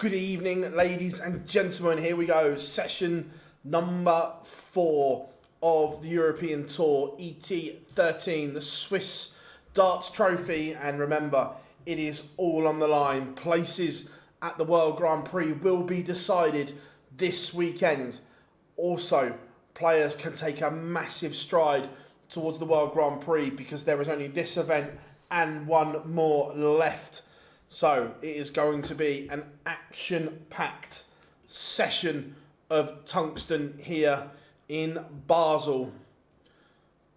Good evening, ladies and gentlemen. Here we go. Session number 4 of the European Tour, ET13, the Swiss Darts Trophy. And remember, it is all on the line. Places at the World Grand Prix will be decided this weekend. Also, players can take a massive stride towards the World Grand Prix because there is only this event and one more left. So it is going to be an action-packed session of tungsten here in Basel.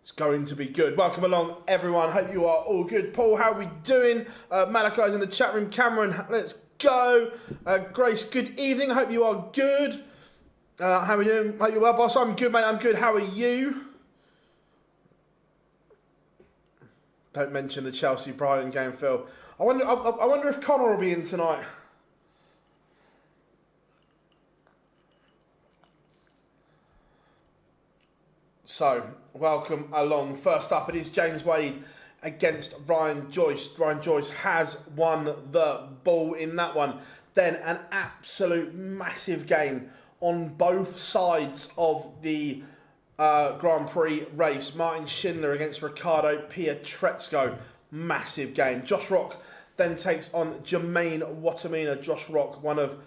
It's going to be good. Welcome along, everyone. Hope you are all good. Paul, how are we doing? Malachi's in the chat room. Cameron, let's go. Grace, good evening. Hope you are good. How are we doing? Hope you're well, boss. I'm good, mate. I'm good. How are you? Don't mention the Chelsea-Brighton game, Phil. I wonder if Connor will be in tonight. So, welcome along. First up, it is James Wade against Ryan Joyce. Ryan Joyce has won the ball in that one. Then an absolute massive game on both sides of the Grand Prix race. Martin Schindler against Ricardo Pietreczko. Massive game. Josh Rock then takes on Jermaine Wattimena. Josh Rock, one of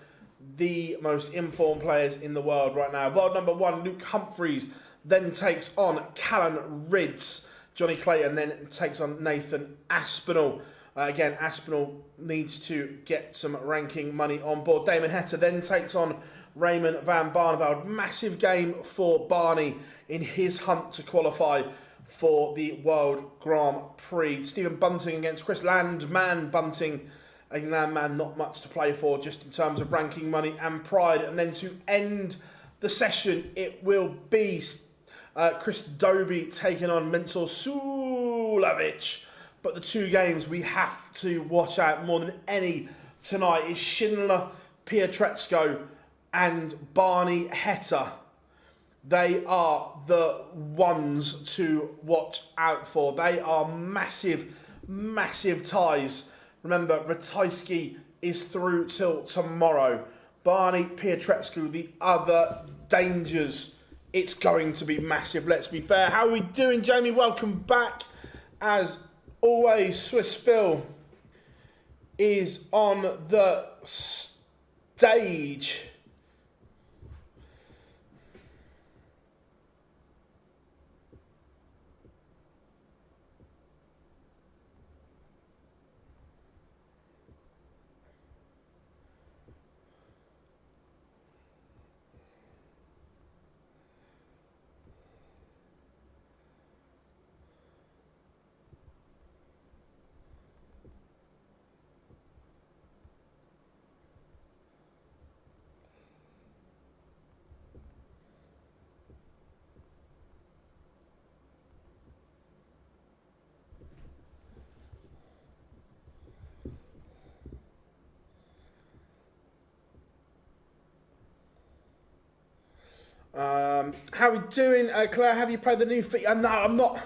the most informed players in the world right now. World number 1, Luke Humphries, then takes on Callan Rydz. Johnny Clayton then takes on Nathan Aspinall. Again, Aspinall needs to get some ranking money on board. Damon Heta then takes on Raymond van Barneveld. Massive game for Barney in his hunt to qualify for the World Grand Prix. Stephen Bunting against Chris Landman. Bunting, a Landman, not much to play for just in terms of ranking money and pride. And then to end the session, it will be Chris Dobey taking on Mensur Suljovic. But the two games we have to watch out more than any tonight is Schindler, Pietreczko and Barney, Heta. They are the ones to watch out for. They are massive, massive ties. Remember, Rydz is through till tomorrow. Barney, Pietreczko, the other dangers. It's going to be massive, let's be fair. How are we doing, Jamie? Welcome back. As always, Swiss Phil is on the stage. How are we doing, Claire? Have you played the new FIFA? No,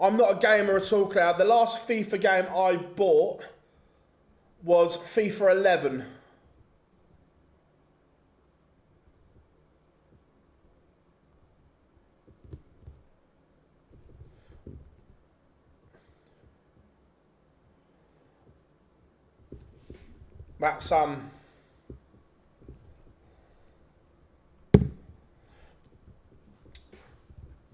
I'm not a gamer at all, Claire. The last FIFA game I bought was FIFA 11.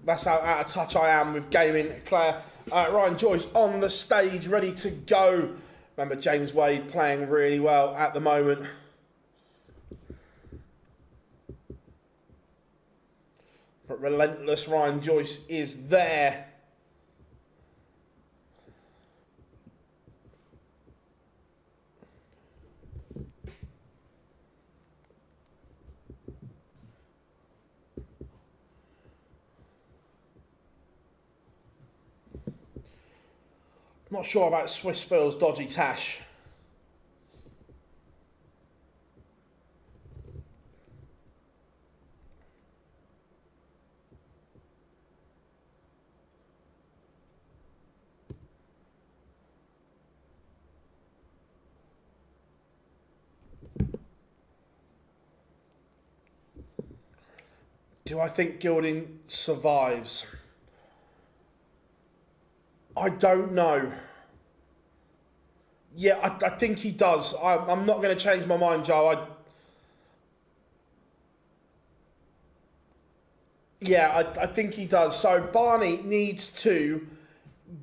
That's how out of touch I am with gaming, Claire. Ryan Joyce on the stage, ready to go. Remember, James Wade playing really well at the moment. But relentless Ryan Joyce is there. Not sure about Swiss Phil's dodgy tash. Do I think Gilding survives? I don't know. Yeah, I think he does. I'm not going to change my mind, Joe. I think he does. So Barney needs to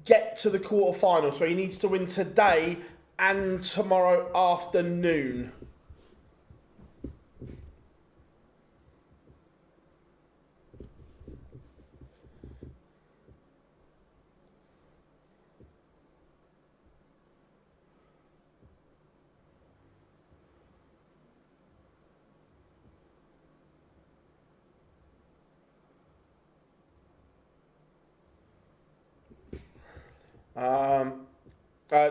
get to the quarterfinals. So he needs to win today and tomorrow afternoon.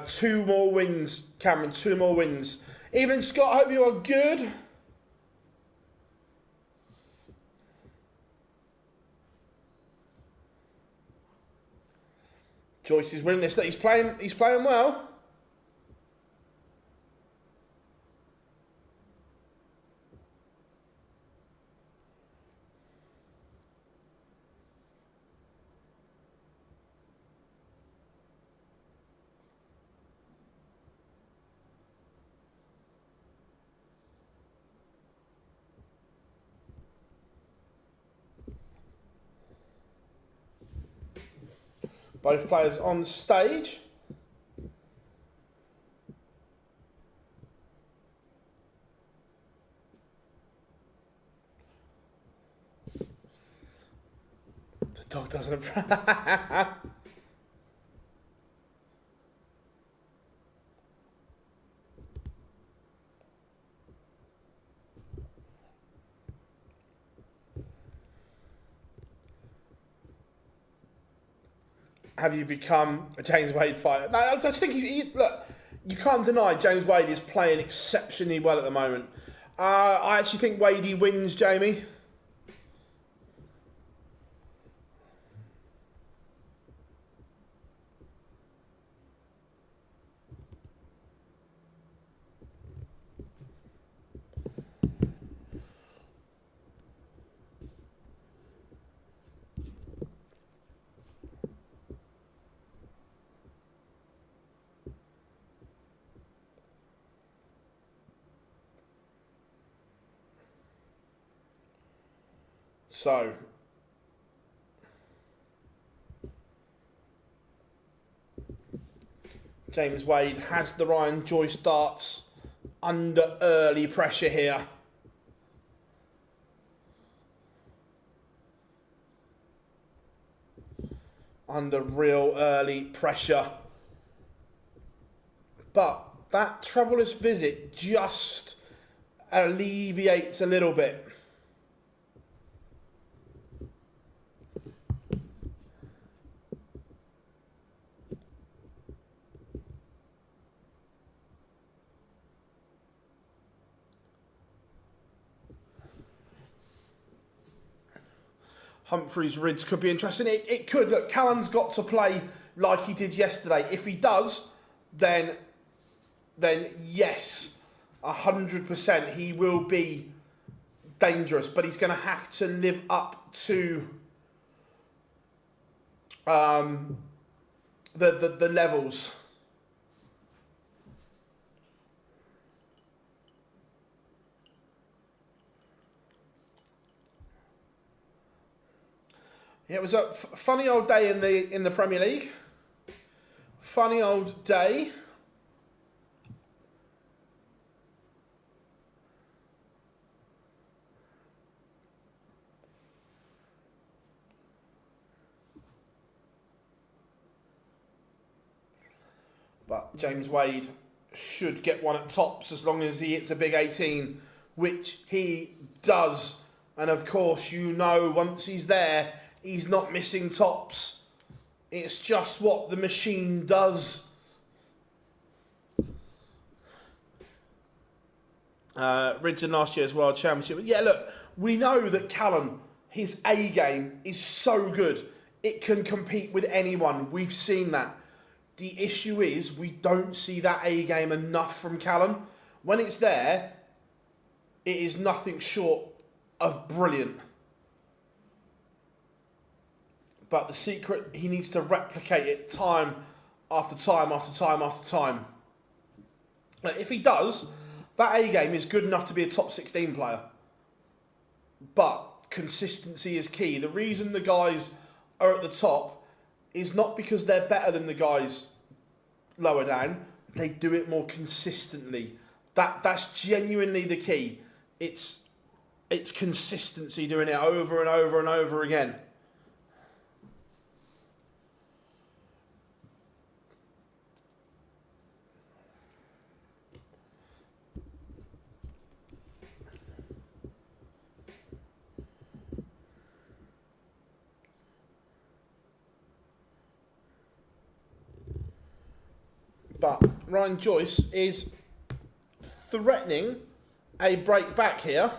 Two more wins, Cameron. Two more wins. Evening, Scott. Hope you are good. Joyce is winning this. He's playing. He's playing well. Both players on stage. The dog doesn't... Have you become a James Wade fighter? No, I just think look, you can't deny James Wade is playing exceptionally well at the moment. I actually think Wadey wins, Jamie. So, James Wade has the Ryan Joyce darts under early pressure here. Under real early pressure. But that troublous visit just alleviates a little bit. Humphries, Rydz could be interesting. It could. Look, Callum's got to play like he did yesterday. If he does, then yes, 100% he will be dangerous. But he's going to have to live up to the levels. Yeah, it was a funny old day in the Premier League. Funny old day. But James Wade should get one at tops as long as he hits a big 18, which he does. And of course, you know, once he's there, he's not missing tops. It's just what the machine does. Rydz in last year's World Championship. Yeah, look, we know that Callum, his A game is so good. It can compete with anyone. We've seen that. The issue is we don't see that A game enough from Callum. When it's there, it is nothing short of brilliant. But the secret, he needs to replicate it time after time after time after time. Like, if he does, that A game is good enough to be a top 16 player. But consistency is key. The reason the guys are at the top is not because they're better than the guys lower down. They do it more consistently. That's genuinely the key. It's consistency, doing it over and over and over again. But Ryan Joyce is threatening a break back here.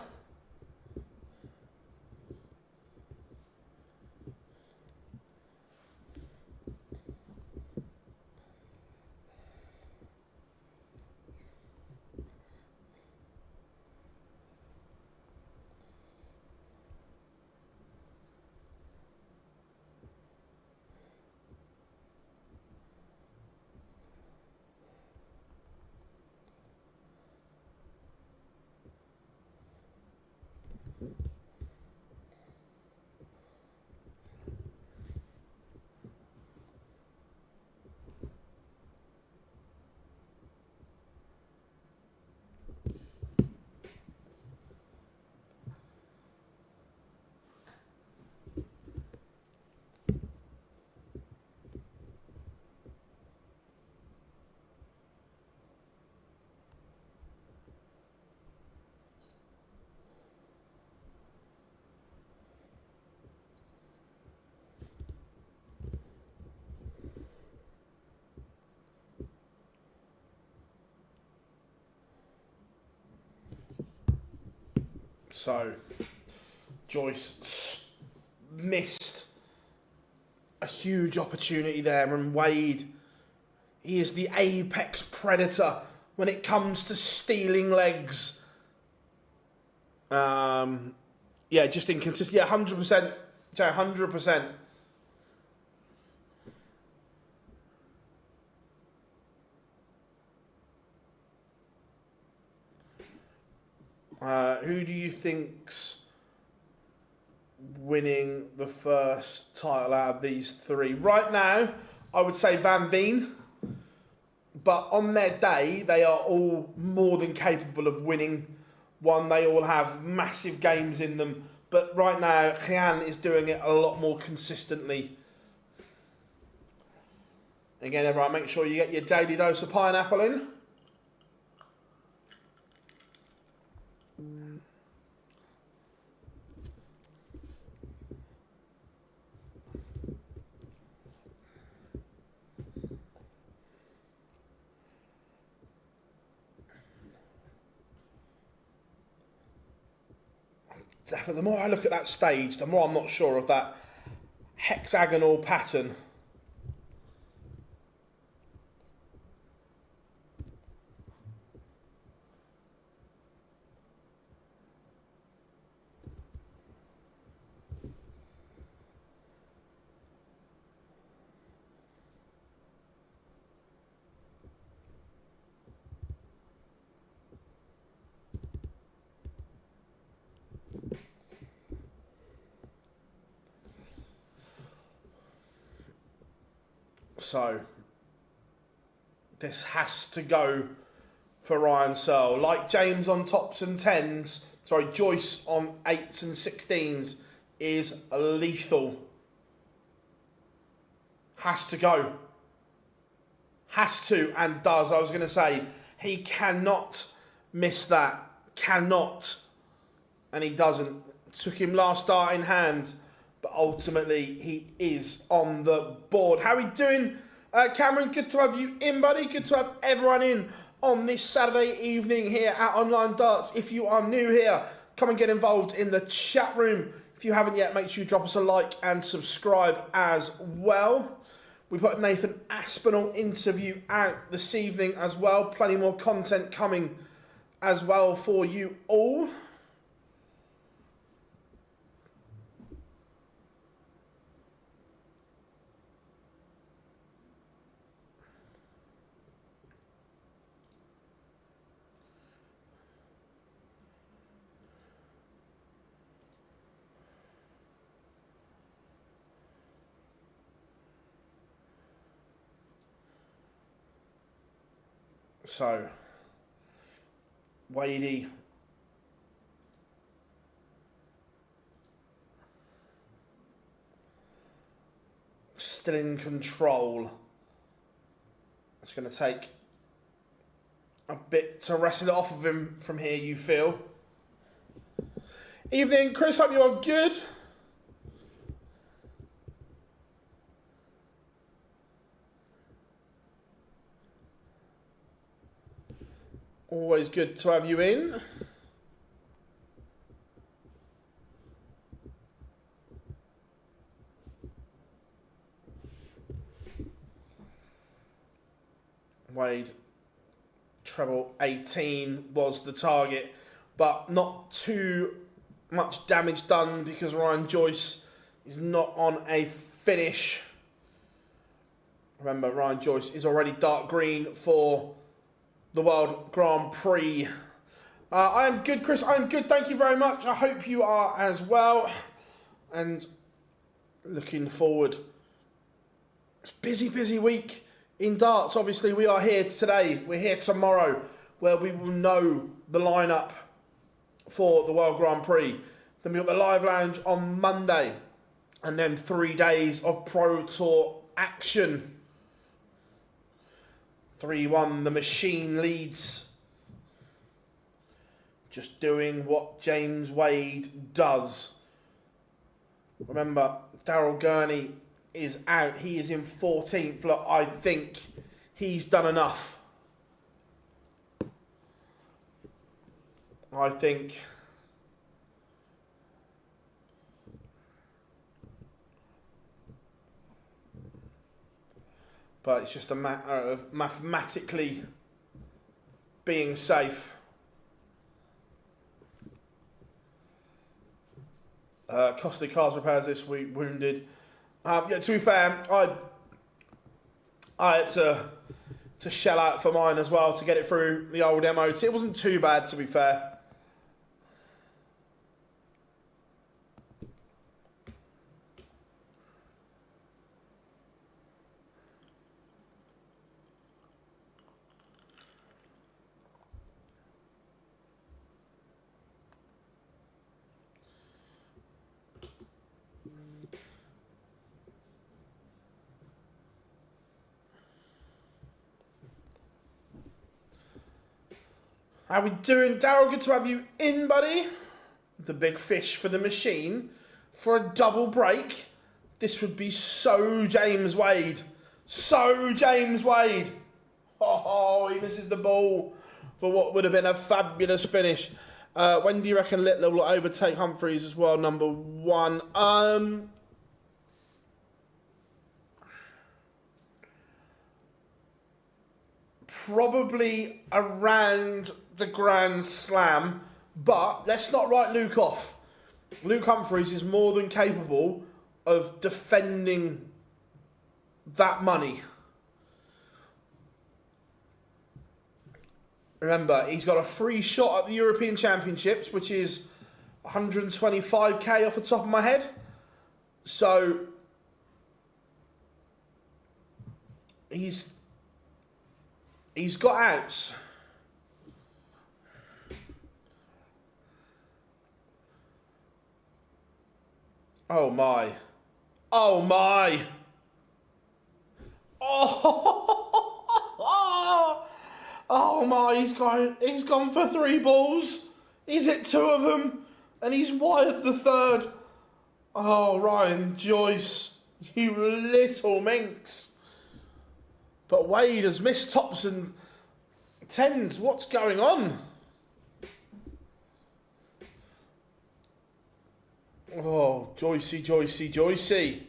So, Joyce missed a huge opportunity there, and Wade, he is the apex predator when it comes to stealing legs. Yeah, just inconsistent. Yeah, 100%. 100%. Who do you think's winning the first title out of these three? Right now, I would say Van Veen. But on their day, they are all more than capable of winning one. They all have massive games in them. But right now, Gian is doing it a lot more consistently. Again, everyone, make sure you get your daily dose of pineapple in. The more I look at that stage, the more I'm not sure of that hexagonal pattern. So, this has to go for Ryan Searle. Like James on tops and tens, Joyce on 8s and 16s is lethal. Has to go. Has to and does. I was going to say, he cannot miss that. Cannot. And he doesn't. Took him last start in hand. But ultimately, he is on the board. How are we doing, Cameron? Good to have you in, buddy. Good to have everyone in on this Saturday evening here at Online Darts. If you are new here, come and get involved in the chat room. If you haven't yet, make sure you drop us a like and subscribe as well. We put Nathan Aspinall interview out this evening as well. Plenty more content coming as well for you all. So, Wadey. Still in control. It's going to take a bit to wrestle it off of him from here, you feel. Evening, Chris. Hope you're good. Always good to have you in. Wade, treble 18 was the target, but not too much damage done because Ryan Joyce is not on a finish. Remember, Ryan Joyce is already dark green for the World Grand Prix. I am good, Chris. I am good. Thank you very much. I hope you are as well. And looking forward. It's a busy, busy week in darts. Obviously, we are here today. We're here tomorrow, where we will know the lineup for the World Grand Prix. Then we've got the live lounge on Monday. And then 3 days of Pro Tour action. 3-1, the machine leads. Just doing what James Wade does. Remember, Daryl Gurney is out. He is in 14th. Look, I think he's done enough. I think but it's just a matter of mathematically being safe. Costly cars repairs this week, wounded. Yeah, to be fair, I had to shell out for mine as well to get it through the old MOT. It wasn't too bad, to be fair. How we doing, Daryl? Good to have you in, buddy. The big fish for the machine for a double break. This would be so James Wade. So James Wade. Oh, he misses the ball for what would have been a fabulous finish. When do you reckon Littler will overtake Humphries as well, number one? Probably around the Grand Slam, but let's not write Luke off. Luke Humphries is more than capable of defending that money. Remember, he's got a free shot at the European Championships, which is 125k off the top of my head. So he's got outs. Oh my. Oh my. Oh, oh my, he's gone for 3 balls. He's hit 2 of them and he's wired the third. Oh, Ryan Joyce, you little minx. But Wade has missed tops and 10s. What's going on? Oh, Joycey, Joycey, Joycey.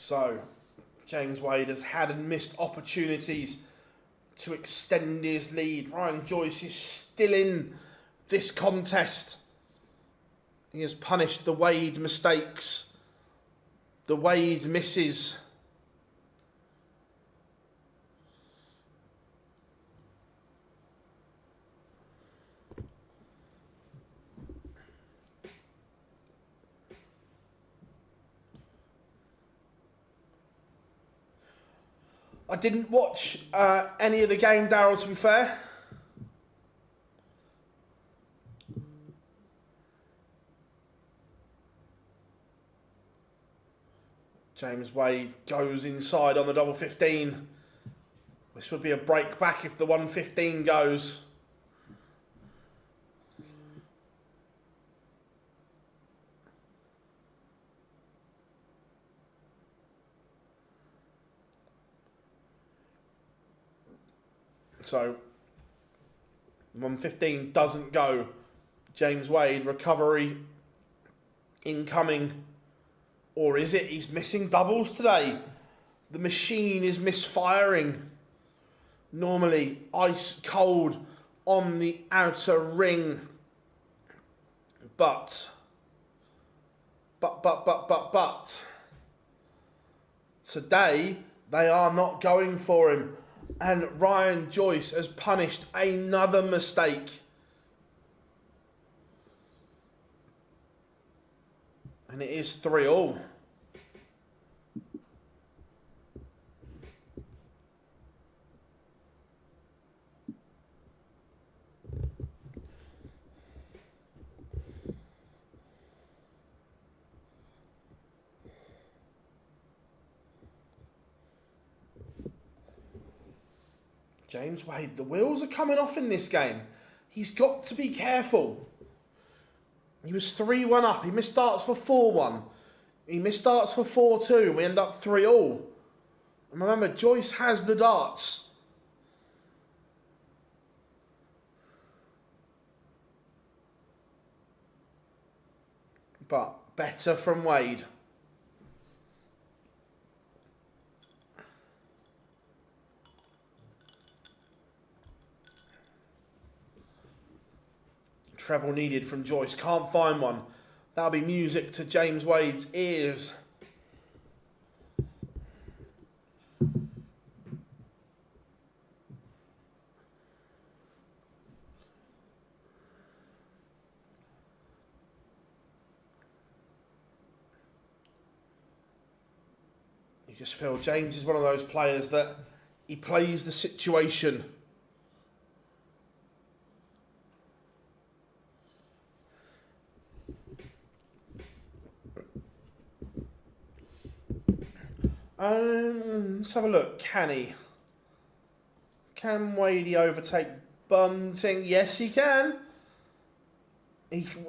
So, James Wade has had and missed opportunities to extend his lead. Ryan Joyce is still in this contest. He has punished the Wade mistakes, the Wade misses. I didn't watch any of the game, Daryl, to be fair. James Wade goes inside on the double 15. This would be a break back if the 115 goes. So, 115 doesn't go. James Wade, recovery incoming. Or is it? He's missing doubles today. The machine is misfiring. Normally, ice cold on the outer ring. But. Today, they are not going for him. And Ryan Joyce has punished another mistake. And it is 3-all. James Wade, the wheels are coming off in this game. He's got to be careful. He was 3-1 up. He missed darts for 4-1. He missed darts for 4-2. We end up 3-all. And remember, Joyce has the darts. But better from Wade. Treble needed from Joyce. Can't find one. That'll be music to James Wade's ears. You just feel James is one of those players that he plays the situation. Let's have a look. Can he? Can Wadey overtake Bunting? Yes, he can.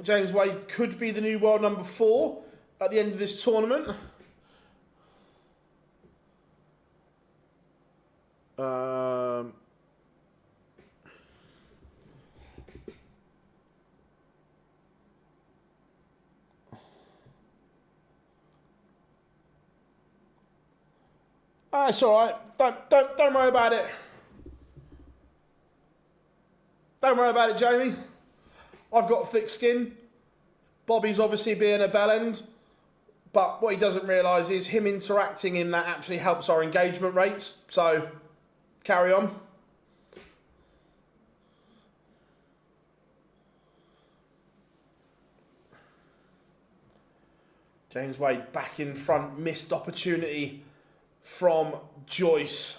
James Wade could be the new world number 4 at the end of this tournament. It's all right. Don't worry about it. Don't worry about it, Jamie. I've got thick skin. Bobby's obviously being a bellend, but what he doesn't realise is him interacting in that actually helps our engagement rates. So, carry on. James Wade back in front, missed opportunity from Joyce.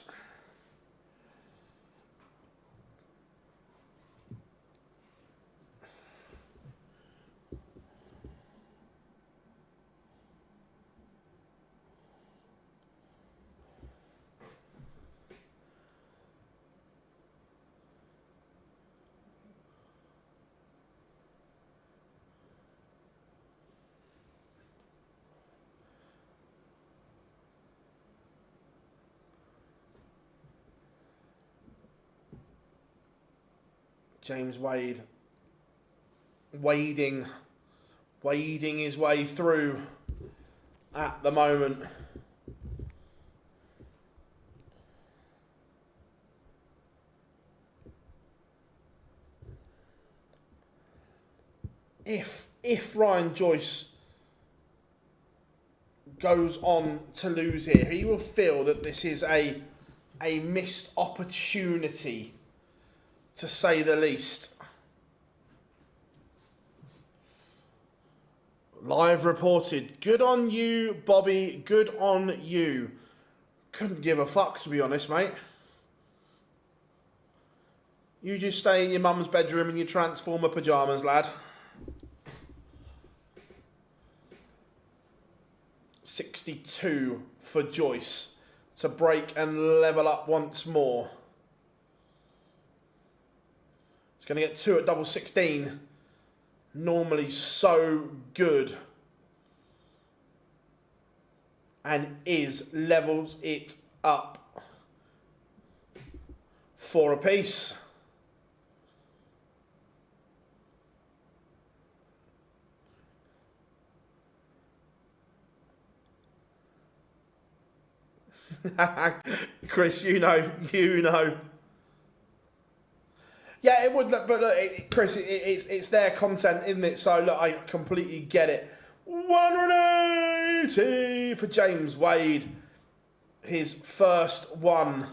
James Wade wading his way through at the moment. if Ryan Joyce goes on to lose here, he will feel that this is a missed opportunity, to say the least. Live reported. Good on you, Bobby. Good on you. Couldn't give a fuck, to be honest, mate. You just stay in your mum's bedroom in your Transformer pyjamas, lad. 62 for Joyce to break and level up once more. It's going to get 2 at double 16. Normally so good. And levels it up. 4 apiece. Chris, you know. Yeah, it would look, but look, Chris, it's their content, isn't it? So look, I completely get it. 180 for James Wade, his first one.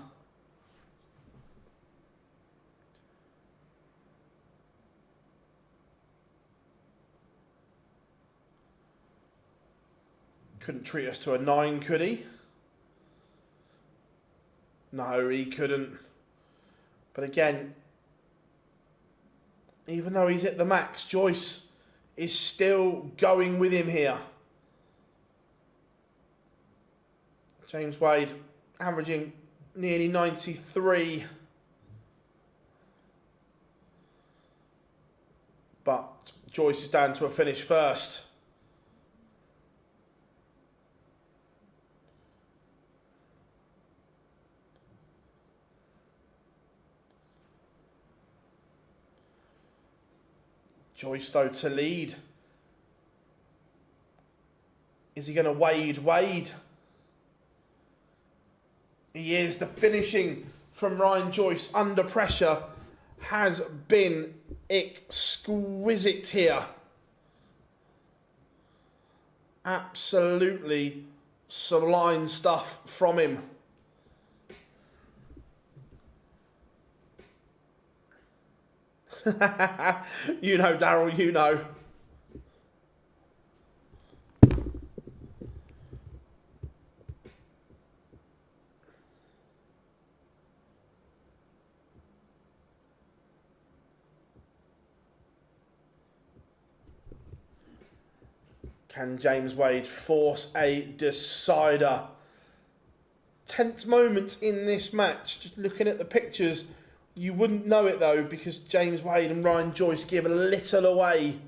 Couldn't treat us to a 9, could he? No, he couldn't. But again, even though he's at the max, Joyce is still going with him here. James Wade averaging nearly 93. But Joyce is down to a finish first. Joyce, though, to lead. Is he going to Wade? He is. The finishing from Ryan Joyce under pressure has been exquisite here. Absolutely sublime stuff from him. You know, Daryl, you know. Can James Wade force a decider? Tense moments in this match. Just looking at the pictures, you wouldn't know it though, because James Wade and Ryan Joyce give a little away.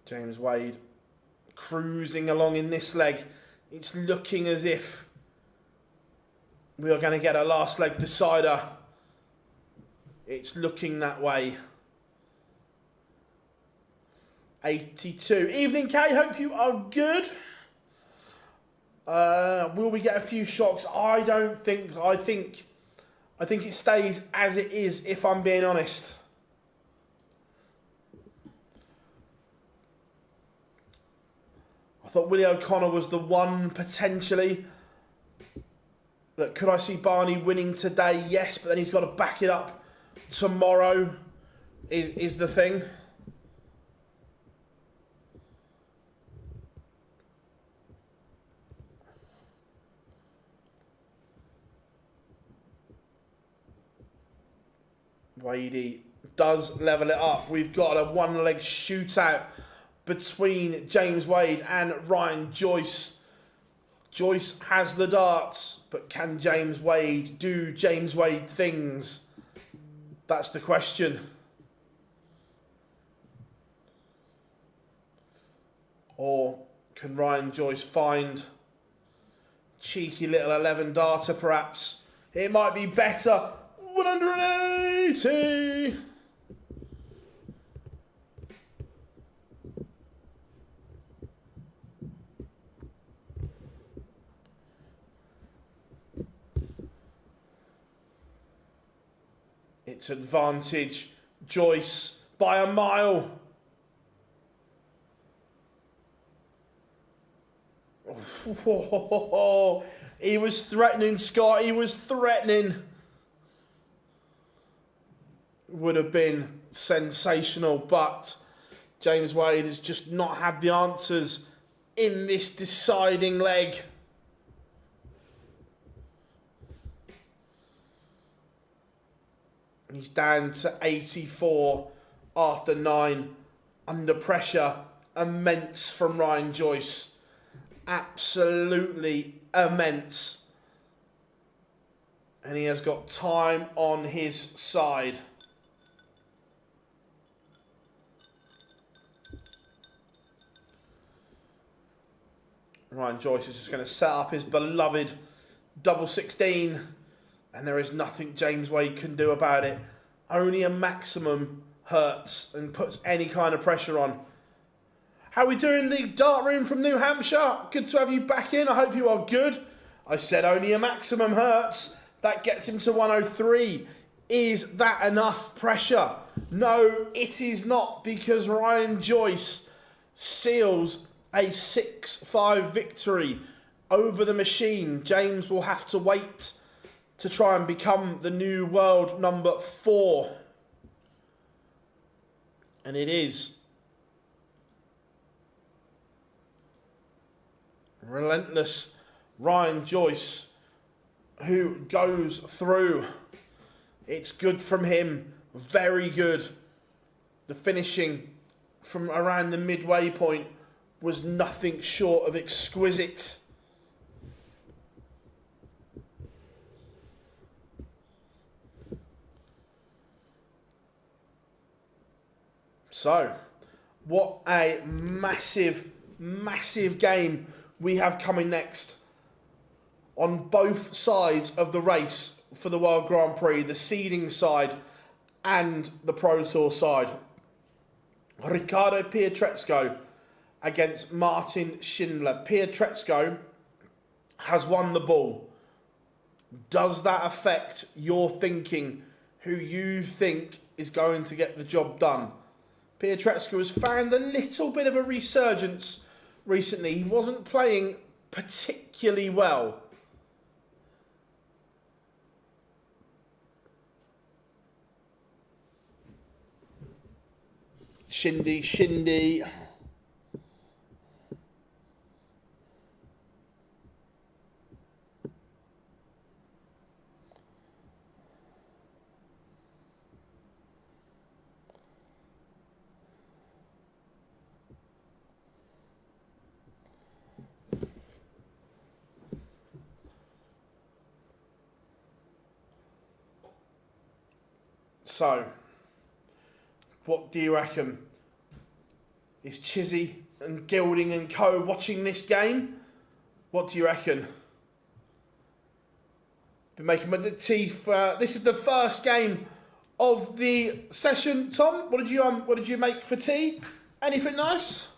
James Wade cruising along in this leg. It's looking as if we are going to get a last leg decider. It's looking that way. 82. Evening, Kay. Hope you are good. Will we get a few shocks? I don't think. I think it stays as it is, if I'm being honest. I thought Willie O'Connor was the one potentially. That could I see Barney winning today? Yes, but then he's got to back it up tomorrow. Is the thing. Wadey does level it up. We've got a one-leg shootout between James Wade and Ryan Joyce. Joyce has the darts, but can James Wade do James Wade things? That's the question. Or can Ryan Joyce find cheeky little 11 darter perhaps. It might be better. 180. It's advantage Joyce by a mile. Oh, he was threatening, Scott. He was threatening. Would have been sensational, but James Wade has just not had the answers in this deciding leg. He's down to 84 after 9. Under pressure, immense from Ryan Joyce. Absolutely immense. And he has got time on his side. Ryan Joyce is just going to set up his beloved double 16. And there is nothing James Wade can do about it. Only a maximum hurts and puts any kind of pressure on. How are we doing, the dart room from New Hampshire? Good to have you back in. I hope you are good. I said only a maximum hurts. That gets him to 103. Is that enough pressure? No, it is not, because Ryan Joyce seals a 6-5 victory over the machine. James will have to wait to try and become the new world number 4. And it is relentless Ryan Joyce who goes through. It's good from him. Very good. The finishing from around the midway point was nothing short of exquisite. So, what a massive, massive game we have coming next on both sides of the race for the World Grand Prix, the seeding side and the Pro Tour side. Riccardo Pietreczko against Martin Schindler. Pietreczko has won the ball. Does that affect your thinking who you think is going to get the job done? Pietreczko has found a little bit of a resurgence recently. He wasn't playing particularly well. Shindy. So, what do you reckon? Is Chizzy and Gilding and co watching this game? What do you reckon? Been making my teeth. This is the first game of the session. Tom, what did you make for tea? Anything nice?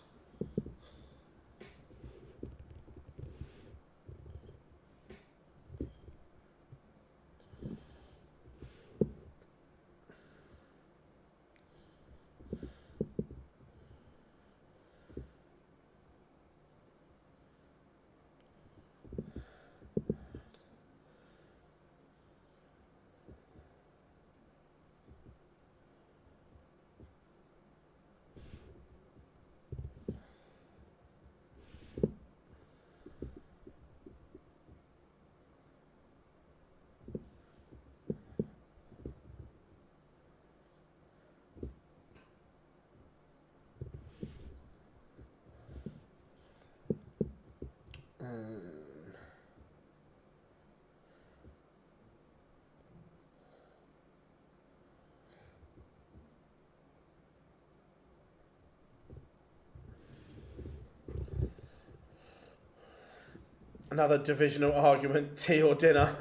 Another divisional argument, tea or dinner.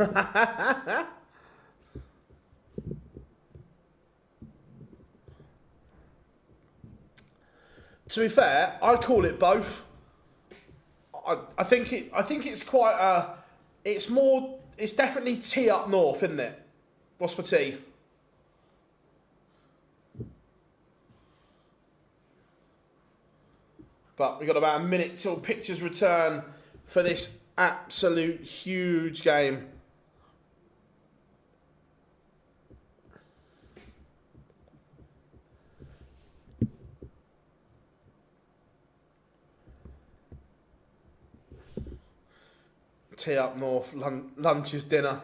To be fair, I call it both. I think it's quite a. It's definitely tea up north, isn't it? What's for tea? But we've got about a minute till pictures return for this absolute huge game. Tea up north, lunch is dinner.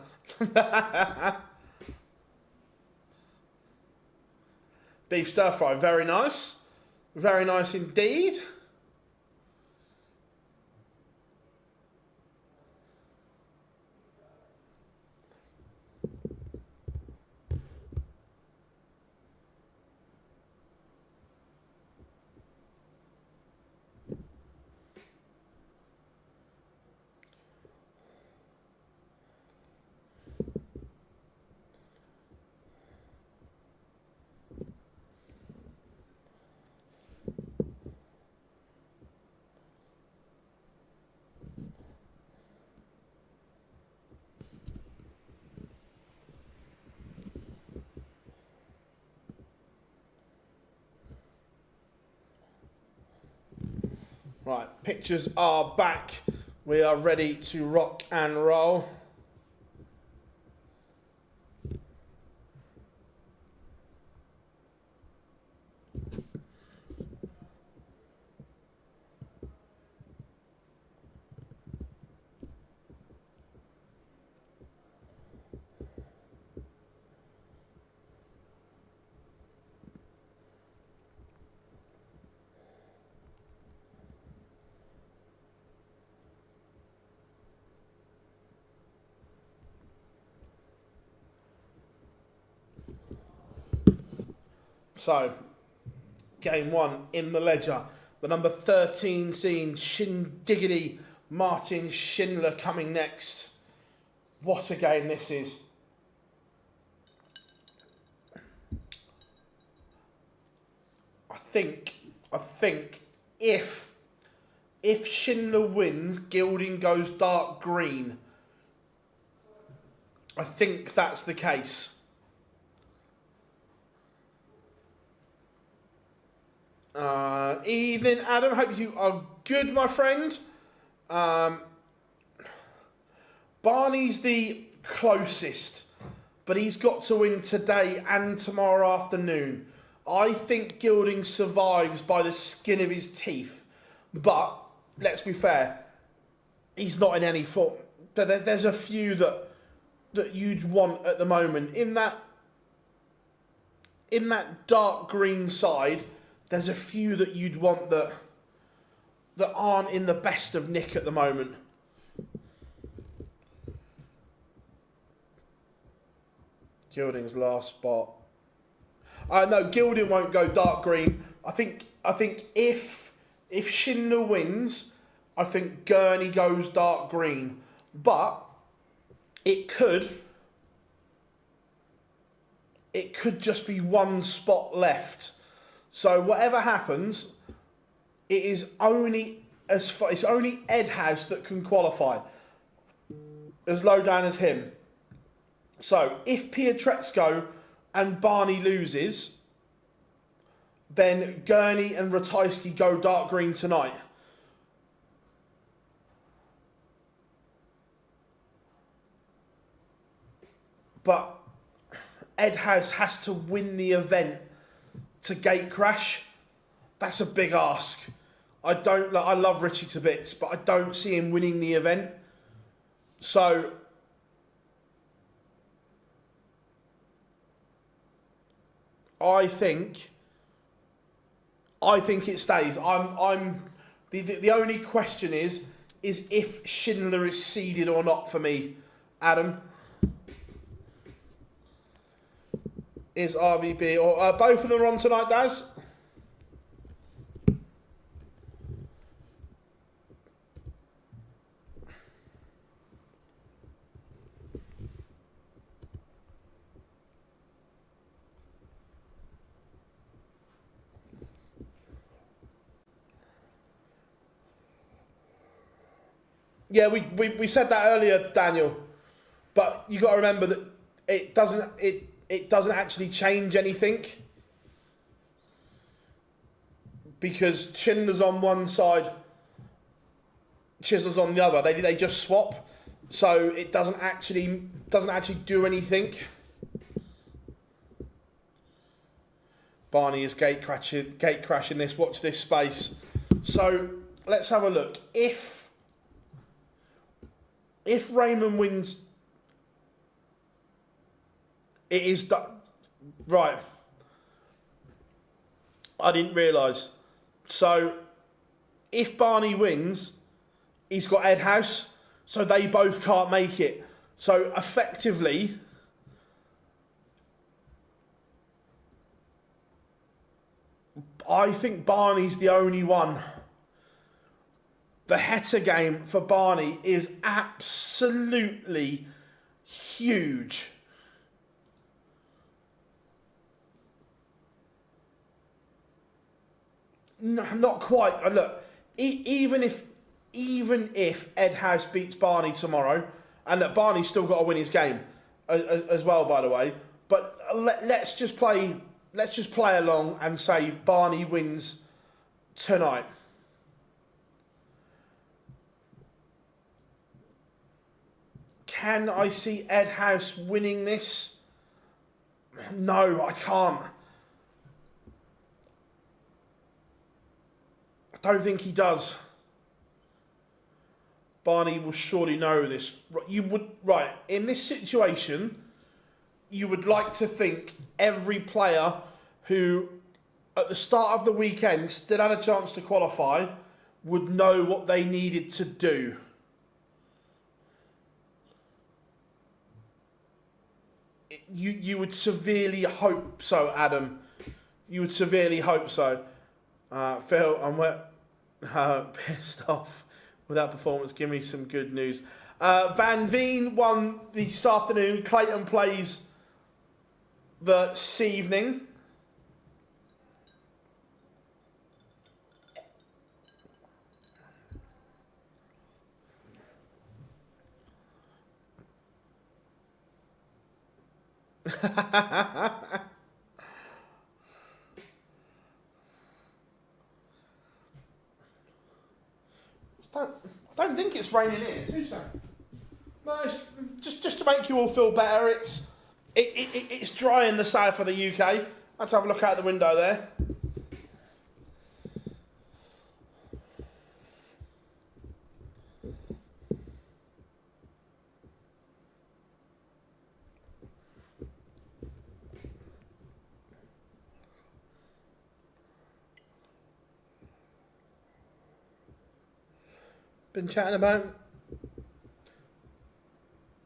Beef stir fry, very nice. Very nice indeed. Right, pictures are back. We are ready to rock and roll. So, game one in the ledger. The number 13 scene, Shindiggity Martin Schindler coming next. What a game this is. I think if Schindler wins, Gilding goes dark green. I think that's the case. Evening, Adam. Hope you are good, my friend. Barney's the closest, but he's got to win today and tomorrow afternoon. I think Gilding survives by the skin of his teeth, but let's be fair, he's not in any form. There's a few that you'd want at the moment in that dark green side. There's a few that you'd want that aren't in the best of nick at the moment. Gilding's last spot. No, Gilding won't go dark green. I think if Schindler wins, I think Gurney goes dark green. But it could just be one spot left. So whatever happens, it is only it's only Ed has that can qualify. As low down as him. So if Pietreczko and Barney loses, then Gurney and Ratajski go dark green tonight. But Ed has to win the event to gate crash. That's a big ask. I love Richie to bits, but I don't see him winning the event. So I think it stays. The only question is if Schindler is seeded or not for me, Adam. Is RVB or both of them on tonight, Daz? Yeah, we said that earlier, Daniel. But you got to remember that it doesn't actually change anything, because Schindler's on one side, Chiseler's on the other. They just swap, so it doesn't actually do anything. Barney is gate crashing this. Watch this space. So let's have a look. If Raymond wins, it is done. Right. I didn't realise. So if Barney wins, he's got Ed House, so they both can't make it. So effectively, I think Barney's the only one. The Heta game for Barney is absolutely huge. No, not quite. Look, even if Ed House beats Barney tomorrow, and that Barney's still got to win his game as well, by the way. But let's just play along and say Barney wins tonight. Can I see Ed House winning this? No, I can't. I don't think he does. Barney will surely know this. Right, in this situation, you would like to think every player who, at the start of the weekend, still had a chance to qualify, would know what they needed to do. You would severely hope so, Adam. You would severely hope so. Phil, I'm pissed off with that performance. Give me some good news. Van Veen won this afternoon. Clayton plays this evening. I don't think it's raining here. 2 seconds. No, it's just to make you all feel better. It's dry in the south of the UK. Let's have a look out the window there. Been chatting about?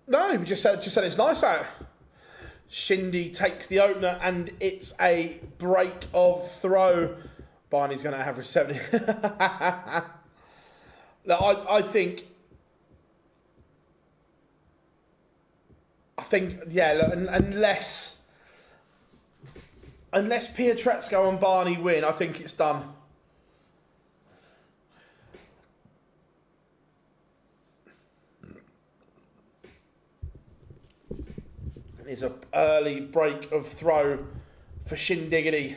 No, we just said it's nice out. Shindy takes the opener and it's a break of throw. Barney's going to average 70. Look, I think, yeah, look, unless Pietreczko and Barney win, I think it's done. It's an early break of throw for Shindiggity.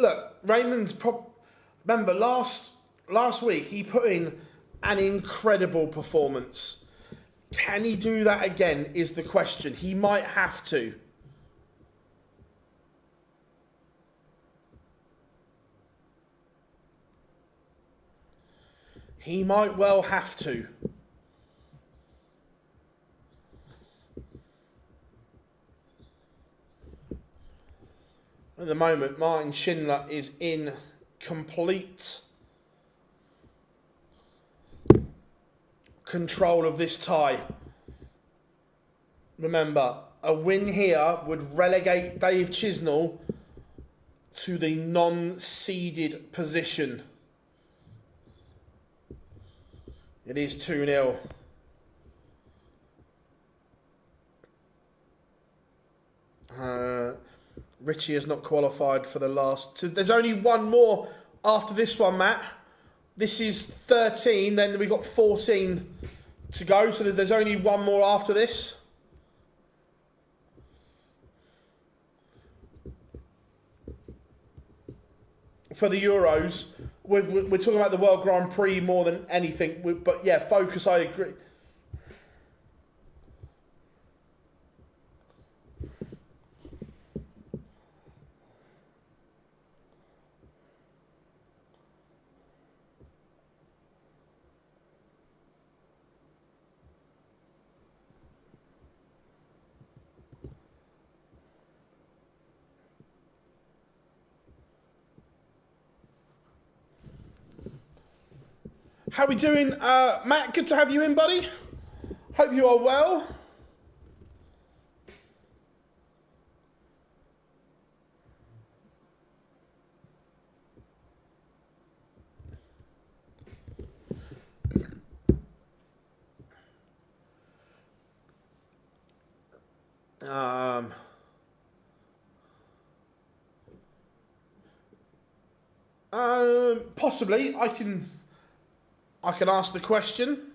Look, Raymond's remember last week he put in an incredible performance. Can he do that again is the question. He might have to. He might well have to. At the moment, Martin Schindler is in complete control of this tie. Remember, a win here would relegate Dave Chisnall to the non-seeded position. It is 2-0. Richie has not qualified for the last two. There's only one more after this one, Matt. This is 13, then we've got 14 to go, so there's only one more after this. For the Euros, we're talking about the World Grand Prix more than anything, but yeah, focus, I agree. How we doing, Matt? Good to have you in, buddy. Hope you are well. Possibly, I can ask the question.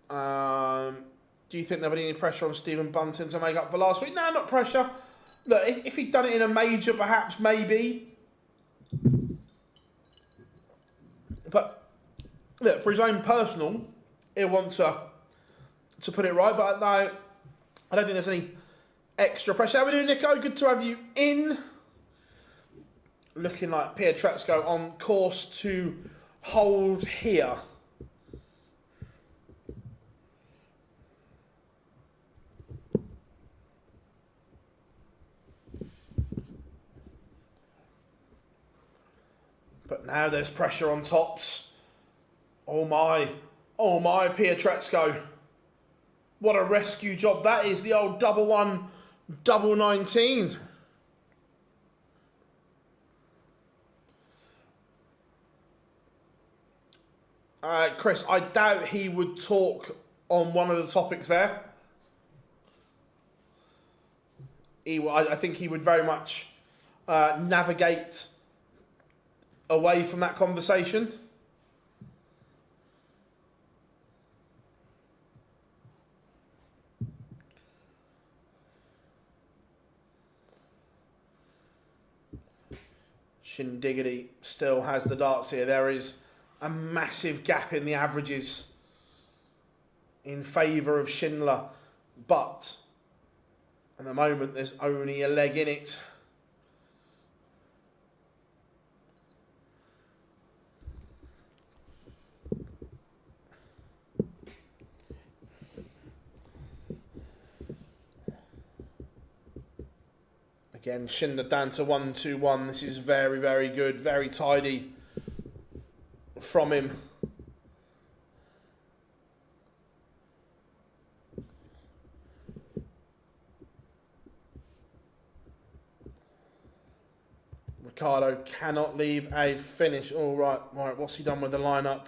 Do you think there'll be any pressure on Stephen Bunting to make up for last week? No, not pressure. Look, if he'd done it in a major, perhaps, maybe. But, look, for his own personal, he'll want to put it right. But no, I don't think there's any extra pressure. How are we doing, Nico? Good to have you in. Looking like Pietreczko on course to hold here. But now there's pressure on tops. Oh my Pietreczko. What a rescue job that is. The old 1-1, 19. Chris, I doubt he would talk on one of the topics there. I think he would very much navigate away from that conversation. Shindiggity still has the darts here. There is a massive gap in the averages in favour of Schindler, but at the moment there's only a leg in it. Again, Schindler down to 1-2-1. This is very, very good, very tidy from him. Ricardo cannot leave a finish. All right, what's he done with the lineup?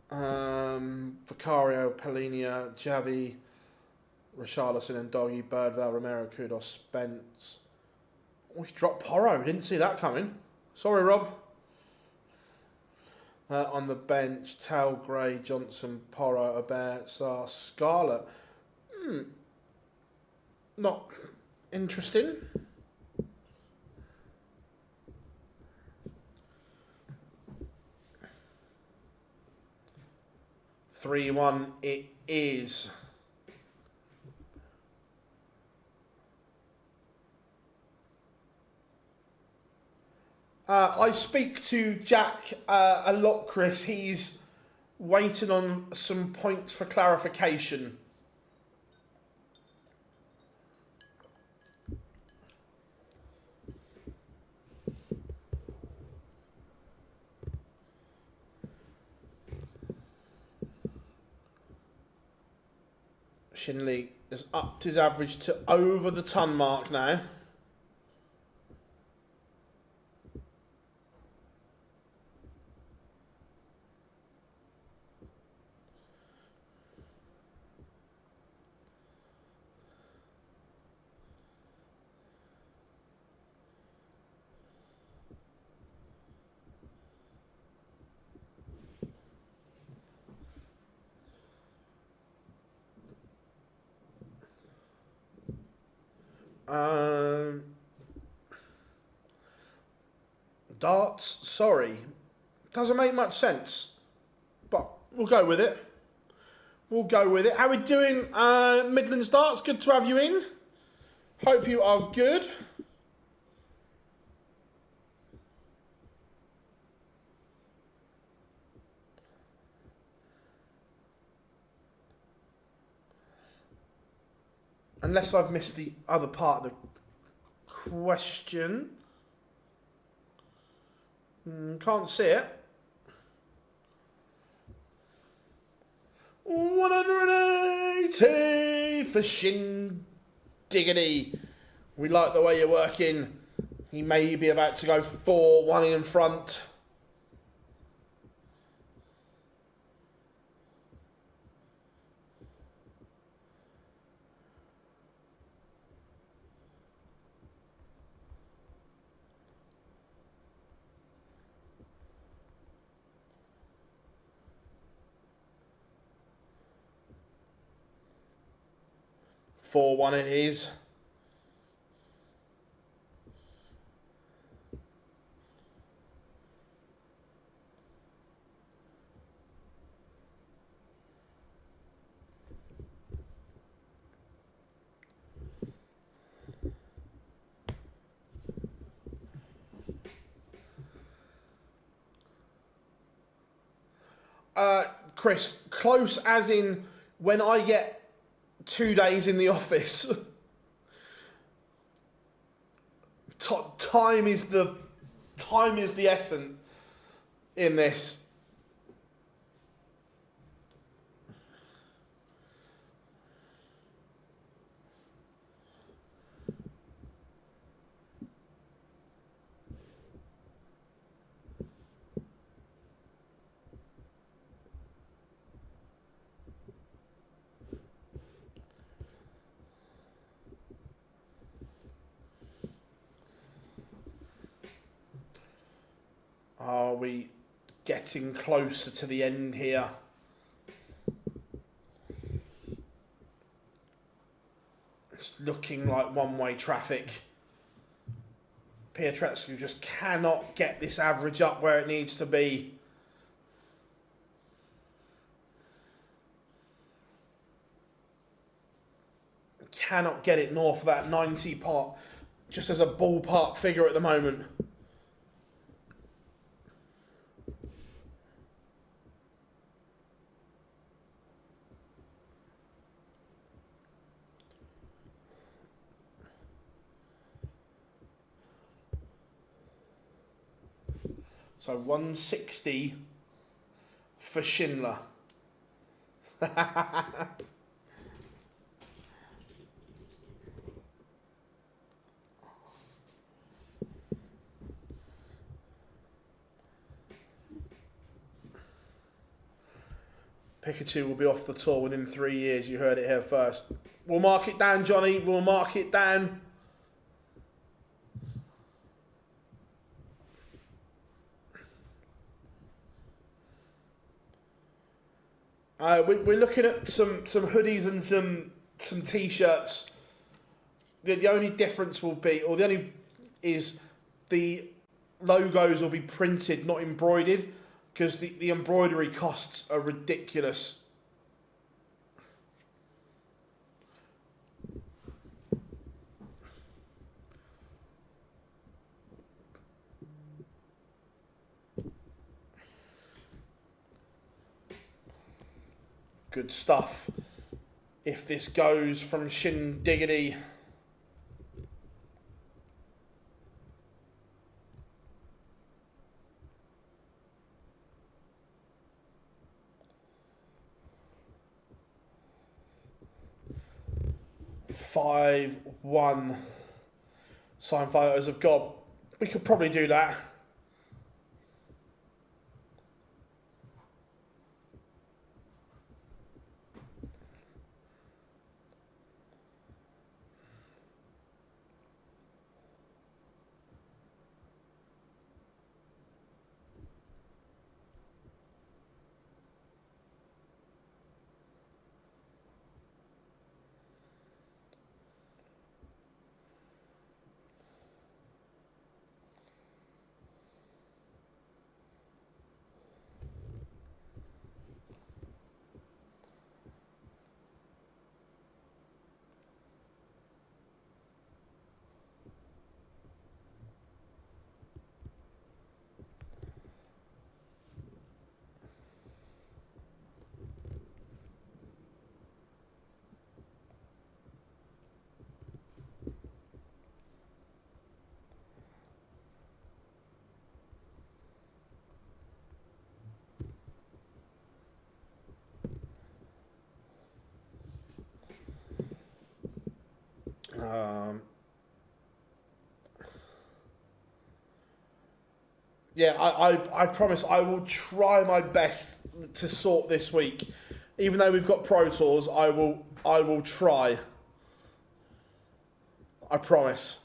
Vicario, Polinia, Javi, Richarlison and Doggy, Birdvale, Romero, Kudos, Spence. Oh, he dropped Porro. Didn't see that coming. Sorry, Rob. On the bench, Tal, Gray, Johnson, Porro, Abert, Sar, Scarlett. Not interesting. (3-1) it is. I speak to Jack a lot, Chris. He's waiting on some points for clarification. Schindler has upped his average to over the ton mark now. Darts, sorry. Doesn't make much sense. But we'll go with it. We'll go with it. How are we doing, Midlands Darts? Good to have you in. Hope you are good. Unless I've missed the other part of the question. Can't see it. 180 for Shin Diggity. We like the way you're working. He may be about to go 4-1 in front. Four one it is. Chris, close as in when I get 2 days in the office. Time is the essence in this. Are we getting closer to the end here? It's looking like one-way traffic. Pietreczko just cannot get this average up where it needs to be. Cannot get it north of that 90 part, just as a ballpark figure at the moment. So 160 for Schindler. Pikachu will be off the tour within 3 years. You heard it here first. We'll mark it down, Johnny. We'll mark it down. We're looking at some hoodies and some t-shirts. The only difference will be, or the only is the logos will be printed, not embroidered, because the embroidery costs are ridiculous. Good stuff. If this goes from Shin Diggity. 5-1. Sign photos of God. We could probably do that. Yeah, I promise I will try my best to sort this week. Even though we've got Pro Tours, I will try. I promise.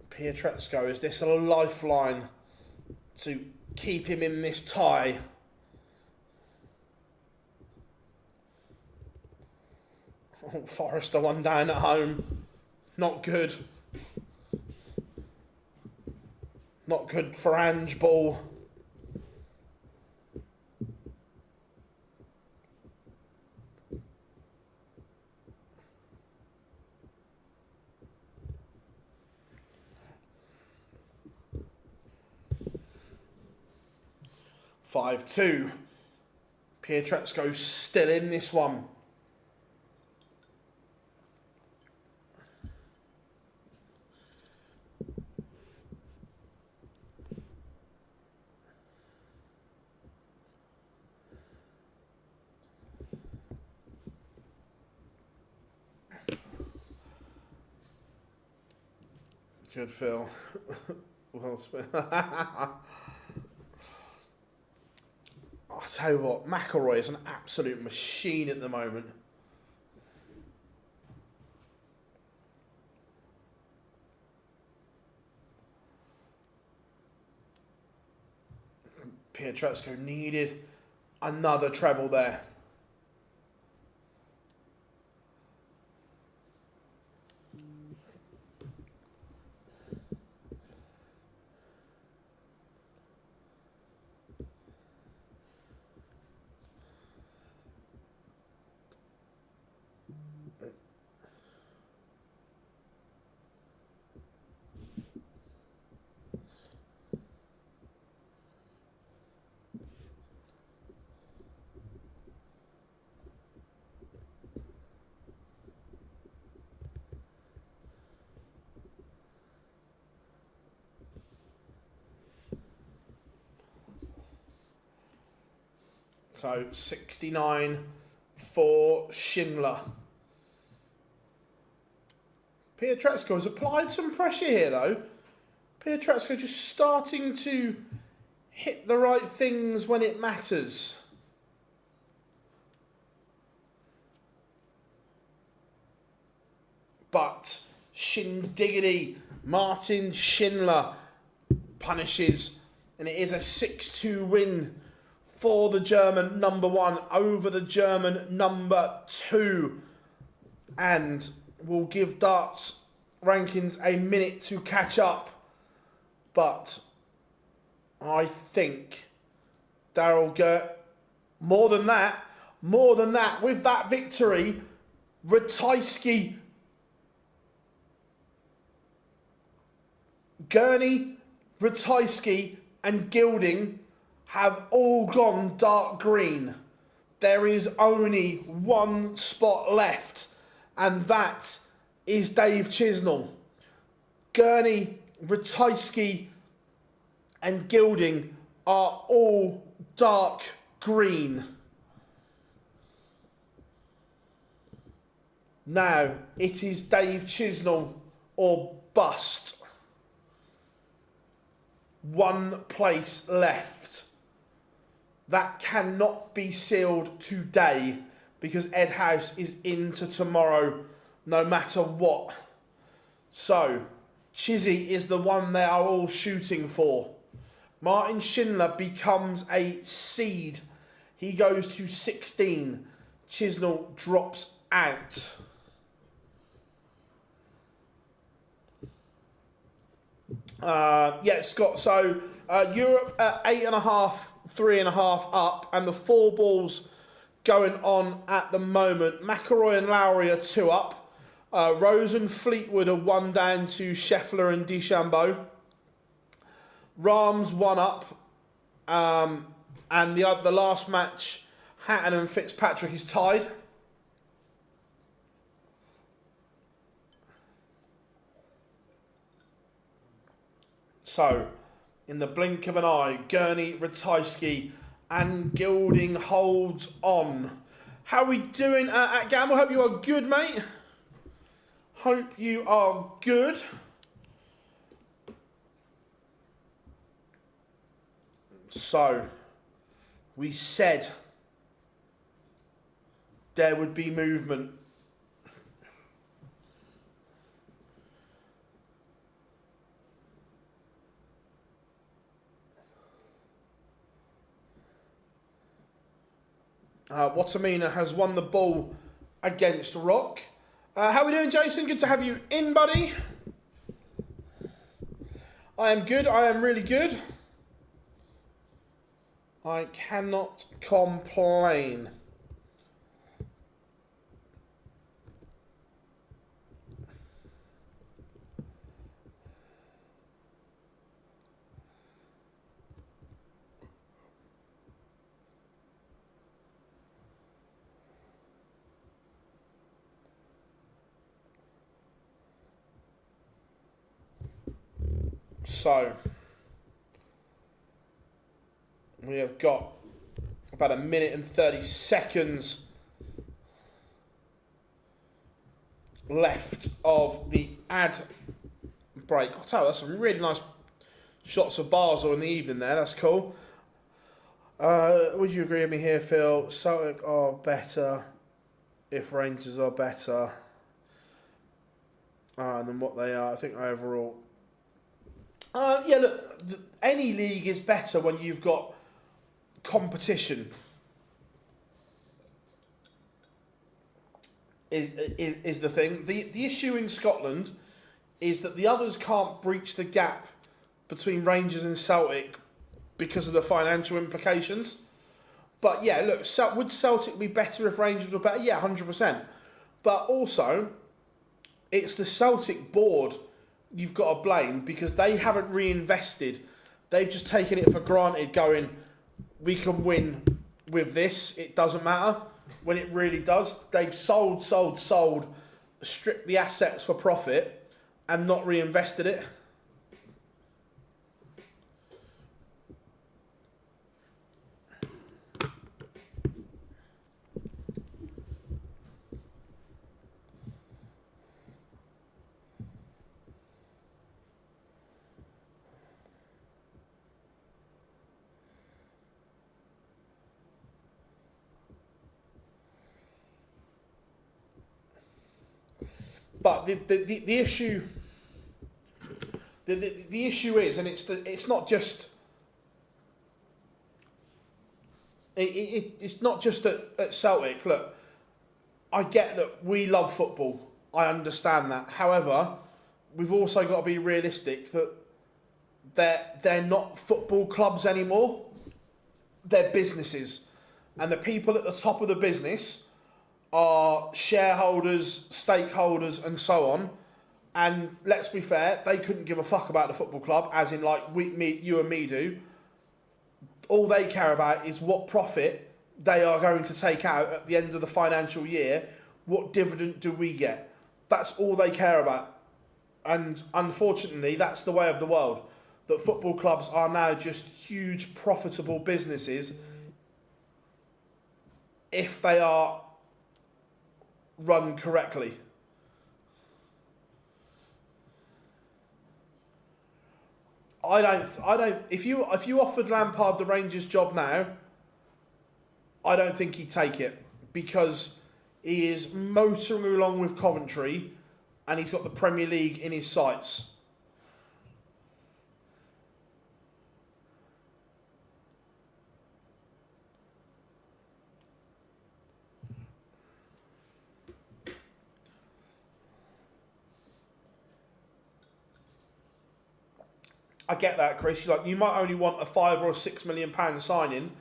Pietreczko, is this a lifeline to keep him in this tie? Oh, Forrester one down at home. Not good. Not good for Ange Ball. Five, 2. Pietreczko still in this one. Good, Phil. Well spent. I'll tell you what, McElroy is an absolute machine at the moment. Pietreczko needed another treble there. So 69 for Schindler. Pietreczko has applied some pressure here though. Pietreczko just starting to hit the right things when it matters. But Shindiggity, Martin Schindler punishes, and it is a 6-2 win for the German number 1 over the German number 2, and will give darts rankings a minute to catch up. But I think Daryl Gert More than that, with that victory, Ratajski, Gurney, Ratajski and Gilding have all gone dark green. There is only one spot left, and that is Dave Chisnall. Gurney, Ratajski and Gilding are all dark green. Now, it is Dave Chisnall or bust. One place left. That cannot be sealed today because Ed House is into tomorrow no matter what. So, Chizzy is the one they are all shooting for. Martin Schindler becomes a seed. He goes to 16. Chisnall drops out. Yeah, Scott. So Europe at 8.5, 3.5 up, and the 4 balls going on at the moment. McElroy and Lowry are 2 up. Rose and Fleetwood are 1 down to Scheffler and DeChambeau. Rahm's 1 up, and the last match, Hatton and Fitzpatrick is tied. So, in the blink of an eye, Gurney, Ratajski and Gilding holds on. How are we doing at Gamble? Hope you are good, mate. Hope you are good. So, we said there would be movement. Wattimena has won the ball against Rock. How are we doing, Jason? Good to have you in, buddy. I am good. I am really good. I cannot complain. So, we have got about 1 minute and 30 seconds left of the ad break. I'll tell you, that's some really nice shots of Basel in the evening there. That's cool. Would you agree with me here, Phil? Celtic are better if Rangers are better than what they are. I think overall... yeah, look, any league is better when you've got competition. Is the thing. The issue in Scotland is that the others can't breach the gap between Rangers and Celtic because of the financial implications. But yeah, look, would Celtic be better if Rangers were better? Yeah, 100%. But also, it's the Celtic board you've got to blame because they haven't reinvested. They've just taken it for granted, going, we can win with this, it doesn't matter, when it really does. They've sold, stripped the assets for profit and not reinvested it. But the issue, the issue is, and it's not just it's not just at Celtic. Look, I get that we love football. I understand that. However, we've also got to be realistic that they're not football clubs anymore. They're businesses. And the people at the top of the business are shareholders, stakeholders, and so on. And let's be fair, they couldn't give a fuck about the football club, as in like you and me do. All they care about is what profit they are going to take out at the end of the financial year. What dividend do we get? That's all they care about. And unfortunately, that's the way of the world. That football clubs are now just huge profitable businesses if they are run correctly. I don't. If you offered Lampard the Rangers job now, I don't think he'd take it, because he is motoring along with Coventry, and he's got the Premier League in his sights. I get that, Chris. You might only want a £5 or £6 million signing.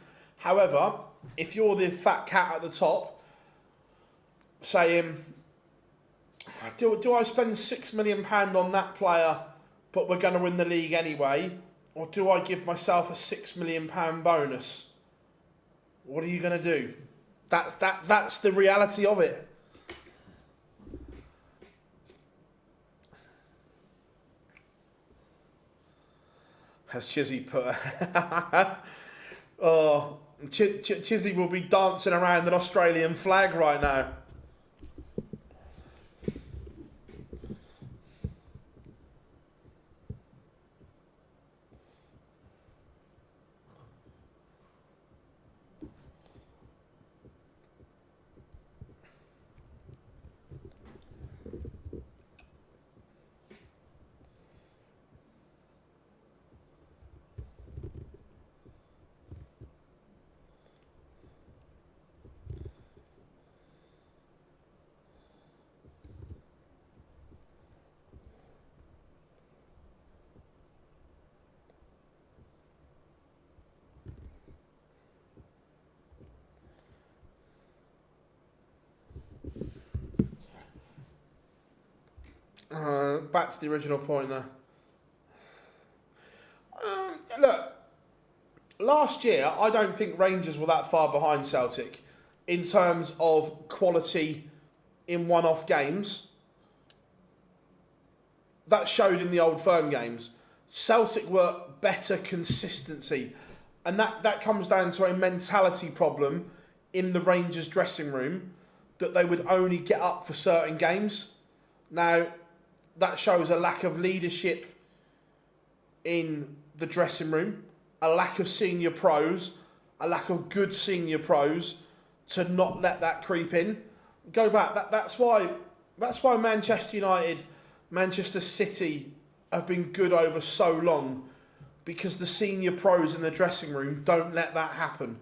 However, if you're the fat cat at the top, saying, do I spend £6 million on that player, but we're going to win the league anyway? Or do I give myself a £6 million bonus? What are you going to do? That's the reality of it. As Chizzy put, oh, Chizzy will be dancing around an Australian flag right now. Back to the original point there. Look, last year I don't think Rangers were that far behind Celtic in terms of quality in one-off games. That showed in the Old Firm games. Celtic were better consistency, and that comes down to a mentality problem in the Rangers dressing room, that they would only get up for certain games. Now, that shows a lack of leadership in the dressing room, a lack of senior pros, a lack of good senior pros to not let that creep in. Go back. That's why Manchester United, Manchester City have been good over so long, because the senior pros in the dressing room don't let that happen.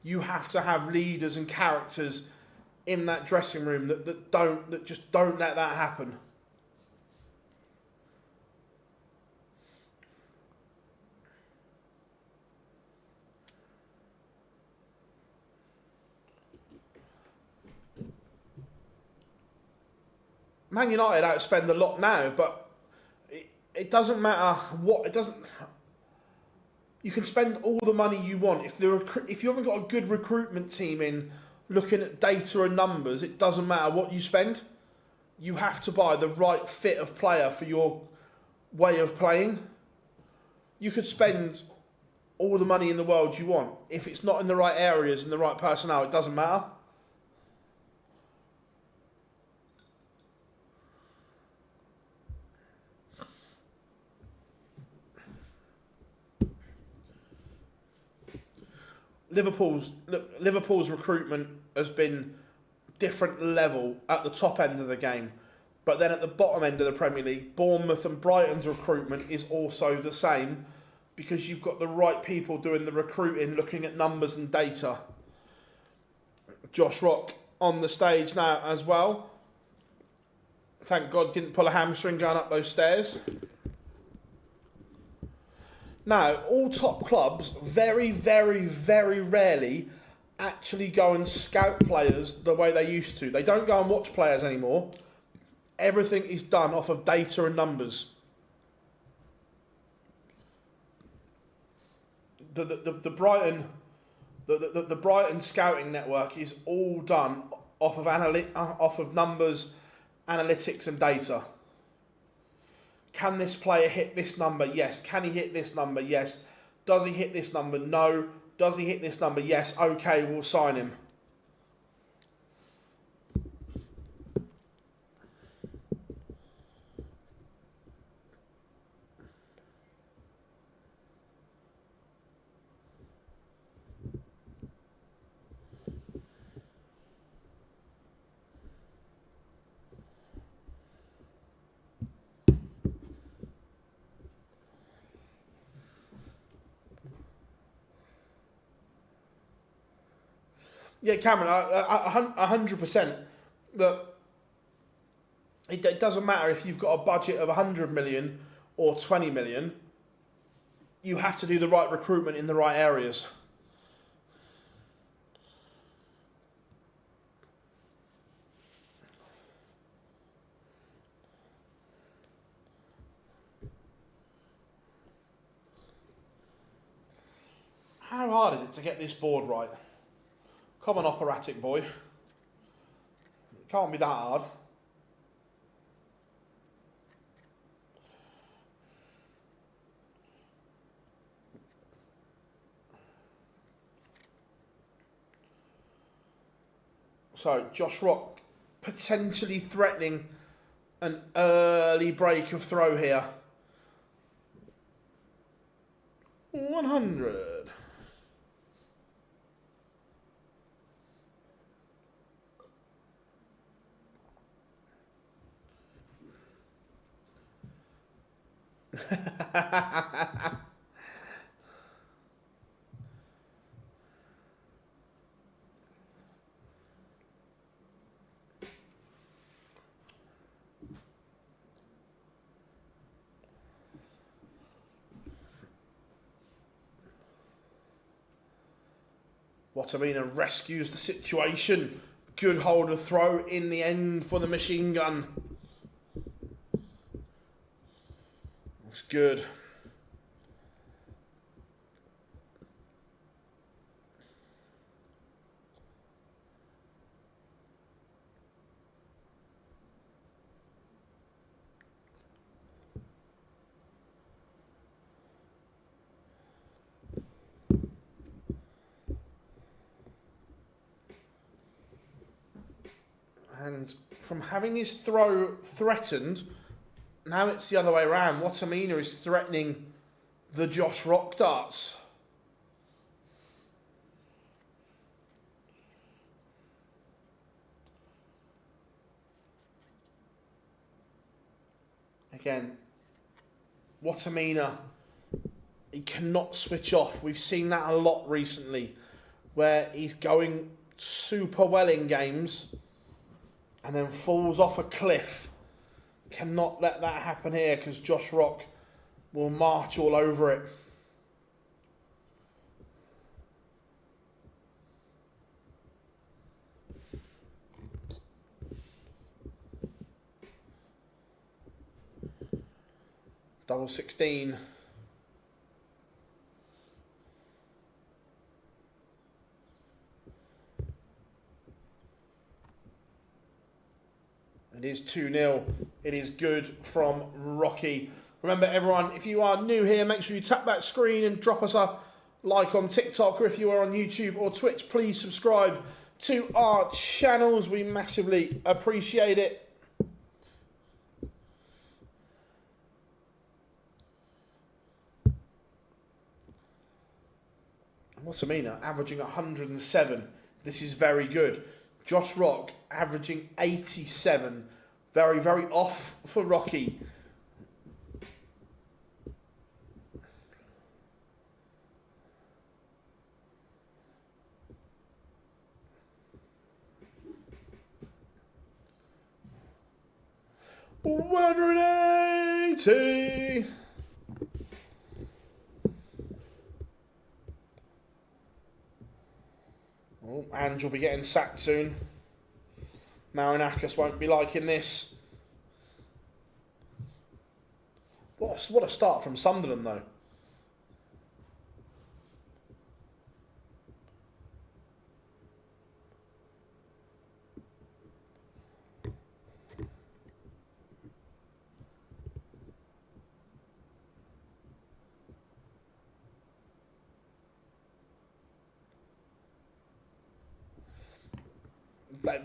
You have to have leaders and characters in that dressing room that just don't let that happen. Man United outspend a lot now, but it doesn't matter what. It doesn't. You can spend all the money you want if you haven't got a good recruitment team in looking at data and numbers. It doesn't matter what you spend. You have to buy the right fit of player for your way of playing. You could spend all the money in the world you want. If it's not in the right areas and the right personnel, it doesn't matter. Liverpool's recruitment has been different level at the top end of the game, but then at the bottom end of the Premier League, Bournemouth and Brighton's recruitment is also the same, because you've got the right people doing the recruiting, looking at numbers and data. Josh Rock on the stage now as well. Thank God didn't pull a hamstring going up those stairs. Now, all top clubs very, very, very rarely actually go and scout players the way they used to. They don't go and watch players anymore. Everything is done off of data and numbers. The Brighton scouting network is all done off of numbers, analytics, and data. Can this player hit this number? Yes. Can he hit this number? Yes. Does he hit this number? No. Does he hit this number? Yes. Okay, we'll sign him. Yeah, Cameron, 100%. That it doesn't matter if you've got a budget of 100 million or 20 million. You have to do the right recruitment in the right areas. How hard is it to get this board right? Come on, operatic boy. It can't be that hard. So, Josh Rock potentially threatening an early break of throw here. 100. Wattimena rescues the situation. Good hold of throw in the end for the machine gun. That's good. And from having his throw threatened, now it's the other way around. Wattimena is threatening the Josh Rock darts. Again, Wattimena, he cannot switch off. We've seen that a lot recently, where he's going super well in games and then falls off a cliff. Cannot let that happen here because Josh Rock will march all over it. Double 16. It is 2-0. It is good from Rocky. Remember, everyone, if you are new here, make sure you tap that screen and drop us a like on TikTok, or if you are on YouTube or Twitch, please subscribe to our channels. We massively appreciate it. Wattimena averaging 107. This is very good. Josh Rock averaging 87. Very, very off for Rocky. $180. Oh, Ange will be getting sacked soon. Marinakis won't be liking this. What a start from Sunderland, though.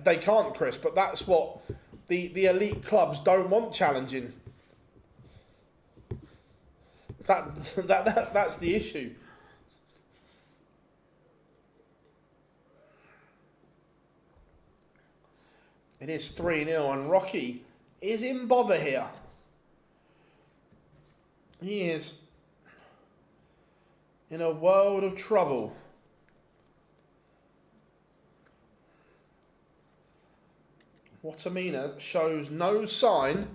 They can't, Chris, but that's what the elite clubs don't want challenging. That's the issue. It is 3-0 and Rocky is in bother here. He is in a world of trouble. Wattimena shows no sign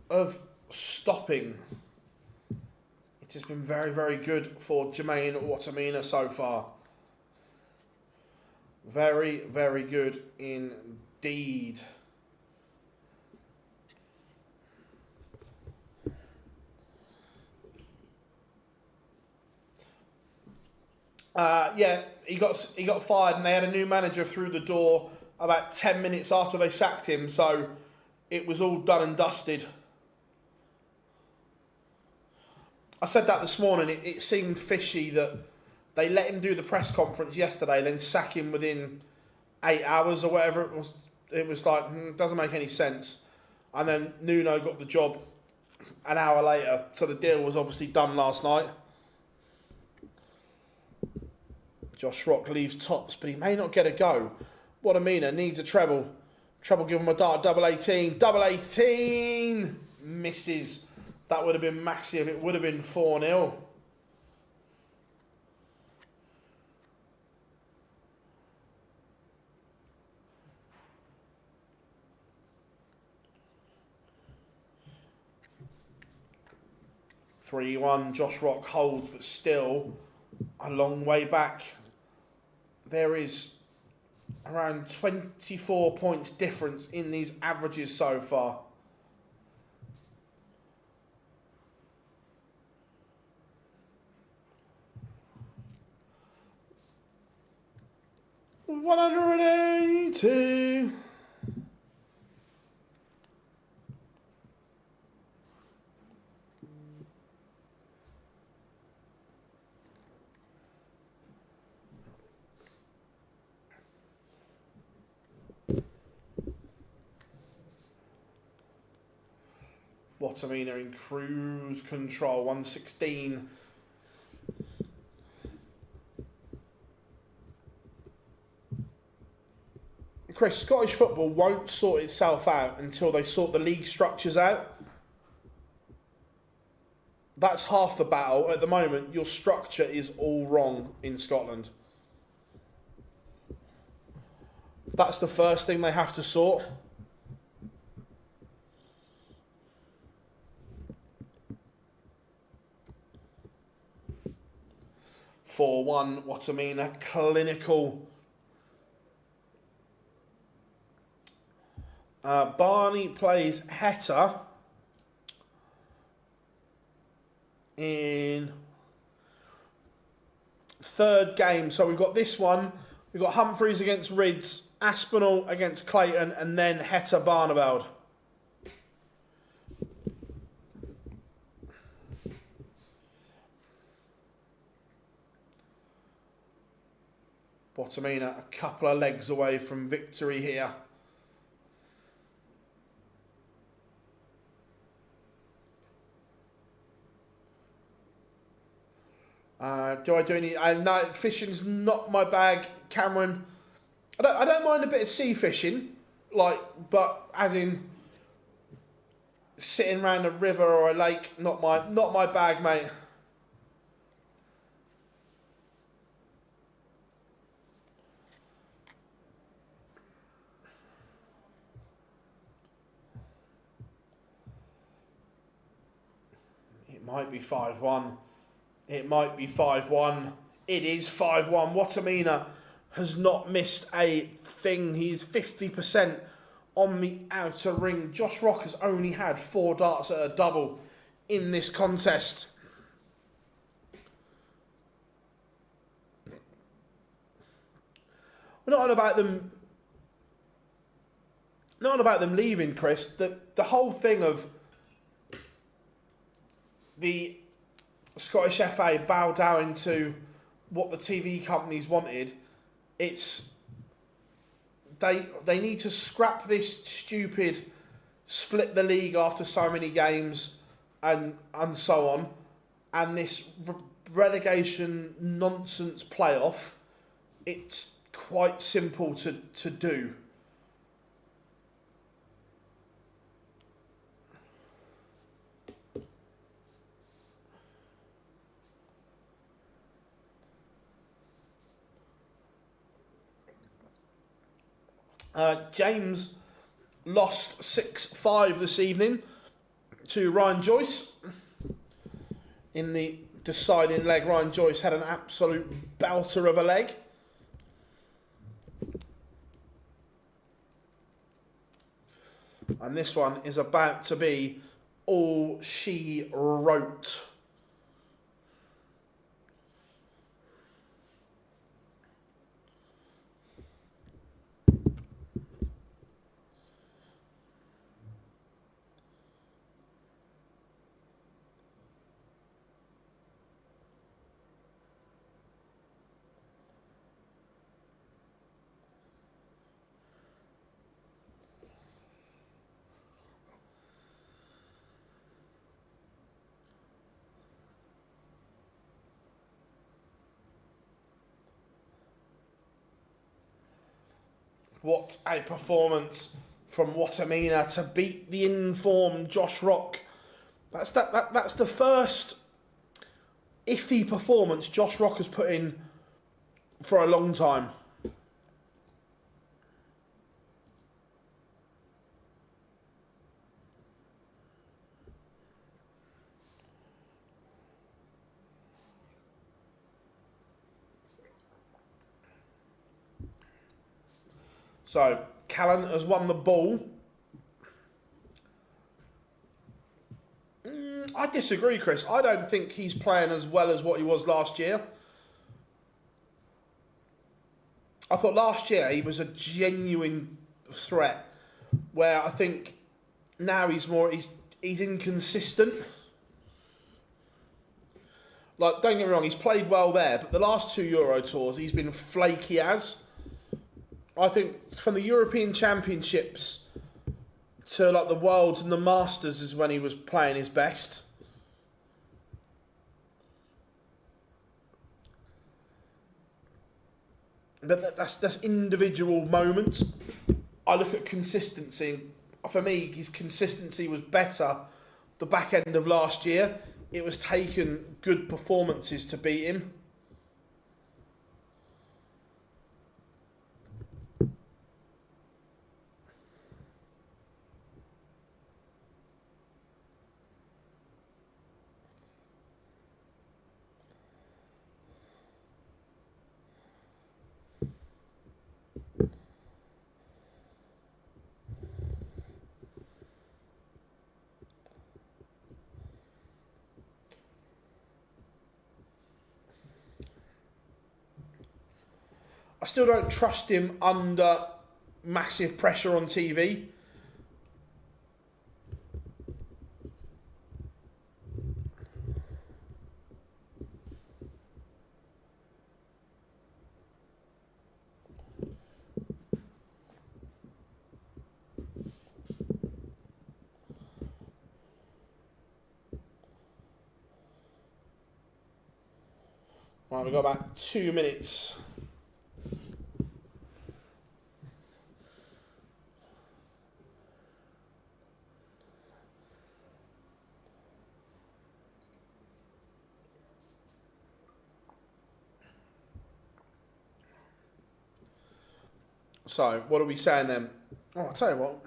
of stopping. It has been very, very good for Jermaine Wattimena so far. Very, very good indeed. Yeah, he got fired, and they had a new manager through the door about 10 minutes after they sacked him. So it was all done and dusted. I said that this morning. It seemed fishy that they let him do the press conference yesterday, then sack him within 8 hours or whatever it was. It was like, it doesn't make any sense. And then Nuno got the job an hour later, so the deal was obviously done last night. Josh Rock leaves tops, but he may not get a go. Wattimena needs a treble. Treble, give him a dart. Double 18. Double 18. Misses. That would have been massive. It would have been 4-0. (3-1). Josh Rock holds, but still a long way back. There is around 24 points difference in these averages so far. $180. Wattimena in cruise control, 116. Chris, Scottish football won't sort itself out until they sort the league structures out. That's half the battle. At the moment, your structure is all wrong in Scotland. That's the first thing they have to sort. (4-1), Wattimena, clinical. Barney plays Heta in third game. So we've got this one. We've got Humphries against Rydz, Aspinall against Clayton, and then Heta Barneveld. Wattimena a couple of legs away from victory here. Do I do any? No, fishing's not my bag, Cameron. I don't mind a bit of sea fishing, but as in sitting around a river or a lake, not my bag, mate. It might be 5-1. It might be 5-1. It is 5-1. Wattimena has not missed a thing. He is 50% on the outer ring. Josh Rock has only had 4 darts at a double in this contest. We're not on about them. Not on about them leaving, Chris. The whole thing of the Scottish FA bow down to what the TV companies wanted. It's they need to scrap this stupid split the league after so many games and so on, and this relegation nonsense playoff. It's quite simple to do. James lost 6-5 this evening to Ryan Joyce. In the deciding leg, Ryan Joyce had an absolute belter of a leg. And this one is about to be all she wrote. What a performance from Wattimena to beat the informed Josh Rock. That's the first iffy performance Josh Rock has put in for a long time. So, Callan has won the ball. I disagree, Chris. I don't think he's playing as well as what he was last year. I thought last year he was a genuine threat, where I think now he's inconsistent. Like, don't get me wrong, he's played well there, but the last 2 Euro Tours he's been flaky as. I think from the European Championships to like the Worlds and the Masters is when he was playing his best. But that's individual moments. I look at consistency. For me, his consistency was better the back end of last year. It was taking good performances to beat him. I still don't trust him under massive pressure on TV. Right, we've got about 2 minutes. So, what are we saying then? Oh, I'll tell you what.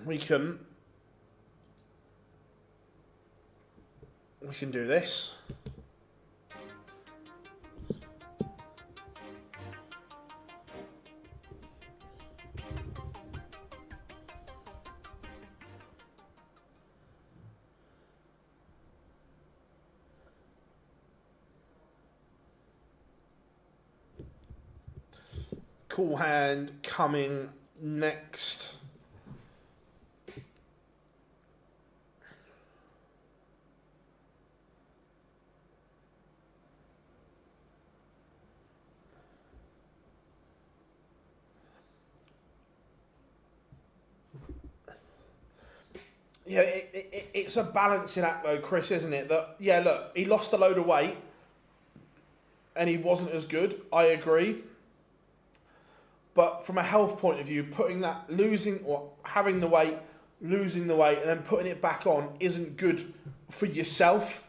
We can do this. Cool hand coming next. Yeah, it's a balancing act though, Chris, isn't it? That, yeah, look, he lost a load of weight and he wasn't as good. I agree. But from a health point of view, putting that, losing or having the weight, losing the weight and then putting it back on isn't good for yourself.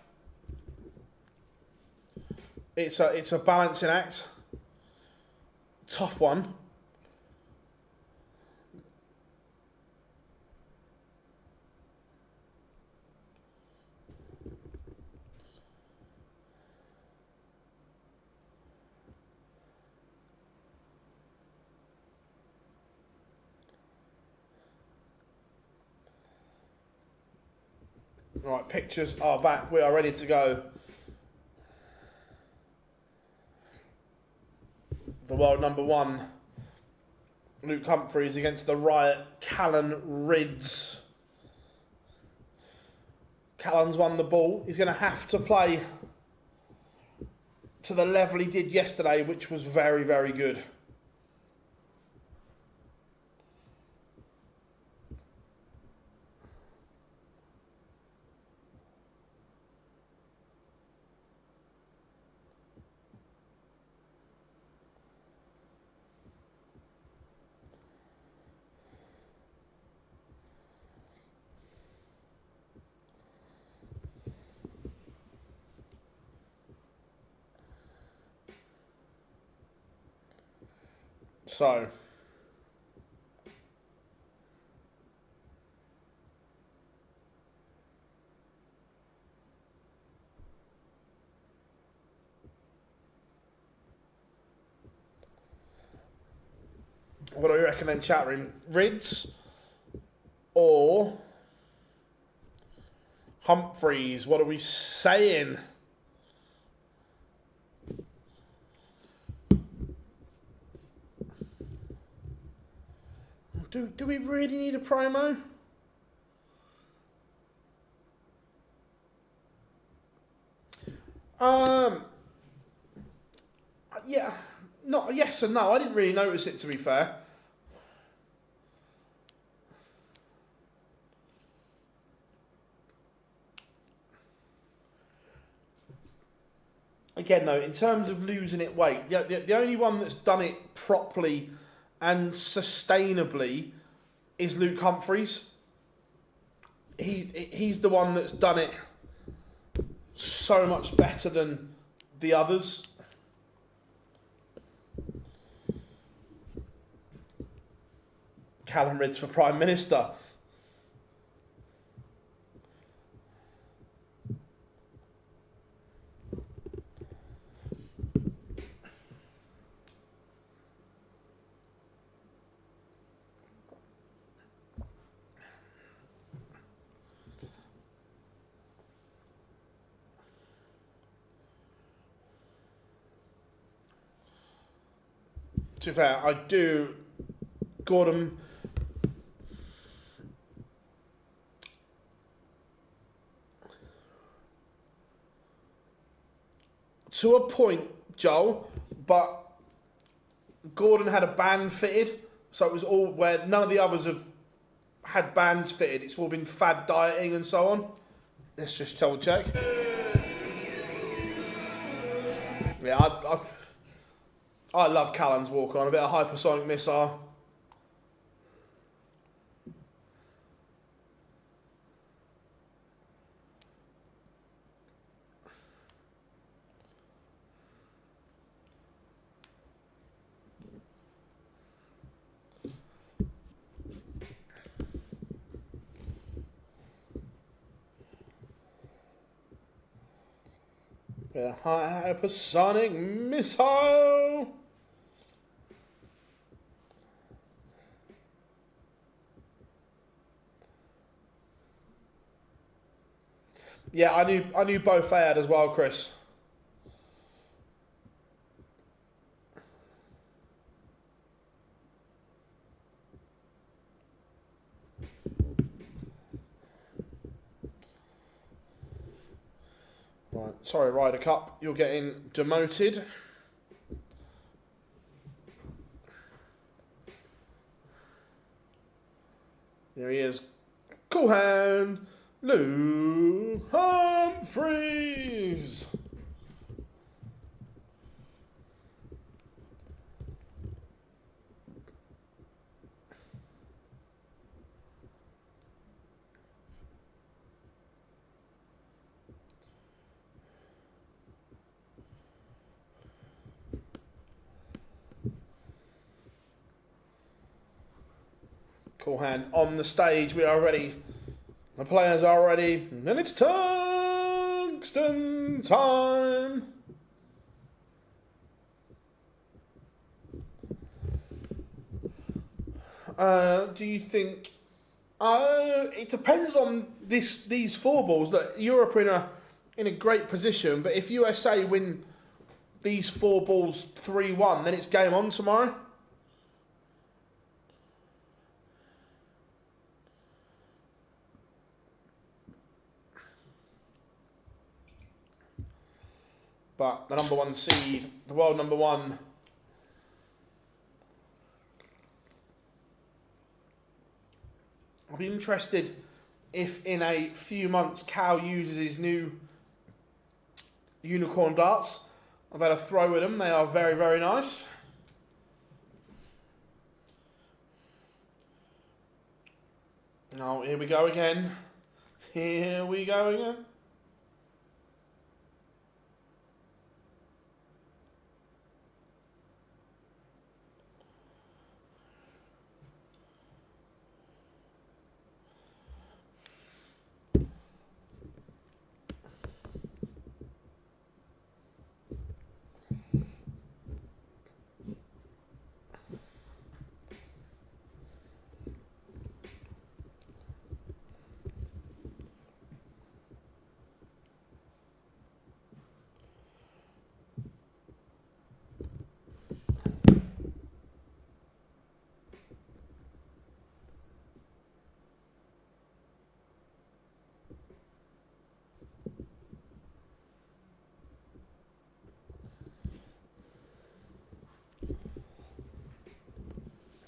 It's a balancing act. Tough one. Right, pictures are back. We are ready to go. The world number one, Luke Humphries against the Riot, Callan Rydz. Callan's won the ball. He's going to have to play to the level he did yesterday, which was very, very good. So, what do we reckon then, chat room? Rydz or Humphries? What are we saying? Do we really need a promo? Yeah, not yes and no. I didn't really notice it, to be fair. Again, though, in terms of losing it weight, the only one that's done it properly and sustainably is Luke Humphries. He's the one that's done it so much better than the others. Callan Rydz for Prime Minister. To be fair, I do. Gordon. To a point, Joel, but Gordon had a band fitted, so it was all where none of the others have had bands fitted. It's all been fad dieting and so on. Let's just double check. Yeah, I love Callan's walk on, a bit of hypersonic missile. Yeah, hypersonic missile. Yeah, I knew both they had as well, Chris. Sorry, Ryder Cup, you're getting demoted. There he is. Cool hand, Lou Humphries. Cool hand on the stage. We are ready. The players are ready. And it's tungsten time. Do you think... it depends on these four balls. That Europe are in a great position, but if USA win these four balls 3-1, then it's game on tomorrow. But the number one seed, the world number one, I'll be interested if in a few months Cal uses his new unicorn darts. I've had a throw with them. They are very, very nice. Now, here we go again. Here we go again.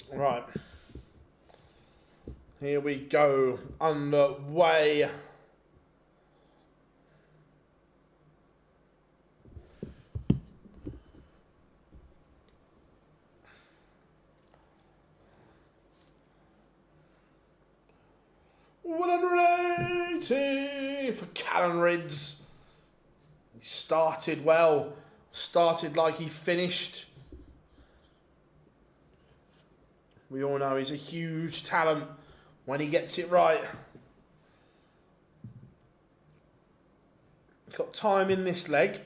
Right, here we go, underway. $180 for Rydz. He started well, started like he finished. We all know he's a huge talent when he gets it right. He's got time in this leg.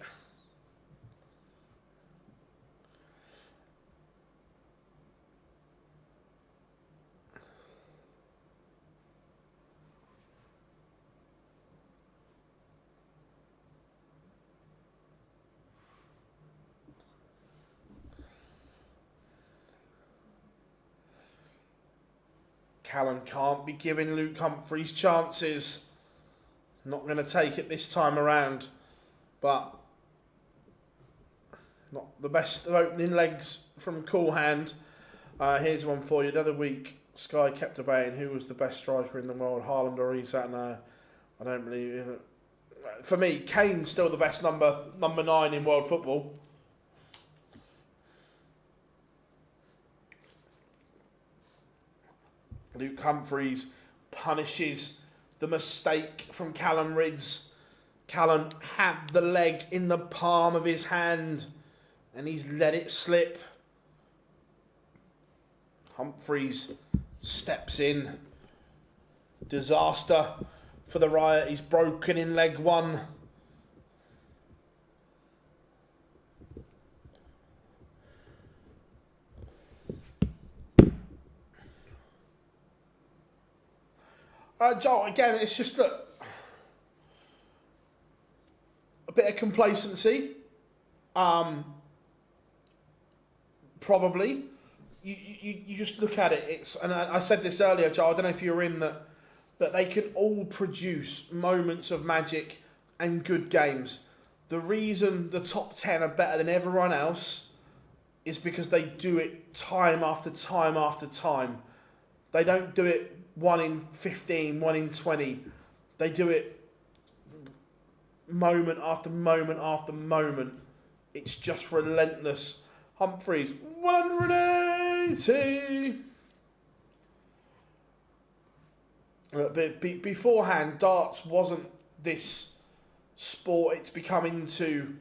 Callan can't be giving Luke Humphries chances. Not going to take it this time around. But not the best of opening legs from Cool Hand. Here's one for you. The other week, Sky kept debating who was the best striker in the world, Haaland or Isak. No, I don't believe it. For me, Kane's still the best number 9 in world football. Luke Humphries punishes the mistake from Callum Rydz. Callum had the leg in the palm of his hand and he's let it slip. Humphries steps in. Disaster for the Riot. He's broken in leg 1. Joel, again, it's just a bit of complacency. Probably. You just look at it. And I said this earlier, Joel, I don't know if you were in that they can all produce moments of magic and good games. the reason the top 10 are better than everyone else is because they do it time after time after time. They don't do it 1 in 15, 1 in 20. They do it moment after moment after moment. It's just relentless. Humphries, 180. But beforehand, darts wasn't this sport it's become into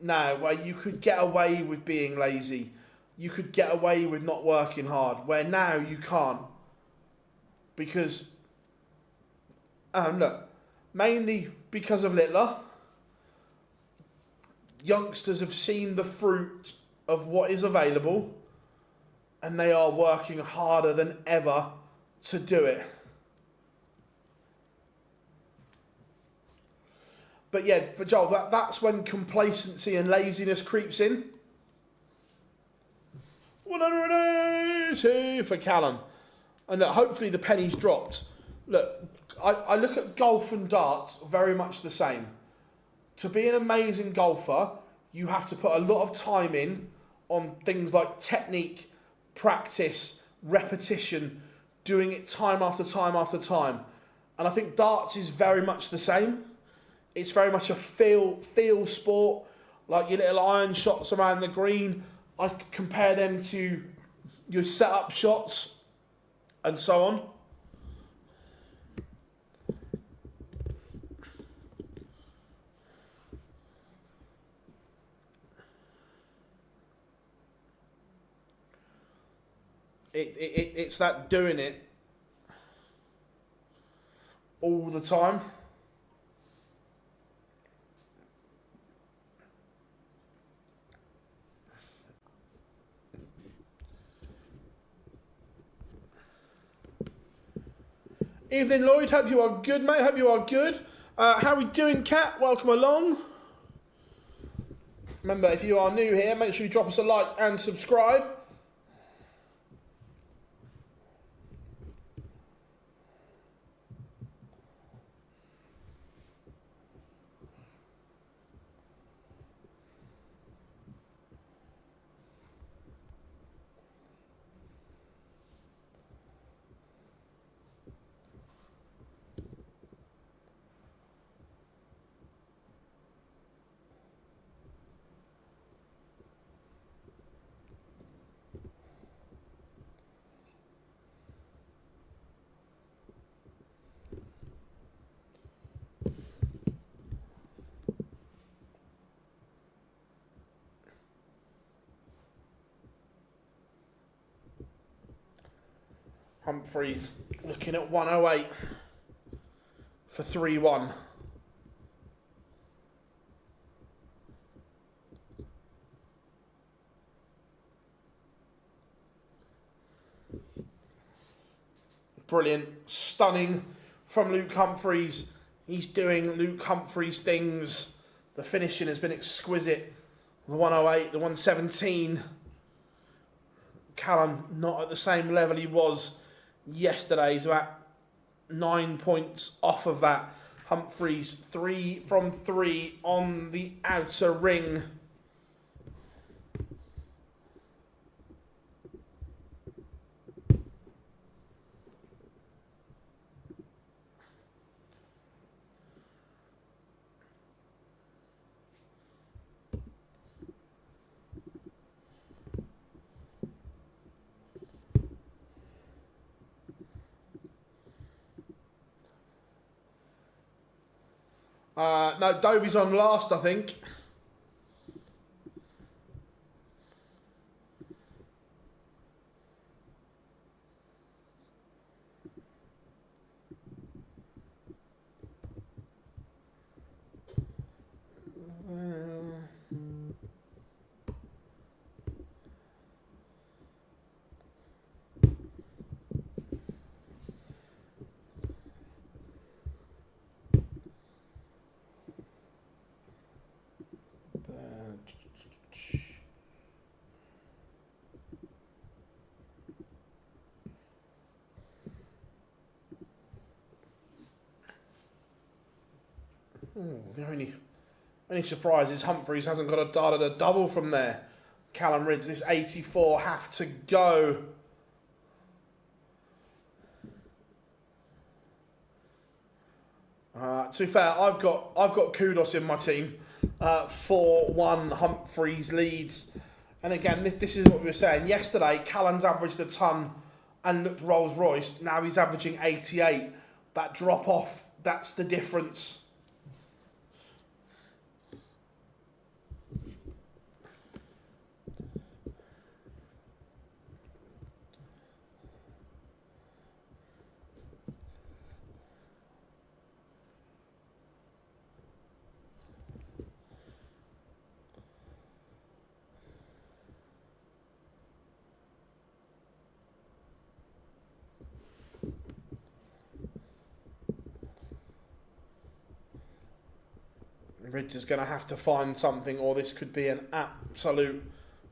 now, where you could get away with being lazy. You could get away with not working hard, where now you can't. Because, look, mainly because of Littler, youngsters have seen the fruit of what is available and they are working harder than ever to do it. But yeah, but Joel, that's when complacency and laziness creeps in. 180 for Callum. And look, hopefully the penny's dropped. Look, I look at golf and darts very much the same. To be an amazing golfer, you have to put a lot of time in on things like technique, practice, repetition, doing it time after time after time. And I think darts is very much the same. It's very much a feel sport, like your little iron shots around the green. I compare them to your set-up shots and so on. It's that doing it all the time. Evening, Lloyd. Hope you are good, mate. Hope you are good. How are we doing, Kat? Welcome along. Remember, if you are new here, make sure you drop us a like and subscribe. Humphries looking at 108 for 3-1. Brilliant, stunning from Luke Humphries. He's doing Luke Humphries things. The finishing has been exquisite. The 108, the 117. Callum not at the same level he was yesterday. He's about 9 points off of that. Humphries 3 from 3 on the outer ring. No, Dobey's on last, I think. The only Any surprises? Humphries hasn't got a dart at a double from there. Callum Rydz, this 84 have to go. To be fair, I've got kudos in my team. 4-1 Humphries leads. And again, this is what we were saying. Yesterday, Callum's averaged a ton and looked Rolls Royce. Now he's averaging 88. That drop off, that's the difference. Rydz is going to have to find something, or this could be an absolute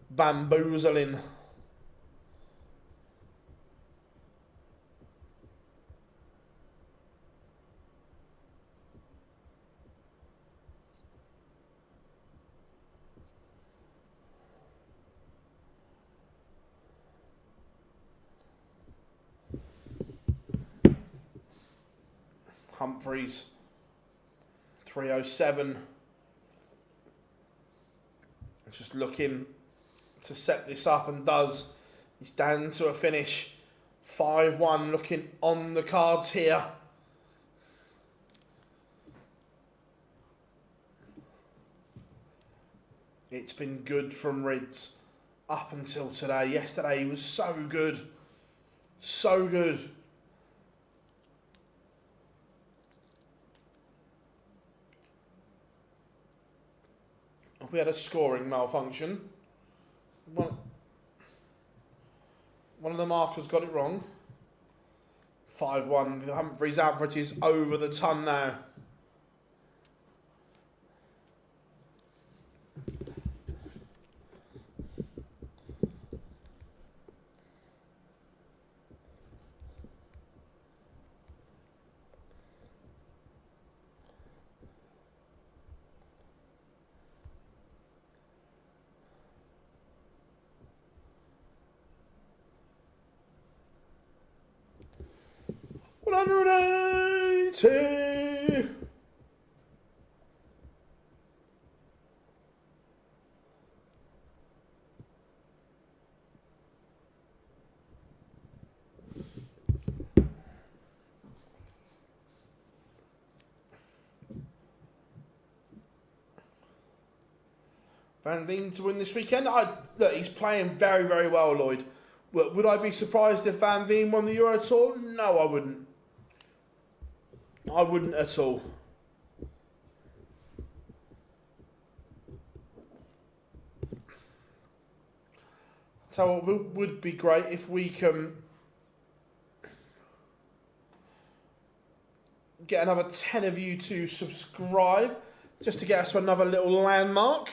bamboozling. Humphries, 307. Just looking to set this up and does. He's down to a finish. 5-1 looking on the cards here. It's been good from Rydz up until today. Yesterday he was so good. So good. We had a scoring malfunction. One of the markers got it wrong. 5-1. Humphries' average is over the ton now. Van Veen to win this weekend. Look, he's playing very, very well, Lloyd. Would I be surprised if Van Veen won the Euro Tour? No, I wouldn't. I wouldn't at all. So it would be great if we can get another 10 of you to subscribe, just to get us to another little landmark.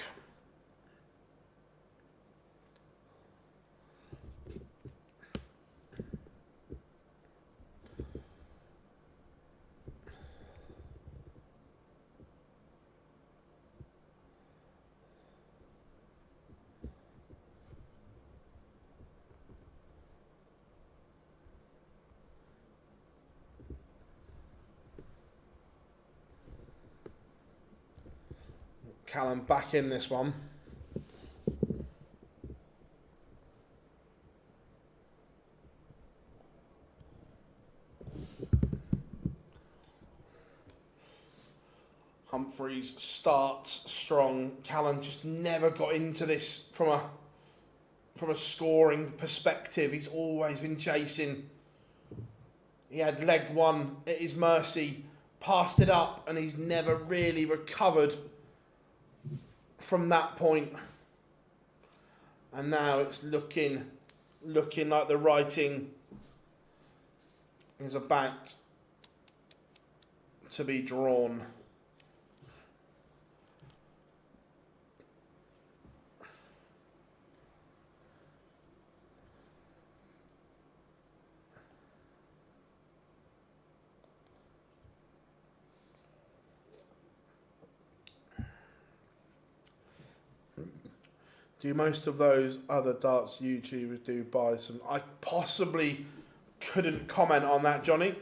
Callum back in this one. Humphries starts strong. Callum just never got into this from a scoring perspective. He's always been chasing. He had leg one at his mercy, passed it up, and he's never really recovered from that point. And now it's looking like the writing is about to be drawn. Do most of those other darts YouTubers do buy some? I possibly couldn't comment on that, Johnny.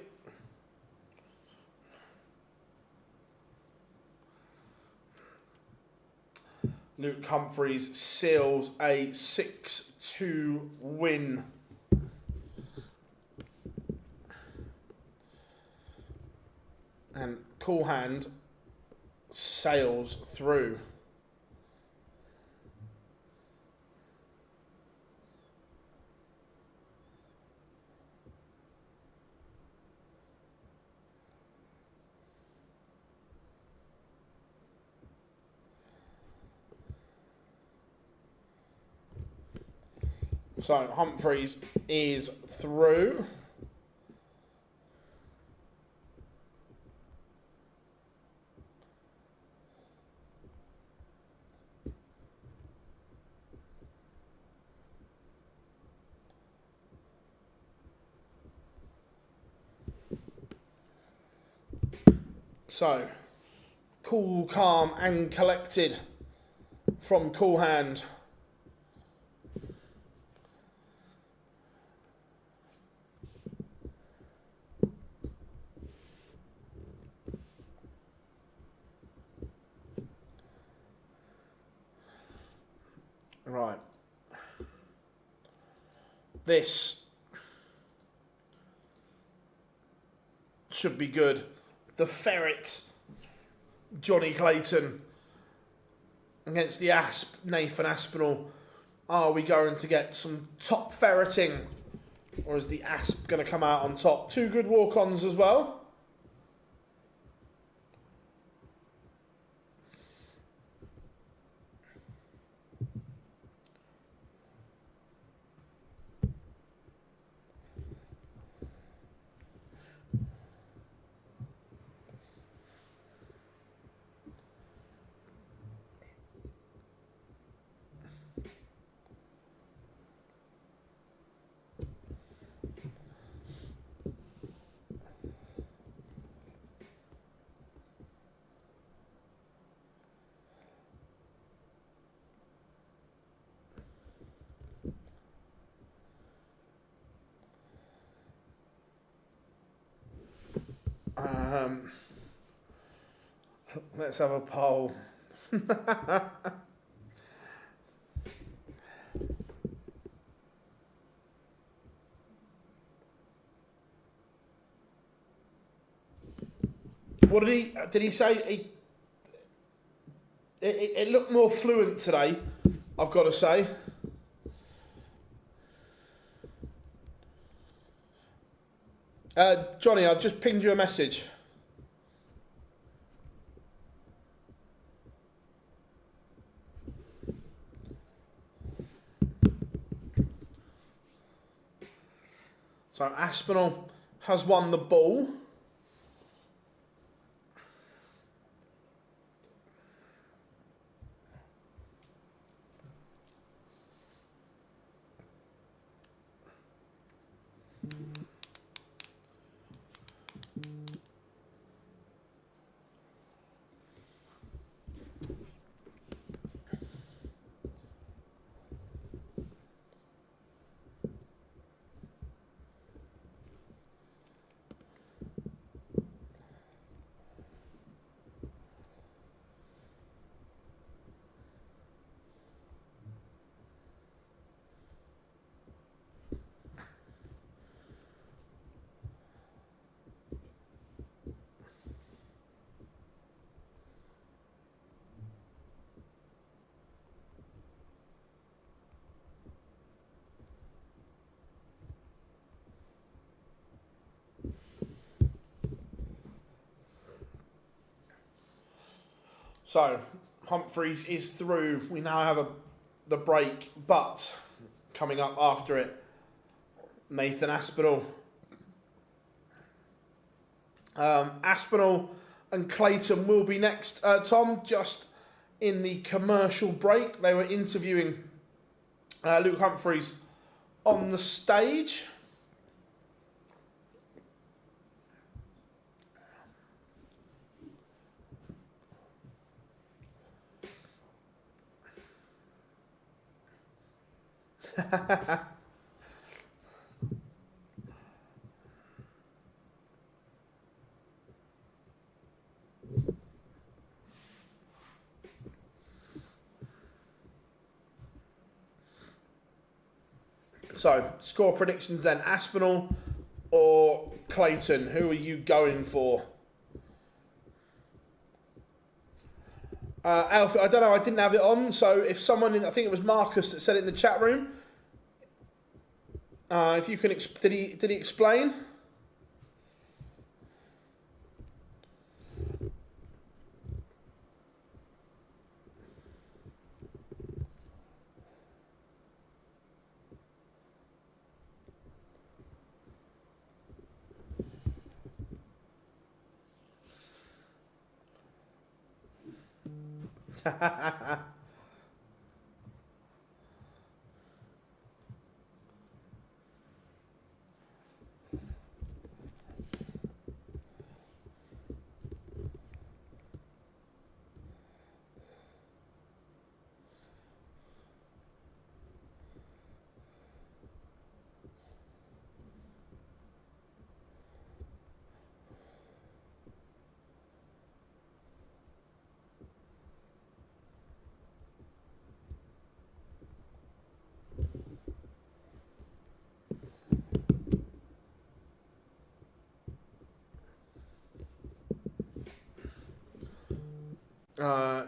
Luke Humphries seals a 6-2 win. And Cool Hand sails through. So Humphries is through. So, cool, calm and collected from Cool Hand. Right. This should be good. The Ferret, Johnny Clayton, against the Nathan Aspinall. Are we going to get some top ferreting? Or is the Asp going to come out on top? Two good walk-ons as well. Let's have a poll. What did he say? It looked more fluent today, I've got to say. Johnny, I've just pinged you a message. So Aspinall has won the ball. So, Humphries is through. We now have the break, but coming up after it, Nathan Aspinall. Aspinall and Clayton will be next. Tom, just in the commercial break, they were interviewing Luke Humphries on the stage. So, score predictions then. Aspinall or Clayton? Who are you going for? Alfie, I don't know, I didn't have it on, so if someone, I think it was Marcus that said it in the chat room. If you can, did he explain?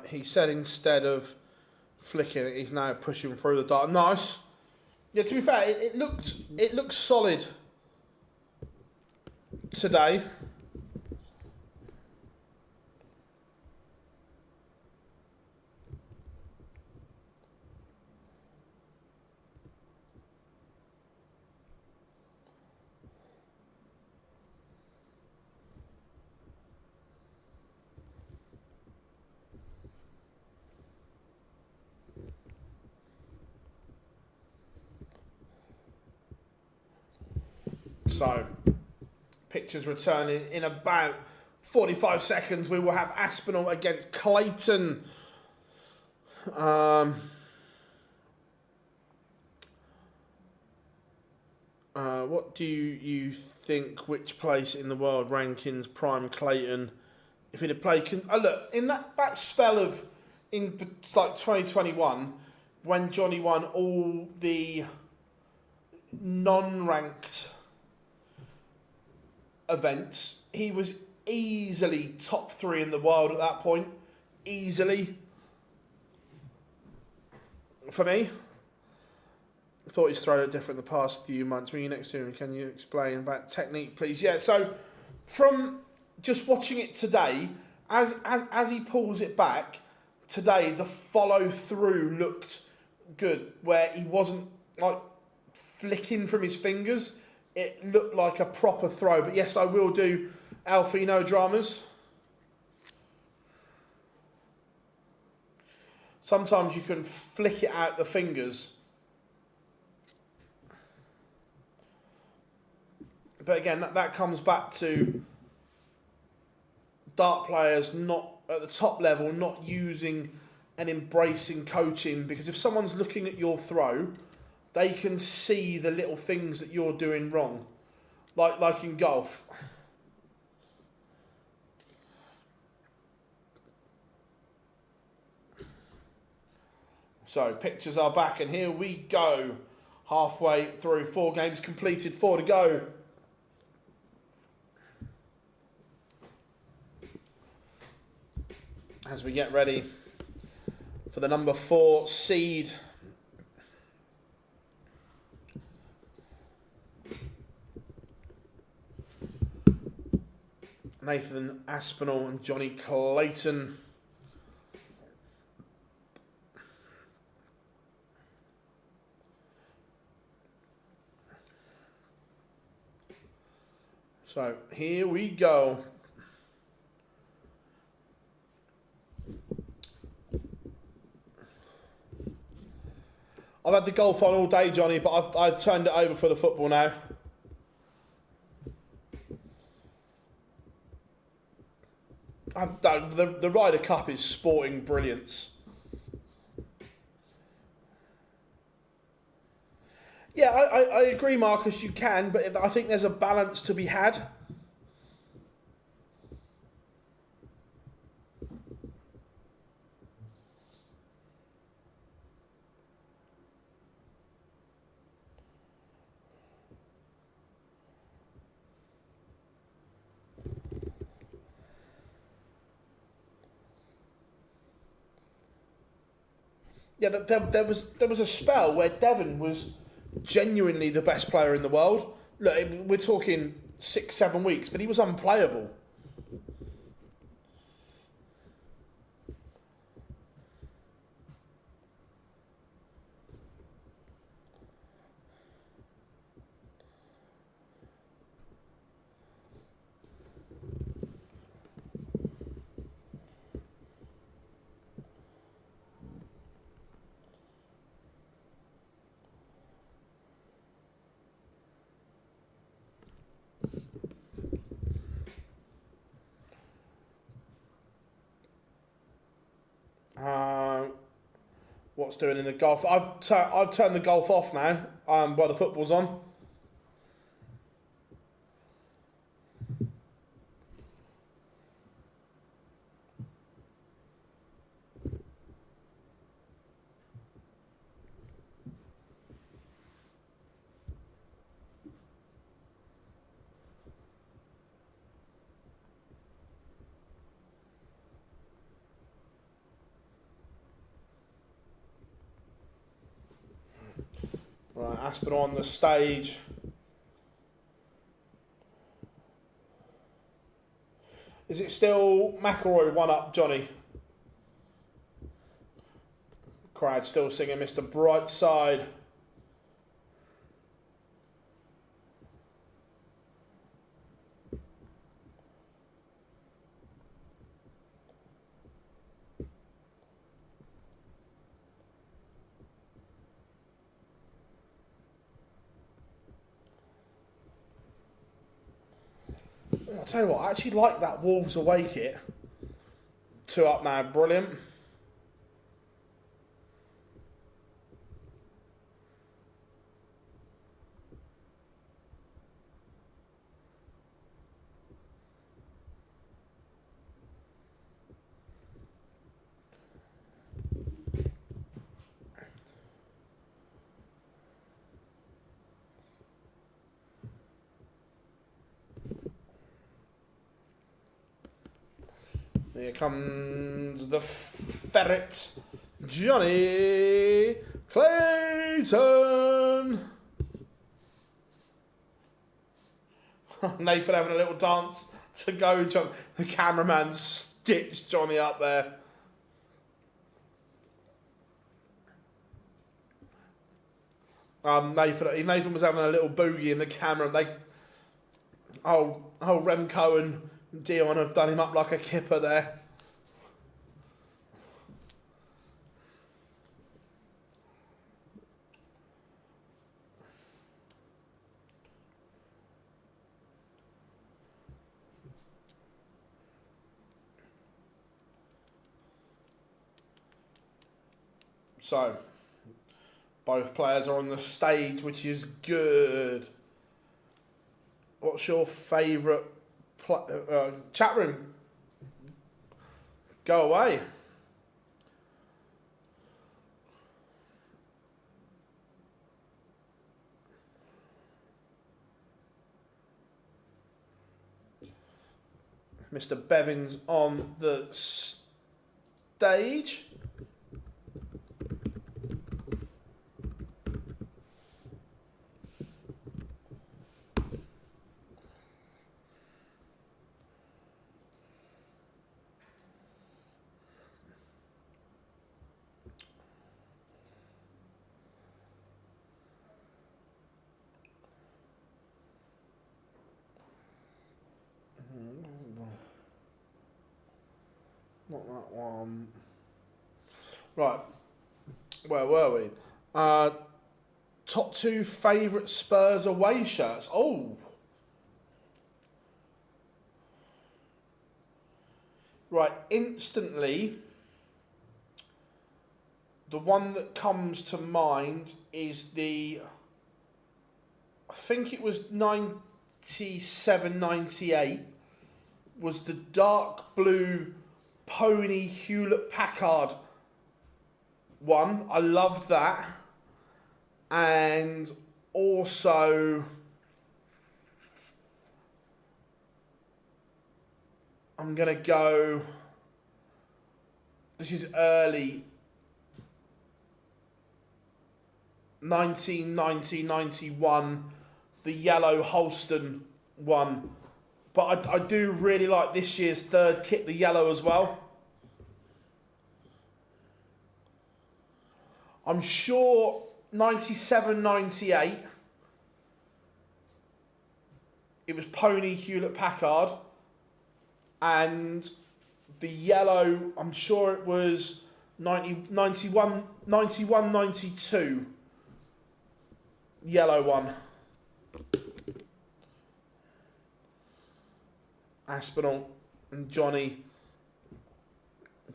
He said instead of flicking it, he's now pushing through the dart. Nice. Yeah, to be fair, it looked solid today. So, pictures returning in about 45 seconds. We will have Aspinall against Clayton. What do you think? Which place in the world rankings prime Clayton? If he'd have played, look, in that spell of in like 2021, when Johnny won all the non-ranked events, he was easily top 3 in the world at that point. Easily. For me. I thought he's thrown it different the past few months. When you next to him, can you explain about technique, please? Yeah, so from just watching it today, as he pulls it back, today the follow through looked good, where he wasn't like flicking from his fingers. It looked like a proper throw. But yes, I will do Alfie, no dramas. Sometimes you can flick it out the fingers. But again, that comes back to dart players not at the top level, not using and embracing coaching. Because if someone's looking at your throw, they can see the little things that you're doing wrong. Like in golf. So, pictures are back, and here we go. Halfway through, 4 games completed, 4 to go. As we get ready for the number 4 seed. Nathan Aspinall and Johnny Clayton. So here we go. I've had the golf on all day, Johnny, but I've turned it over for the football now. The Ryder Cup is sporting brilliance. agree, Marcus, you can, but I think there's a balance to be had. Yeah, there was a spell where Devon was genuinely the best player in the world. Look, we're talking 6-7 weeks, but he was unplayable. What's doing in the golf? I've turned the golf off now. While the football's on. Right, Aspinall on the stage. Is it still McElroy 1-up, Johnny? Crowd still singing Mr. Brightside. I'll tell you what, I actually like that Wolves away kit. 2-up now, brilliant. Here comes the ferret, Johnny Clayton. Nathan having a little dance to go. The cameraman stitched Johnny up there. Nathan was having a little boogie in the camera. Remco and Dion have done him up like a kipper there. So, both players are on the stage, which is good. What's your favourite chat room? Go away. Mr. Bevins on the stage. Not that one. Right. Where were we? Top 2 favourite Spurs away shirts. Oh. Right. Instantly, the one that comes to mind is the I think it was 97, 98, was the dark blue pony Hewlett Packard one. I loved that. And also, I'm going to go, this is early, 1990, 91, the yellow Holston one. But I do really like this year's third kit, the yellow as well. I'm sure 97, 98, it was pony Hewlett Packard. And the yellow, I'm sure it was 91, 92. Yellow one. Aspinall and Johnny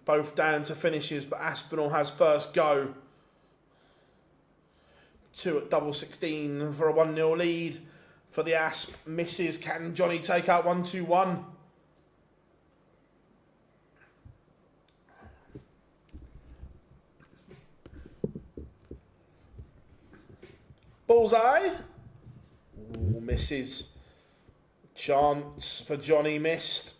both down to finishes, but Aspinall has first go. 2 at double 16 for a 1-0 lead for the Asp. Misses. Can Johnny take out 1-2-1? Bullseye. Ooh, misses. Chance for Johnny, missed.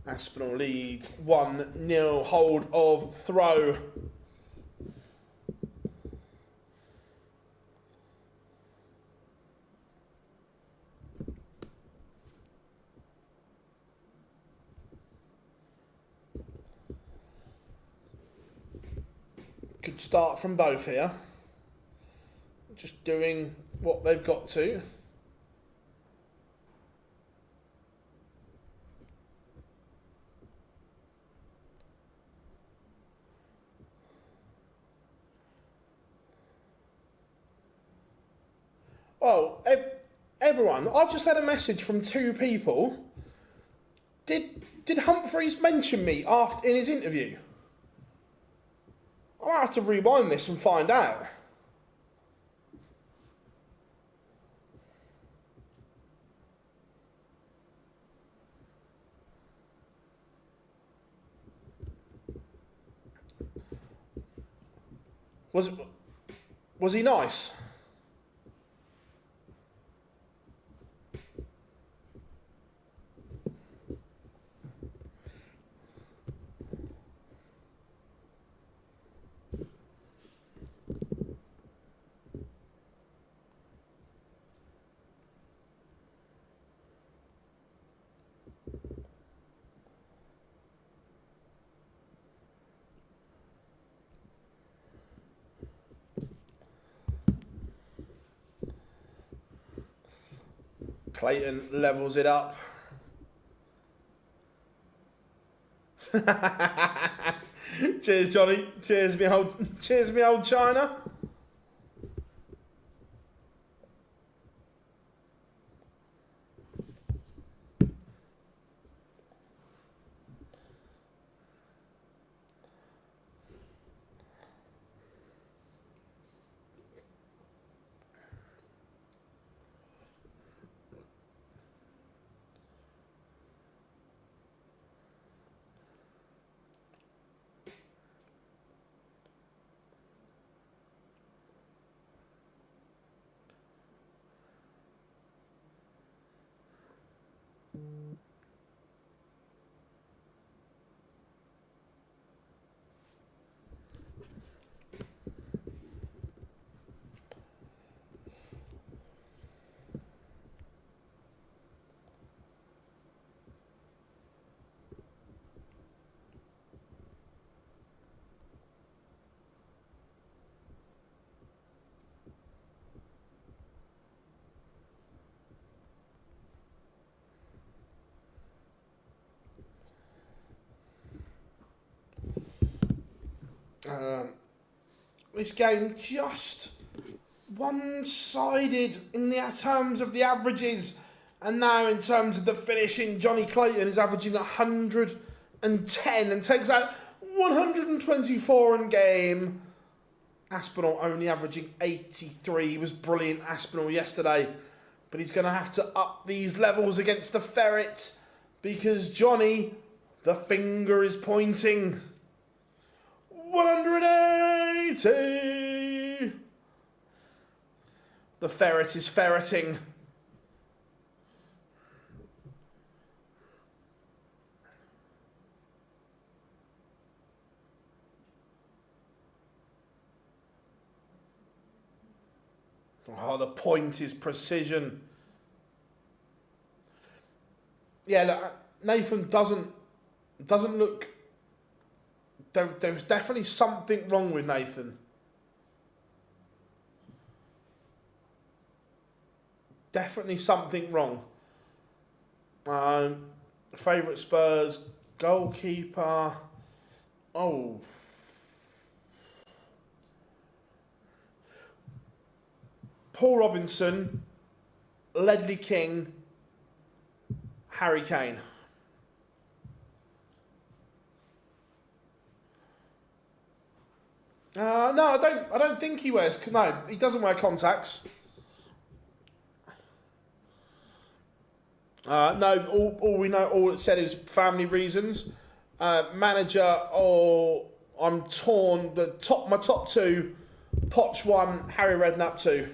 Aspinall leads 1-0, hold of throw. Good start from both here. Just doing what they've got to. Well, everyone, I've just had a message from 2 people. Did Humphries mention me in his interview? I'll have to rewind this and find out. Was he nice? Clayton levels it up. Cheers, Johnny. Cheers, me old China. This game just one-sided in the terms of the averages, and now in terms of the finishing, Johnny Clayton is averaging 110 and takes out 124 in game. Aspinall only averaging 83. He was brilliant, Aspinall, yesterday, but he's going to have to up these levels against the Ferret because Johnny, the finger is pointing. 180. The Ferret is ferreting. Oh, the point is precision. Yeah, look, Nathan doesn't look... There's definitely something wrong with Nathan. Definitely something wrong. Favourite Spurs, goalkeeper. Oh. Paul Robinson, Ledley King, Harry Kane. No, I don't think he wears... No, he doesn't wear contacts. No, all we know, all it said is family reasons. Manager, I'm torn. My top two, Poch 1, Harry Redknapp 2.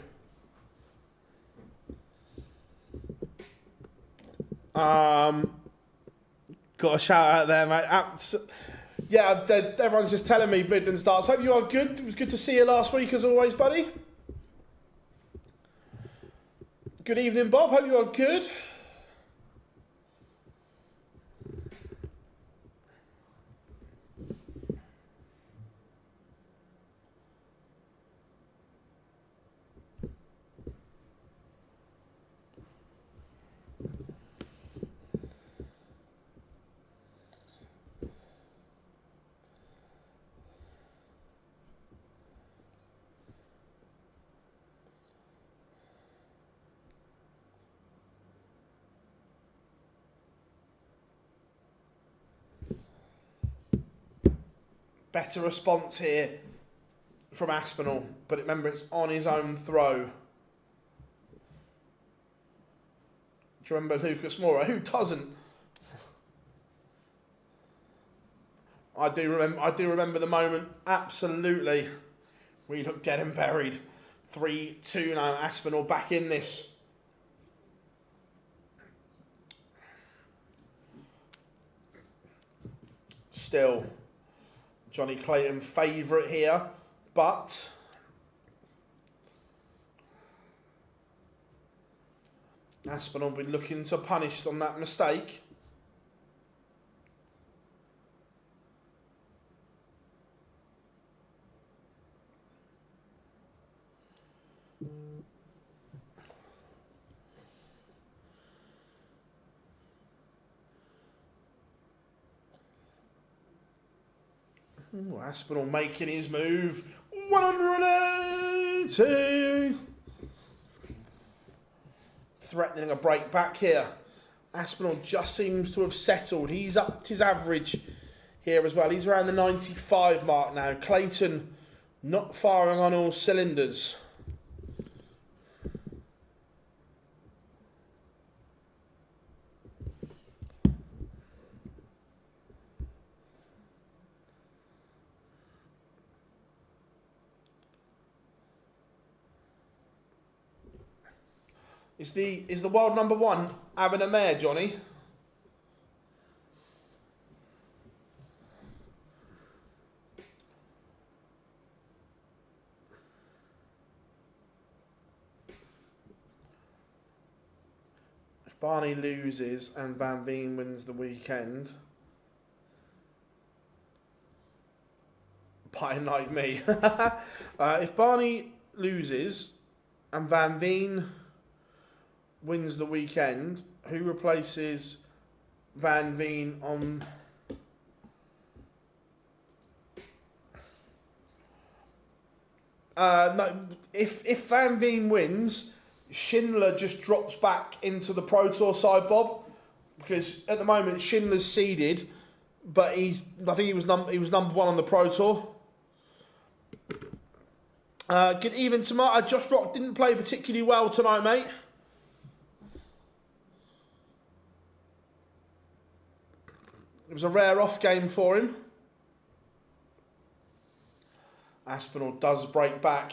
Got a shout out there, mate. Yeah, everyone's just telling me Bidden starts. Hope you are good. It was good to see you last week as always, buddy. Good evening, Bob. Hope you are good. Better response here from Aspinall, but remember it's on his own throw. Do you remember Lucas Moura? Who doesn't? I do remember the moment. Absolutely. We look dead and buried. 3-2 now. Aspinall back in this. Still, Johnny Clayton favourite here, but Aspinall will be looking to punish on that mistake. Ooh, Aspinall making his move. 180. Threatening a break back here. Aspinall just seems to have settled. He's upped his average here as well. He's around the 95 mark now. Clayton not firing on all cylinders. Is the world number one having a mare, Johnny? If Barney loses and Van Veen wins the weekend, pie like me. If Barney loses and Van Veen wins the weekend, who replaces Van Veen on... No, if Van Veen wins, Schindler just drops back into the Pro Tour side, Bob, because at the moment Schindler's seeded, but I think he was number one on the Pro Tour. Good evening tonight. Josh Rock didn't play particularly well tonight, mate. It was a rare off game for him. Aspinall does break back.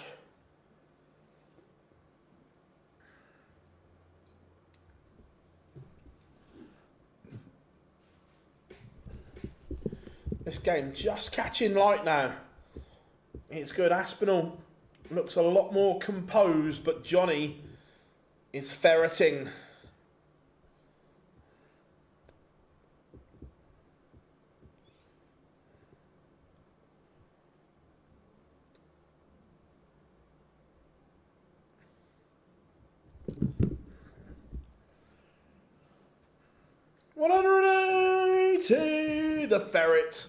This game just catching light now. It's good. Aspinall looks a lot more composed, but Johnny is ferreting. The ferret.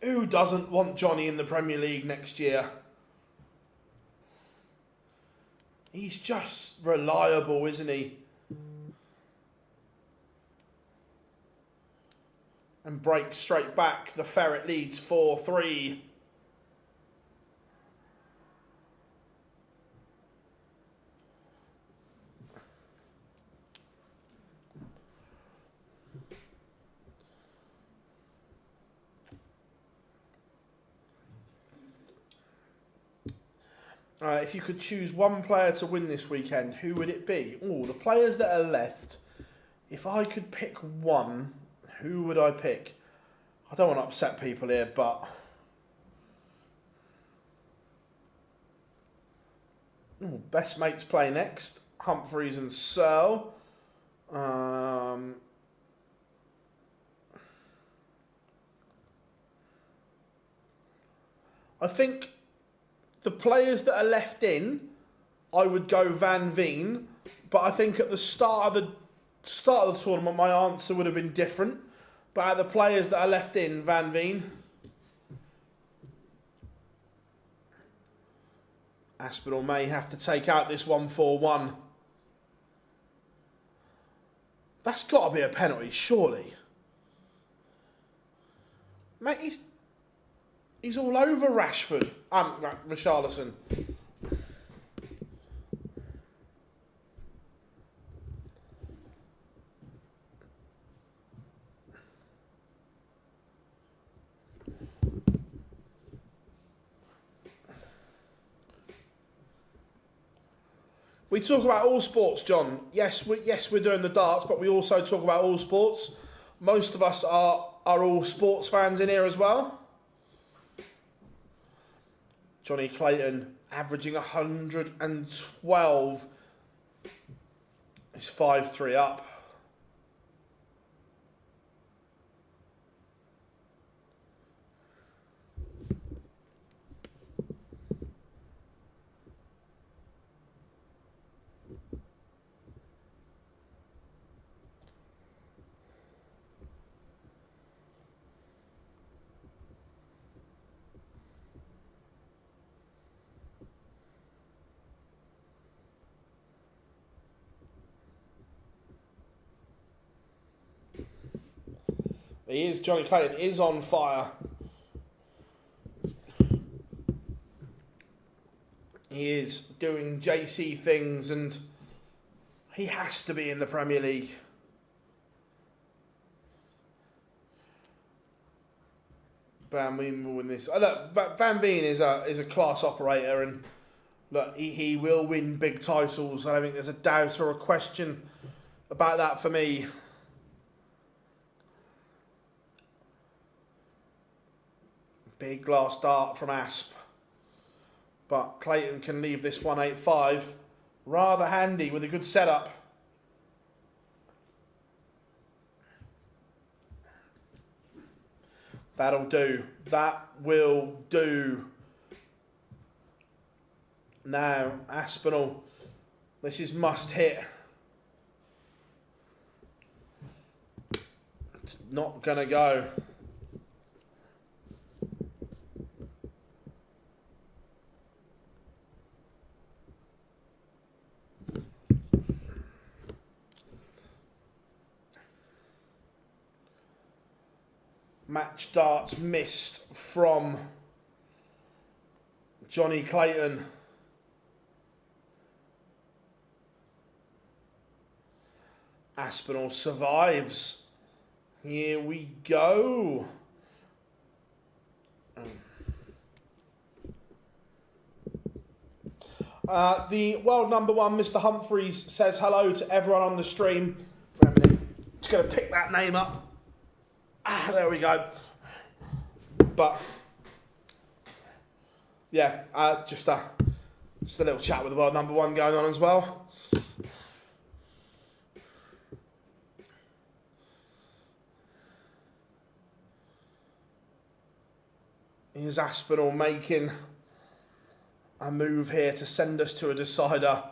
Who doesn't want Johnny in the Premier League next year? He's just reliable, isn't he? And breaks straight back. The ferret leads 4-3. If you could choose one player to win this weekend, who would it be? Oh, the players that are left. If I could pick one, who would I pick? I don't want to upset people here, but... Ooh, best mates play next. Humphries and Searle. I think... The players that are left in, I would go Van Veen, but I think at the start of the tournament, my answer would have been different. But at the players that are left in, Van Veen. Aspinall may have to take out this 1-4-1. That's got to be a penalty, surely. Mate, he's all over Rashford. Richarlison. We talk about all sports, John. Yes, we're doing the darts, but we also talk about all sports. Most of us are all sports fans in here as well. Johnny Clayton averaging 112. He's 5-3 up. Johnny Clayton is on fire. He is doing JC things and he has to be in the Premier League. Van Veen will win this. Look, Van Veen is a class operator and look, he will win big titles. I don't think there's a doubt or a question about that for me. Big last dart from Asp. But Clayton can leave this 185. Rather handy with a good setup. That'll do. That will do. Now, Aspinall. This is must hit. It's not going to go. Match darts missed from Johnny Clayton. Aspinall survives. Here we go. The world number one, Mr. Humphries, says hello to everyone on the stream. Wait a minute. Just going to pick that name up. There we go. But yeah, just a little chat with the world number one going on as well. Here's Aspinall making a move here to send us to a decider.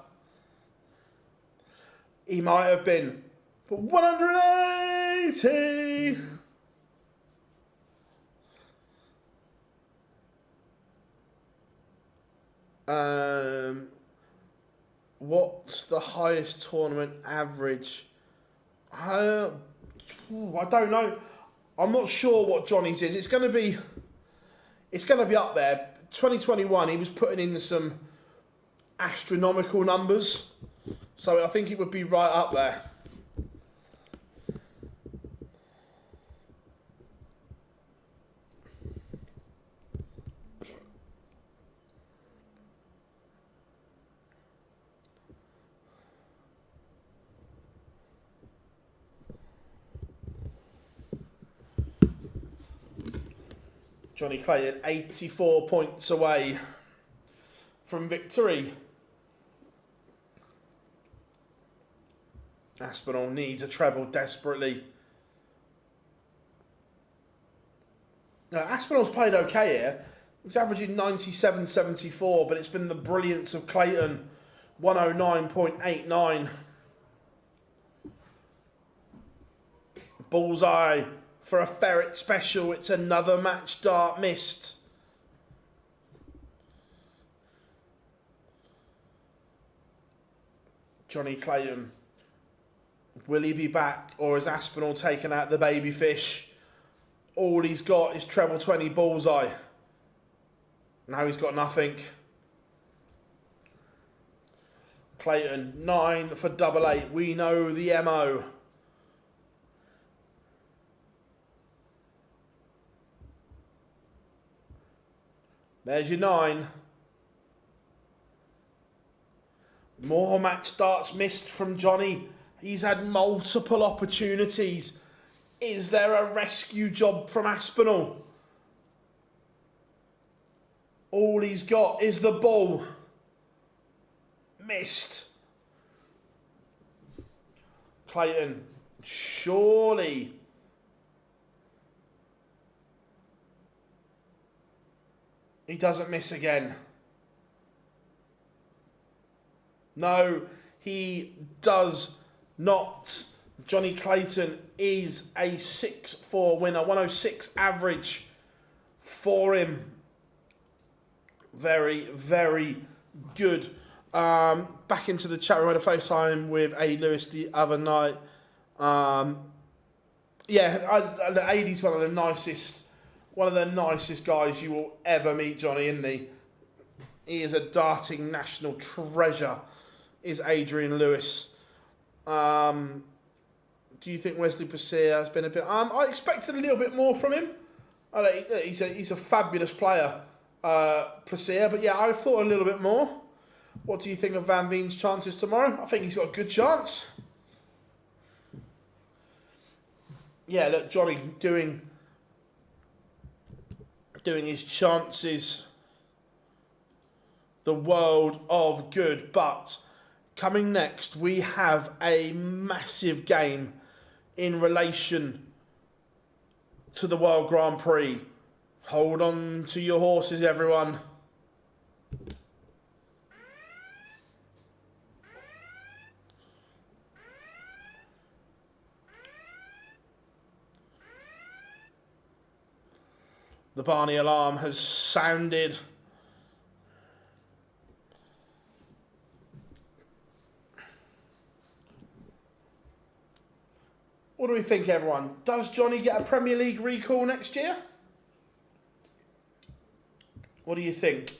He might have been, but 180. What's the highest tournament average? I don't know. I'm not sure what Johnny's is. It's going to be up there. 2021, he was putting in some astronomical numbers, so I think it would be right up there. Johnny Clayton, 84 points away from victory. Aspinall needs a treble desperately. Now, Aspinall's played okay here. He's averaging 97.74, but it's been the brilliance of Clayton, 109.89. Bullseye. For a ferret special, it's another match dart missed. Johnny Clayton. Will he be back, or is Aspinall taken out the baby fish? All he's got is treble 20 bullseye. Now he's got nothing. Clayton, 9 for double 8. We know the MO. There's your 9. More match darts missed from Johnny. He's had multiple opportunities. Is there a rescue job from Aspinall? All he's got is the ball. Missed. Clayton, surely. He doesn't miss again. No, he does not. Johnny Clayton is a 6-4 winner. 106 average for him. Very, very good. Back into the chat room. I had a FaceTime with AD Lewis the other night. AD's one of the nicest guys you will ever meet, Johnny, isn't he? He is a darting national treasure, is Adrian Lewis. Do you think Wesley Prix has been a bit... I expected a little bit more from him. He's a fabulous player, Prix, but yeah, I thought a little bit more. What do you think of Van Veen's chances tomorrow? I think he's got a good chance. Yeah, look, Johnny doing his chances the world of good. But coming next, we have a massive game in relation to the World Grand Prix. Hold on to your horses, everyone. The Barney alarm has sounded. What do we think, everyone? Does Johnny get a Premier League recall next year? What do you think?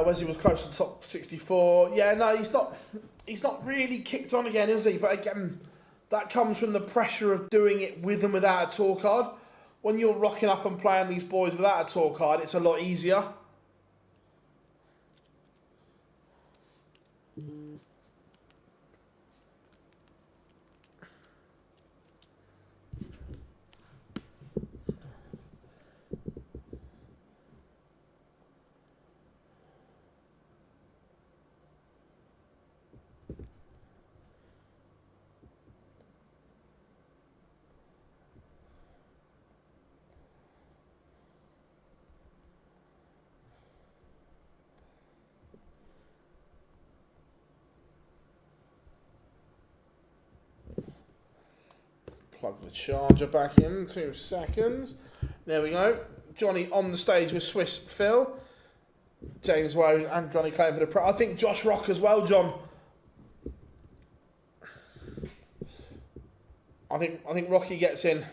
Wesley was close to the top 64. Yeah, no, he's not really kicked on again, is he? But again, that comes from the pressure of doing it with and without a tour card. When you're rocking up and playing these boys without a tour card, it's a lot easier. Plug the charger back in, 2 seconds. There we go. Johnny on the stage with Swiss Phil, James Wade and Johnny Clayton for the Prix. I think Josh Rock as well, John. I think Rocky gets in.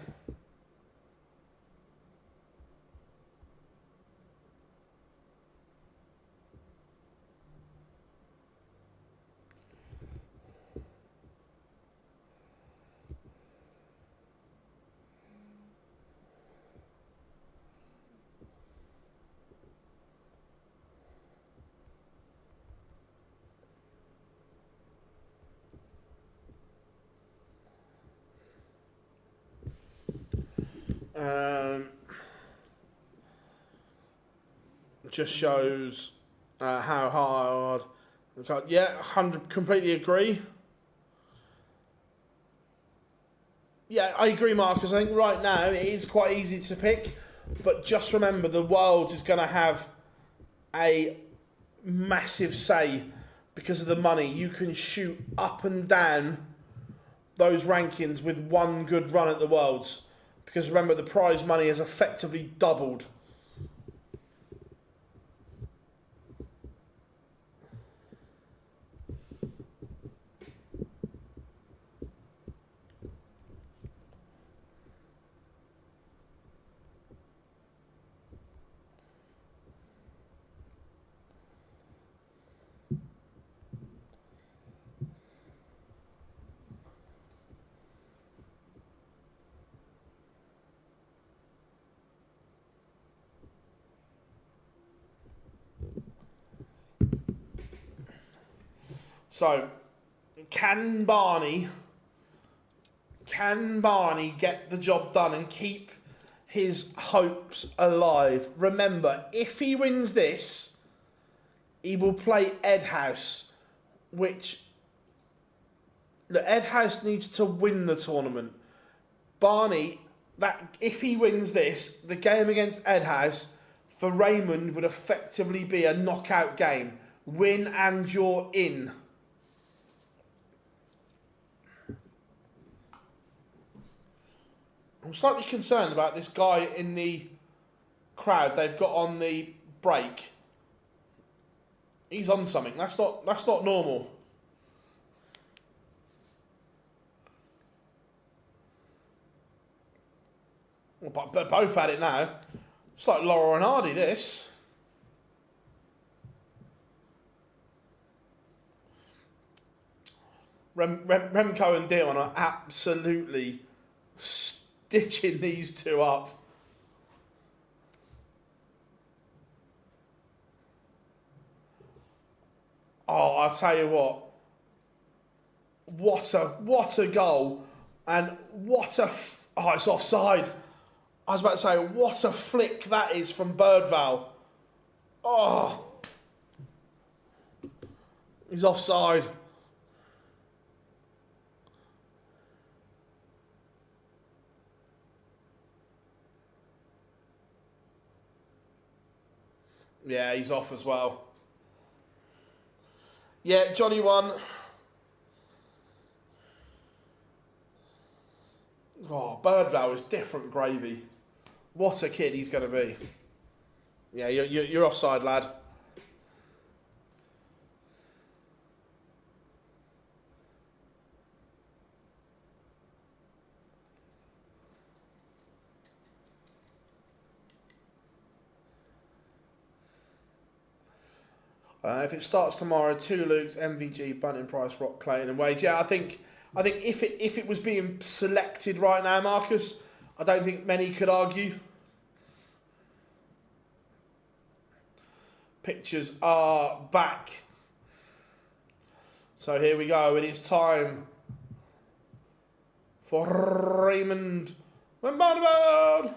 Just shows how hard. Yeah, 100. Completely agree. Yeah, I agree, Marcus. I think right now it is quite easy to pick, but just remember the World is going to have a massive say because of the money. You can shoot up and down those rankings with one good run at the Worlds. Because remember, the prize money has effectively doubled. So, can Barney get the job done and keep his hopes alive? Remember, if he wins this, he will play Ed House, which the Ed House needs to win the tournament. Barney, that if he wins this, the game against Ed House for Raymond would effectively be a knockout game. Win and you're in. I'm slightly concerned about this guy in the crowd they've got on the break. He's on something. That's not normal. But both at it now. It's like Laurel and Hardy, this. Remco and Dion are absolutely stitching these two up. Oh, I'll tell you what. What a goal. And what a... Oh, it's offside. I was about to say, what a flick that is from Birdval. Oh. He's offside. Yeah, he's off as well. Yeah, Johnny won. Oh, Barneveld is different gravy. What a kid he's going to be. Yeah, you're offside, lad. If it starts tomorrow, 2 Lukes, MVG, Bunting, Price, Rock, Clayton and Wade. Yeah, I think if it was being selected right now, Marcus, I don't think many could argue. Pictures are back. So here we go. It is time for Raymond van Barneveld.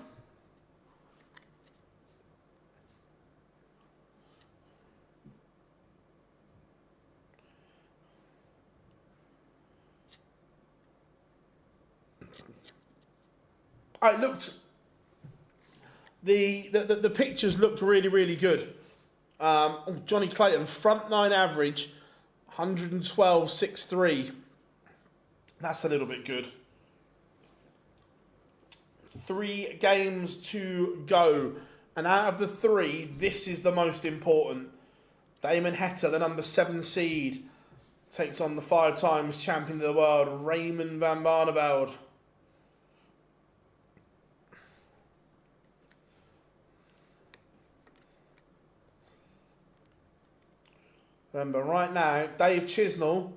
It looked the pictures looked really, really good. Johnny Clayton, front 9 average, 112.63. That's a little bit good. 3 games to go. And out of the 3, this is the most important. Damon Heta, the number 7 seed, takes on the 5 times champion of the world, Raymond van Barneveld. Remember, right now, Dave Chisnall,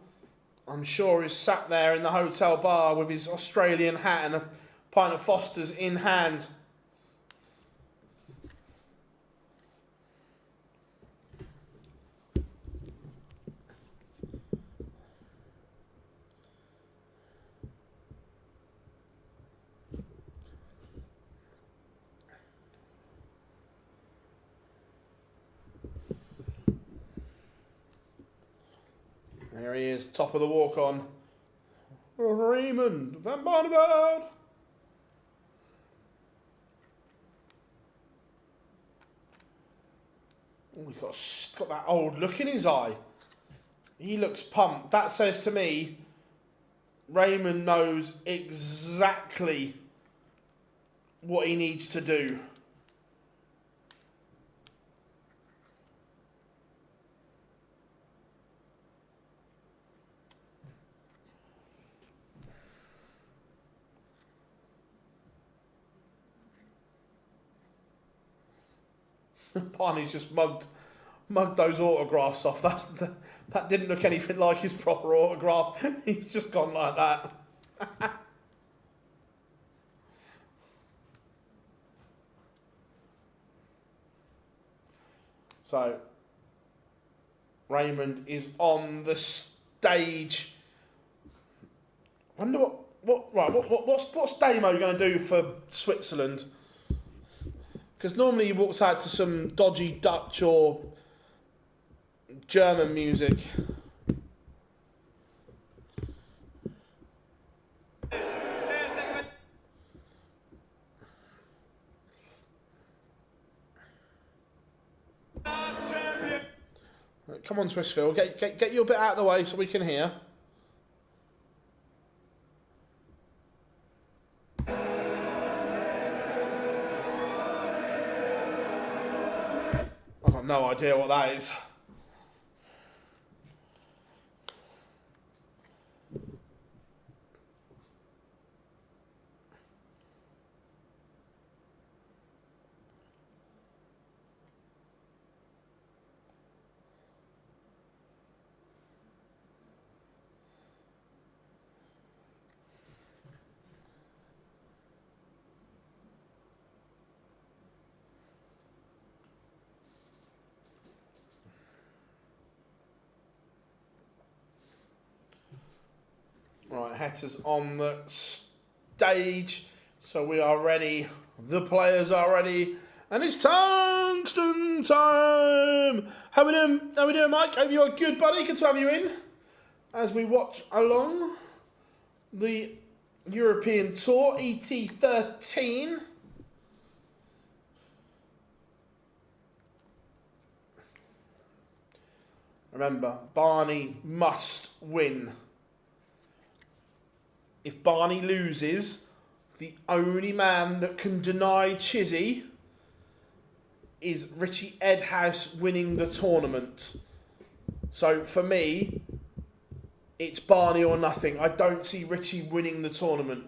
I'm sure, is sat there in the hotel bar with his Australian hat and a pint of Foster's in hand. There he is, top of the walk-on. Raymond van Barneveld. Oh, he's got that old look in his eye. He looks pumped. That says to me, Raymond knows exactly what he needs to do. Barney's just mugged those autographs off. That didn't look anything like his proper autograph. He's just gone like that. So, Raymond is on the stage. Wonder what's Damo going to do for Switzerland? Because normally he walks out to some dodgy Dutch or German music. Come on, Swissville, get your bit out of the way so we can hear. I've got no idea what that is. Right, Heta's on the stage, so we are ready. The players are ready, and it's tungsten time. How we doing, Mike? Hope you're good, buddy. Good to have you in as we watch along the European Tour ET13. Remember, Barney must win. If Barney loses, the only man that can deny Chizzy is Richie Edhouse winning the tournament. So for me, it's Barney or nothing. I don't see Richie winning the tournament.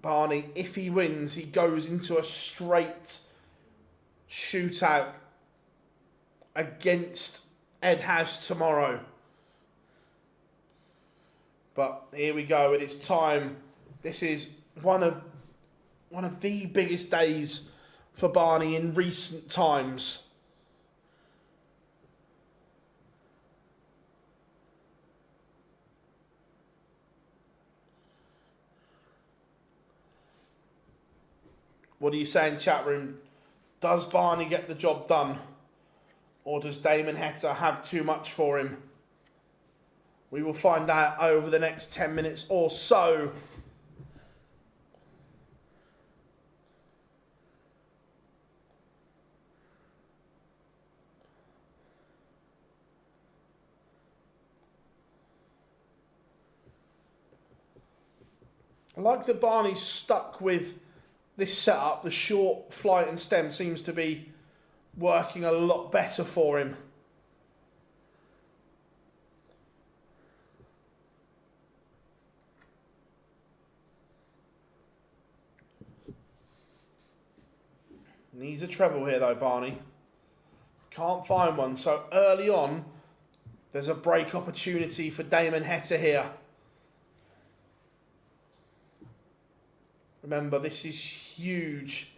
Barney, if he wins, he goes into a straight shootout against Edhouse tomorrow. But here we go. It is time. This is one of the biggest days for Barney in recent times. What are you saying, chat room? Does Barney get the job done? Or does Damon Heta have too much for him? We will find out over the next 10 minutes or so. I like that Barney's stuck with this setup. The short flight and stem seems to be working a lot better for him. Needs a treble here though, Barney. Can't find one. So early on, there's a break opportunity for Damon Heta here. Remember, this is huge.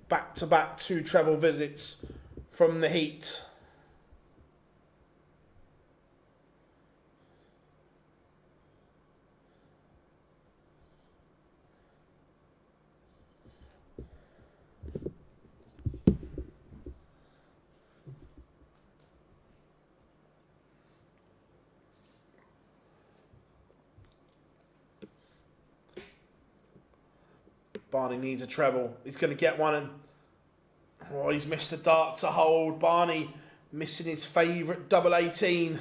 Back-to-back 2 treble visits from the heat. Barney needs a treble. He's going to get one. And oh, he's missed a dart to hold. Barney missing his favourite double 18.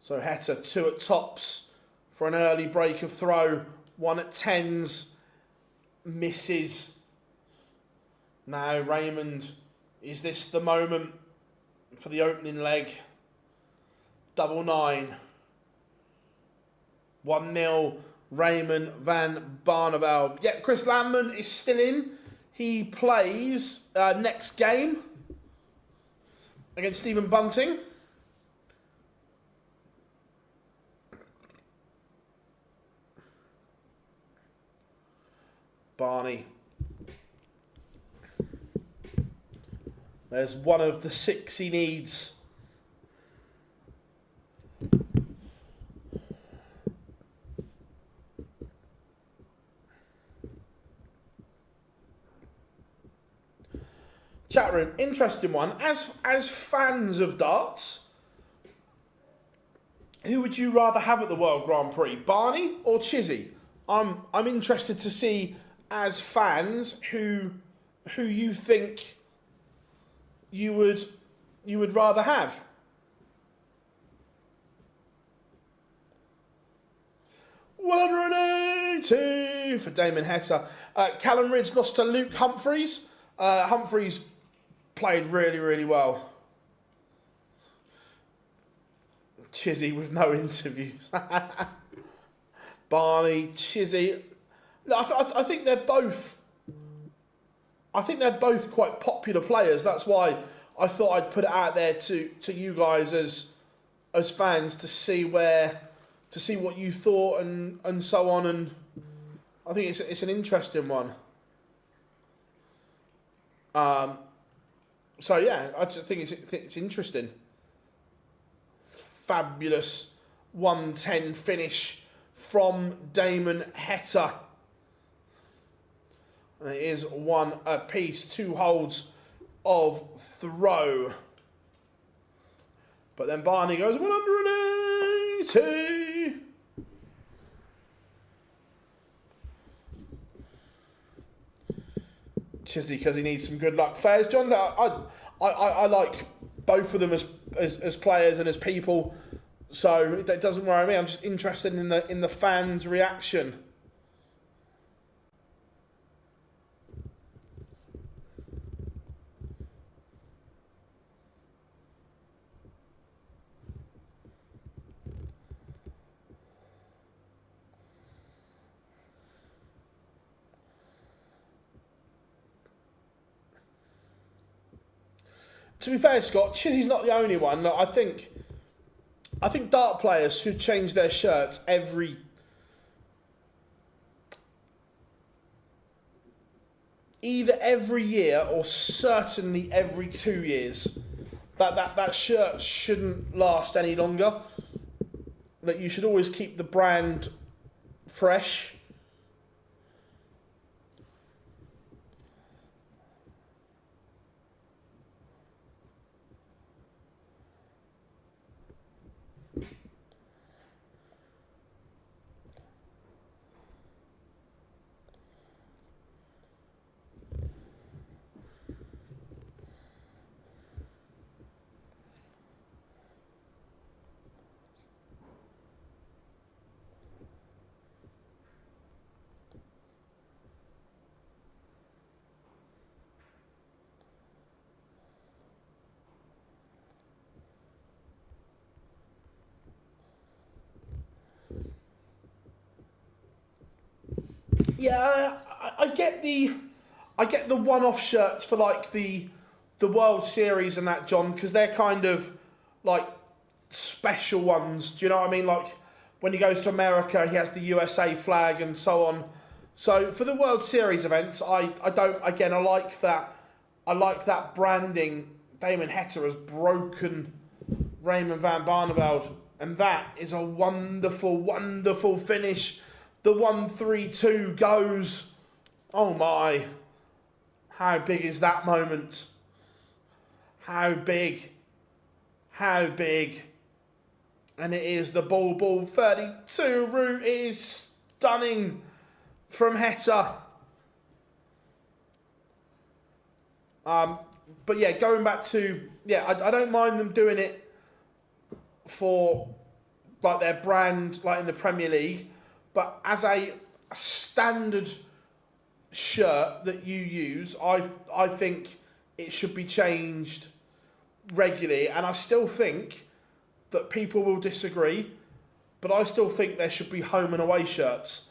So Heta 2 at tops for an early break of throw. 1 at 10s. Misses. Now Raymond. Is this the moment for the opening leg? Double 9. 1-0. Raymond van Barneveld. Yeah, Chris Landman is still in. He plays next game against Stephen Bunting. Barney. There's one of the 6 he needs. Chat room, interesting one. As fans of darts, who would you rather have at the World Grand Prix, Barney or Chizzy? I'm interested to see, as fans, who you think you would rather have. $180 for Damon Heta. Callum Rydz lost to Luke Humphries. Humphries played really, really well. Chizzy with no interviews. Barney, Chizzy. I think they're both. I think they're both quite popular players. That's why I thought I'd put it out there to you guys as fans to see what you thought and so on. And I think it's an interesting one. So yeah, I just think it's interesting. Fabulous 110 finish from Damon Heta. And it is 1 apiece, 2 holds of throw. But then Barney goes 180. Chizzy because he needs some good luck. Fairs, John. I like both of them as players and as people, so that doesn't worry me. I'm just interested in the fans' reaction. To be fair, Scott, Chizzy's not the only one. Look, I think dart players should change their shirts either every year or certainly every 2 years. That shirt shouldn't last any longer. That you should always keep the brand fresh. Yeah, I get the one-off shirts for like the World Series and that, John, because they're kind of like special ones. Do you know what I mean? Like when he goes to America, he has the USA flag and so on. So for the World Series events, I don't. Again, I like that. I like that branding. Damon Heta has broken Raymond van Barneveld, and that is a wonderful, wonderful finish. The 1-3-2 goes. Oh my. How big is that moment? How big? How big? And it is the ball 32 route is stunning from Heta. But yeah, going back to, I don't mind them doing it for like their brand, like in the Premier League. But as a standard shirt that you use, I think it should be changed regularly. And I still think that people will disagree, but I still think there should be home and away shirts.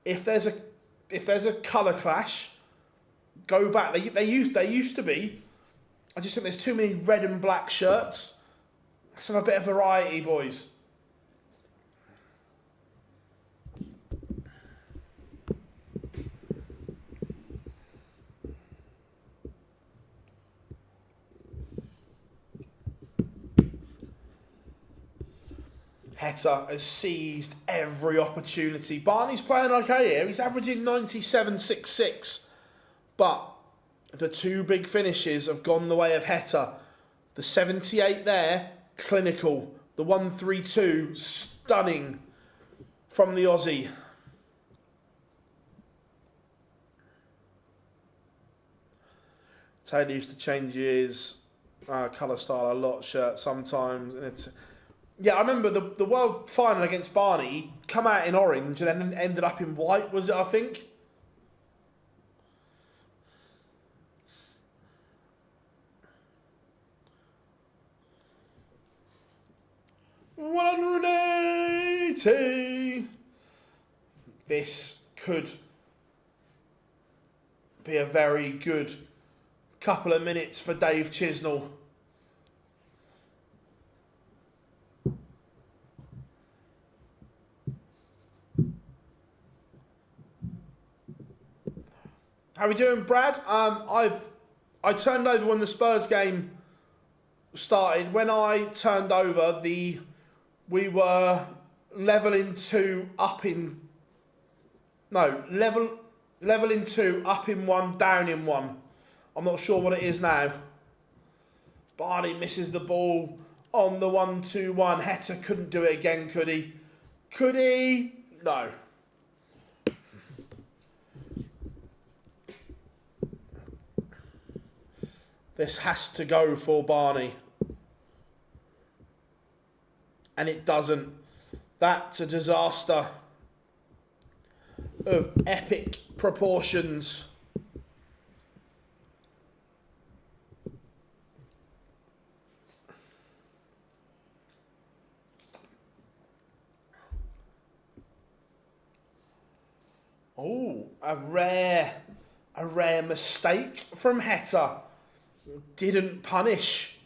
If there's a colour clash, go back. They used to be. I just think there's too many red and black shirts. Let's have a bit of variety, boys. Heta has seized every opportunity. Barney's playing okay here. He's averaging 97.66. But the two big finishes have gone the way of Heta. The 78 there, clinical. The 1-3-2, stunning from the Aussie. Taylor used to change his colour style a lot, shirt sometimes. And it's... Yeah, I remember the world final against Barney, he come out in orange and then ended up in white, was it, I think? $180. This could be a very good couple of minutes for Dave Chisnall. How we doing, Brad? I turned over when the Spurs game started. When I turned over, we were level in 2, up in... No, level in 2, up in 1, down in 1. I'm not sure what it is now. Barney misses the ball on the 1-2-1. Heta couldn't do it again, could he? Could he? No. This has to go for Barney. And it doesn't. That's a disaster of epic proportions. Oh, a rare mistake from Heta. Didn't punish.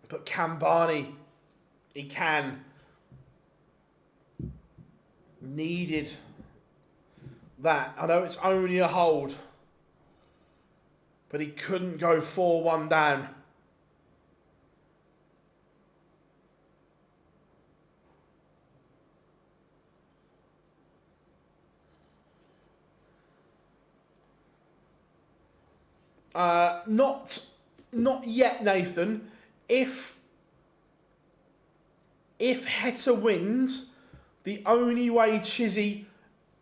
But can Barney? He can. Needed that. I know it's only a hold. But he couldn't go 4-1 down. Not yet, Nathan. If Heta wins, the only way Chizzy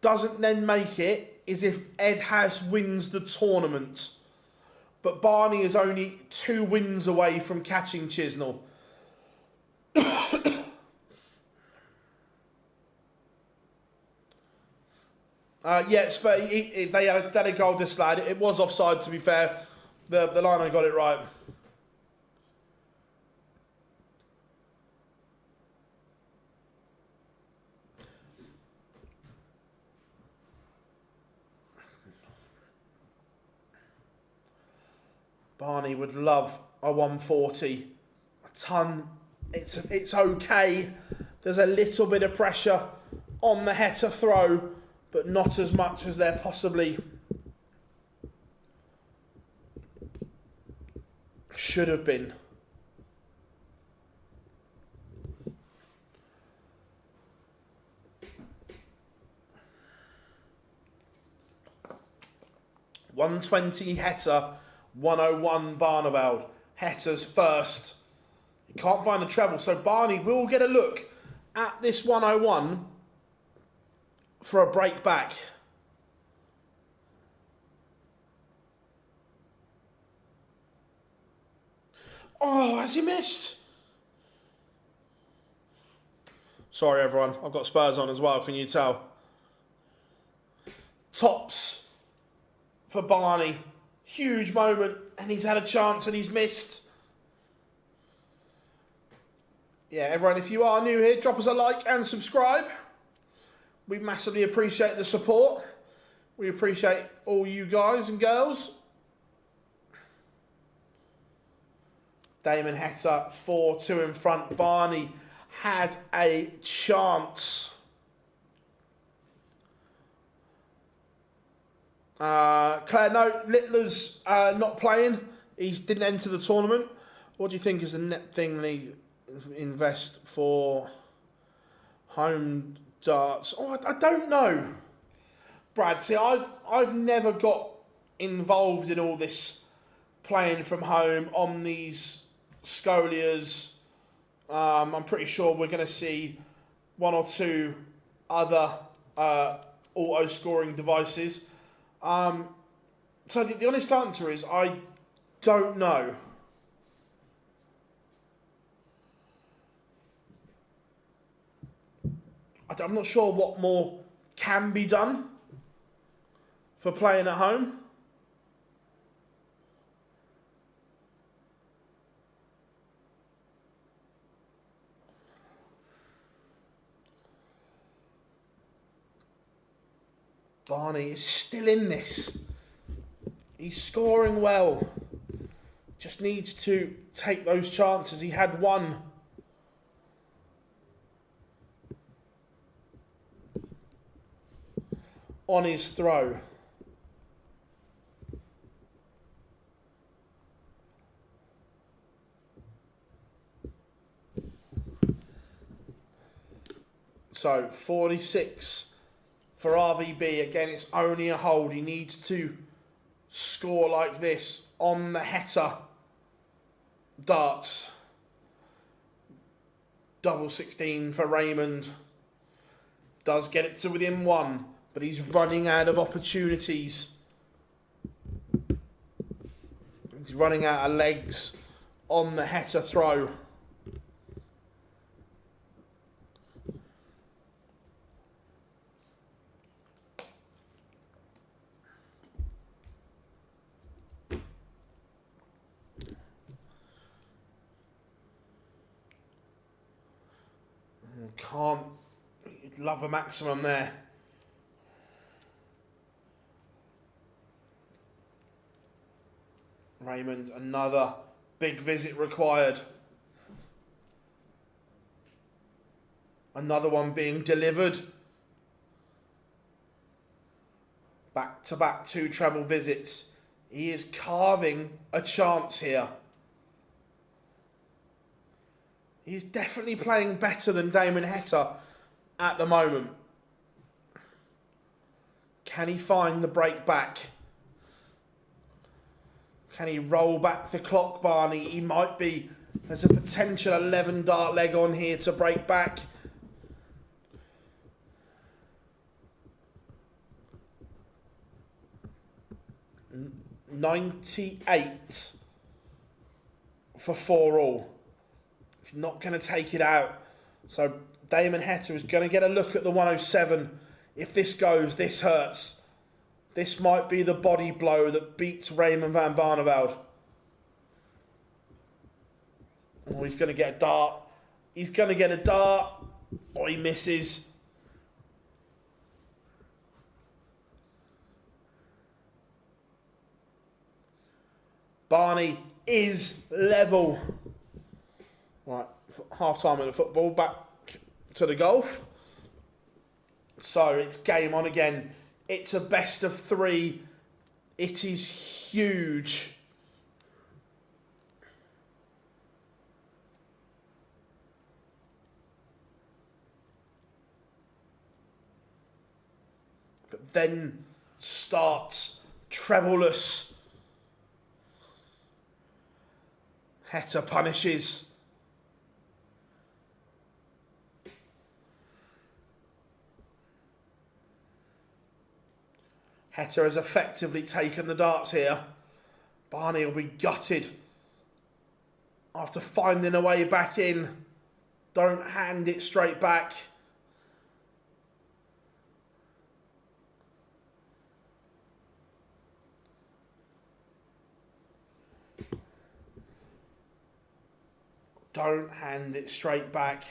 doesn't then make it is if Ed Has wins the tournament. But Barney is only 2 wins away from catching Chisnell. Yes, but they had a goal disallowed. It was offside, to be fair. The liner got it right. Barney would love a 140. A ton. It's okay. There's a little bit of pressure on the Heta throw, but not as much as there possibly should have been. $120 Heta, 101 Barneveld. Heta's first. He can't find the treble, so Barney will get a look at this 101 for a break back. Oh, has he missed? Sorry, everyone. I've got Spurs on as well, can you tell? Tops for Barney. Huge moment, and he's had a chance and he's missed. Yeah, everyone, if you are new here, drop us a like and subscribe. We massively appreciate the support. We appreciate all you guys and girls. Damon Heta, 4-2 in front. Barney had a chance. Claire, no, Littler's not playing. He didn't enter the tournament. What do you think is the net thing they invest for home darts? Oh, I don't know, Brad. See, I've never got involved in all this playing from home on these Scolias. I'm pretty sure we're going to see 1 or 2 other auto scoring devices. So the honest answer is I don't know. I'm not sure what more can be done for playing at home. Barney is still in this. He's scoring well. Just needs to take those chances. He had one. On his throw. So 46 for RVB. Again, it's only a hold. He needs to score like this on the Heta darts. Double 16 for Raymond. Does get it to within 1. But he's running out of opportunities. He's running out of legs on the Heta throw. Can't love a maximum there. Raymond, another big visit required. Another one being delivered. Back-to-back 2 treble visits. He is carving a chance here. He's definitely playing better than Damon Heta at the moment. Can he find the break back? Can he roll back the clock, Barney? He might be. There's a potential 11 dart leg on here to break back. $98 for 4 all. He's not going to take it out. So Damon Heta is going to get a look at the 107. If this goes, this hurts. This might be the body blow that beats Raymond van Barneveld. Oh, he's going to get a dart. He's going to get a dart. Oh, he misses. Barney is level. Right, half time of the football, back to the golf. So it's game on again. It's a best of 3. It is huge. But then starts trebleless. Heta punishes. Heta has effectively taken the darts here. Barney will be gutted after finding a way back in. Don't hand it straight back. Don't hand it straight back.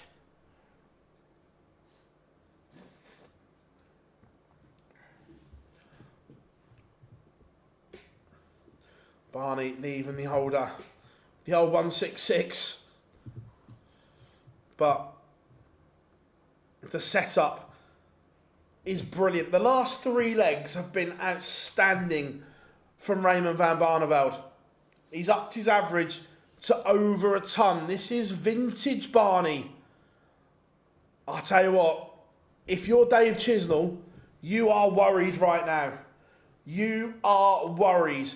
Barney leaving the holder. The old 166. But the setup is brilliant. The last 3 legs have been outstanding from Raymond van Barneveld. He's upped his average to over a ton. This is vintage Barney. I'll tell you what, if you're Dave Chisnell, you are worried right now. You are worried.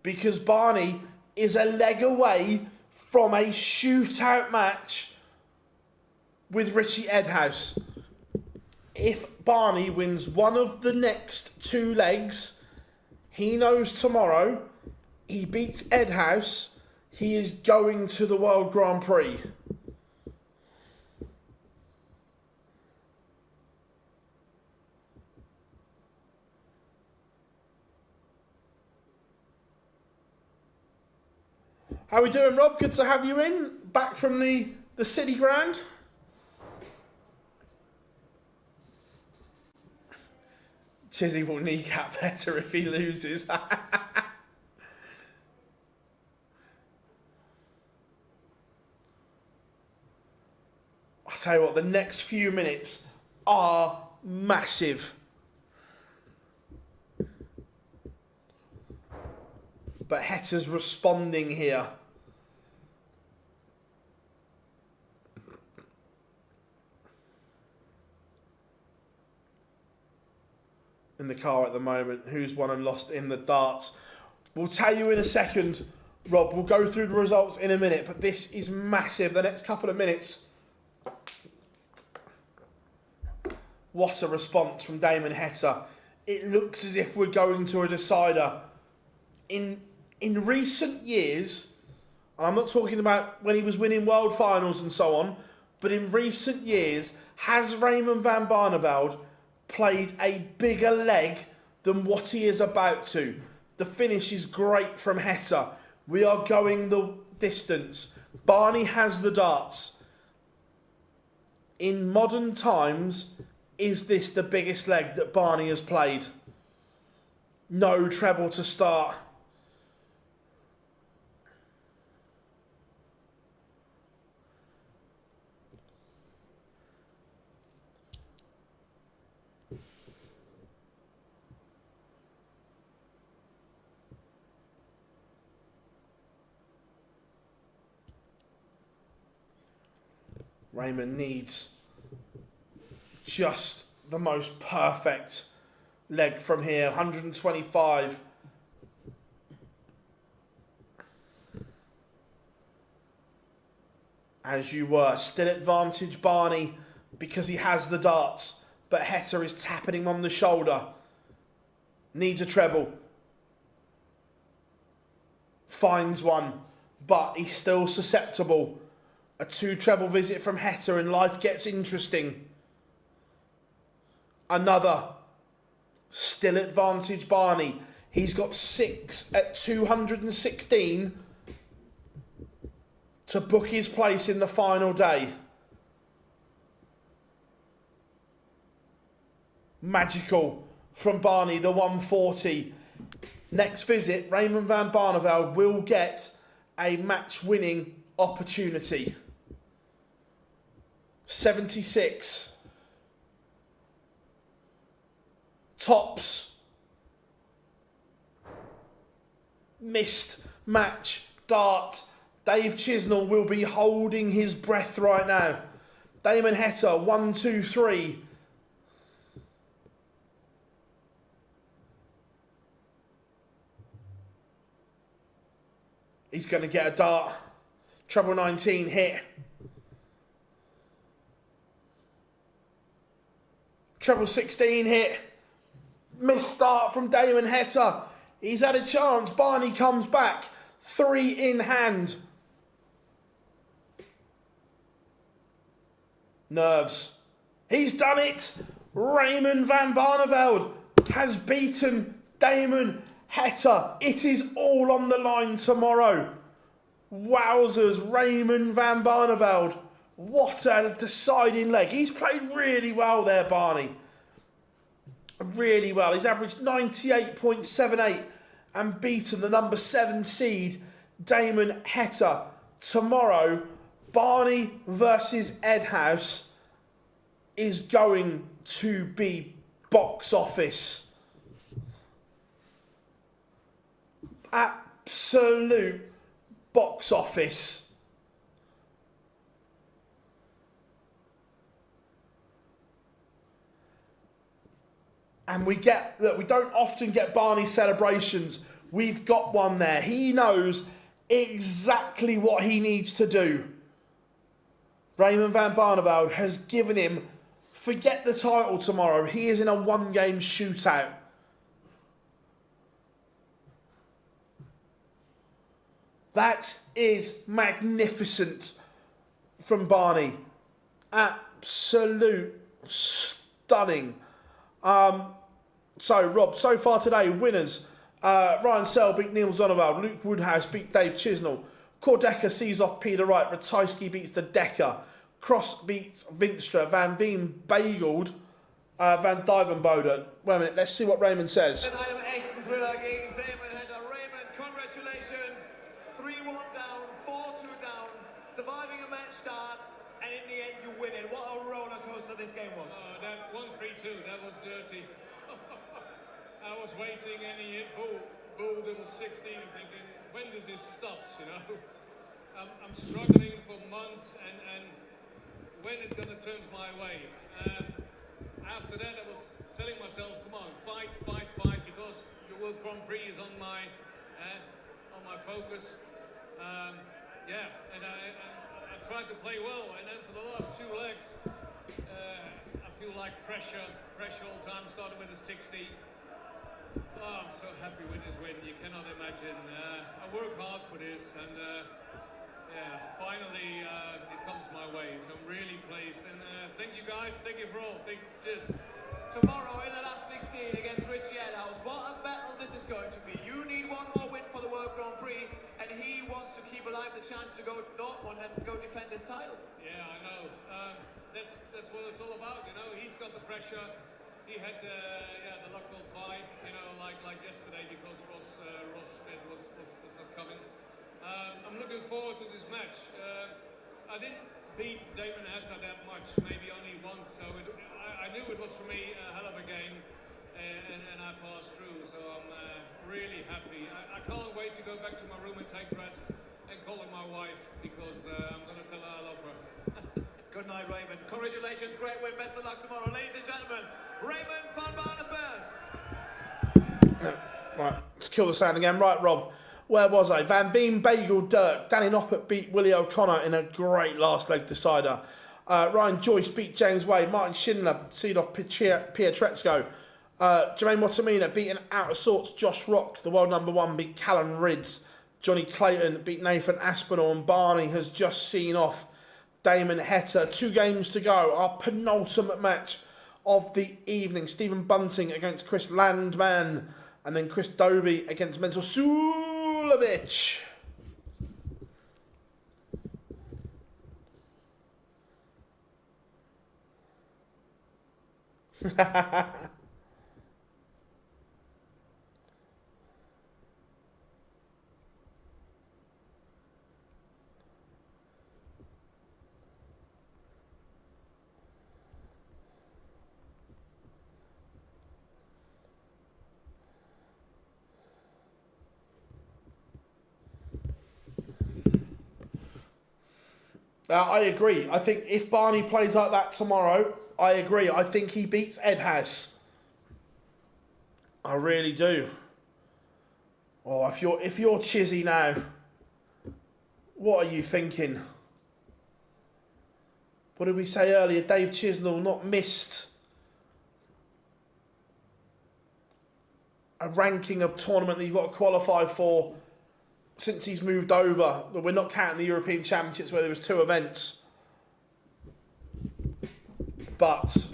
Because Barney is a leg away from a shootout match with Richie Edhouse. If Barney wins one of the next 2 legs, he knows tomorrow he beats Edhouse, he is going to the World Grand Prix. How are we doing, Rob? Good to have you in. Back from the City Ground. Chizzy will kneecap better if he loses. I'll tell you what, the next few minutes are massive. But Heta's responding here. In the car at the moment, who's won and lost in the darts. We'll tell you in a second, Rob. We'll go through the results in a minute, but this is massive. The next couple of minutes. What a response from Damon Heta. It looks as if we're going to a decider. in recent years, and I'm not talking about when he was winning world finals and so on, but in recent years, has Raymond van Barneveld played a bigger leg than what he is about to? The finish is great from Heta. We are going the distance. Barney has the darts. In modern times, is this the biggest leg that Barney has played? No treble to start. Raymond needs just the most perfect leg from here. 125. As you were. Still advantage Barney because he has the darts. But Heta is tapping him on the shoulder. Needs a treble. Finds one. But he's still susceptible. A 2 treble visit from Heta and life gets interesting. Another. Still advantage Barney. He's got 6 at 216 to book his place in the final day. Magical from Barney, the 140. Next visit, Raymond van Barneveld will get a match-winning opportunity. 76. Tops. Missed match dart. Dave Chisnall will be holding his breath right now. Damon Heta, 1, 2, 3. He's going to get a dart. Treble 19 hit. Treble 16 hit. Missed start from Damon Heta. He's had a chance. Barney comes back. 3 in hand. Nerves. He's done it. Raymond van Barneveld has beaten Damon Heta. It is all on the line tomorrow. Wowzers, Raymond van Barneveld. What a deciding leg. He's played really well there, Barney. Really well. He's averaged 98.78 and beaten the number 7 seed, Damon Heta. Tomorrow, Barney versus Edhouse is going to be box office. Absolute box office. And we don't often get Barney celebrations. We've got one there. He knows exactly what he needs to do. Raymond van Barneveld has given him, forget the title tomorrow, he is in a 1-game shootout. That is magnificent from Barney. Absolute stunning. So, Rob, so far today, winners. Ryan Sell beat Neil Zonneveld. Luke Woodhouse beat Dave Chisnall. Kordeka sees off Peter Wright. Ratajski beats the Decker. Cross beats Vinstra. Van Veen bageled Van Dyvenboden. Wait a minute, let's see what Raymond says. Raymond, congratulations. 3-1 down, 4-2 down, surviving a match start, and in the end you win it. What a roller coaster this game was. That 1-3-2, that was dirty. I was waiting and he hit Bull. There was 16, thinking, when does this stop, you know? I'm struggling for months and when it's gonna turn my way. After that I was telling myself, come on, fight, because the World Grand Prix is on my focus. And I tried to play well, and then for the last 2 legs, I feel like pressure all the time, started with a 60. Oh, I'm so happy with this win. You cannot imagine. I worked hard for this, and yeah, finally it comes my way. So I'm really pleased. And thank you guys. Thank you for all. Thanks. Cheers. Tomorrow in the last 16 against Rydz, what a battle this is going to be. You need one more win for the World Grand Prix, and he wants to keep alive the chance to go to Dortmund and go defend his title. Yeah, I know. That's what it's all about, you know. He's got the pressure. He had the luck will buy, you know, like yesterday because Ross was not coming. I'm looking forward to this match. I didn't beat Damon Heta that much, maybe only once, so I knew it was for me a hell of a game, and I passed through, so I'm really happy. I can't wait to go back to my room and take rest and call her my wife, because I'm going to tell her I love her. Good night, Raymond. Congratulations, great win. Best of luck tomorrow. Ladies and gentlemen, Raymond van Barneveld. Right, let's kill the sound again. Right, Rob, where was I? Van Veen, Bagel, Dirk. Danny Noppert beat Willie O'Connor in a great last leg decider. Ryan Joyce beat James Wade. Martin Schindler seed off Pietreczko. Jermaine Wattimena beating out of sorts Josh Rock. The world number 1 beat Callum Rydz. Johnny Clayton beat Nathan Aspinall, and Barney has just seen off Damon Heta. 2 games to go. Our penultimate match of the evening. Stephen Bunting against Chris Landman, and then Chris Dobey against Mental Suljovic. I agree. I think if Barney plays like that tomorrow, I agree. I think he beats Ed House. I really do. Oh, if you're Chizzy now, what are you thinking? What did we say earlier? Dave Chisnell not missed a ranking of tournament that you've got to qualify for since he's moved over. We're not counting the European Championships where there was 2 events. But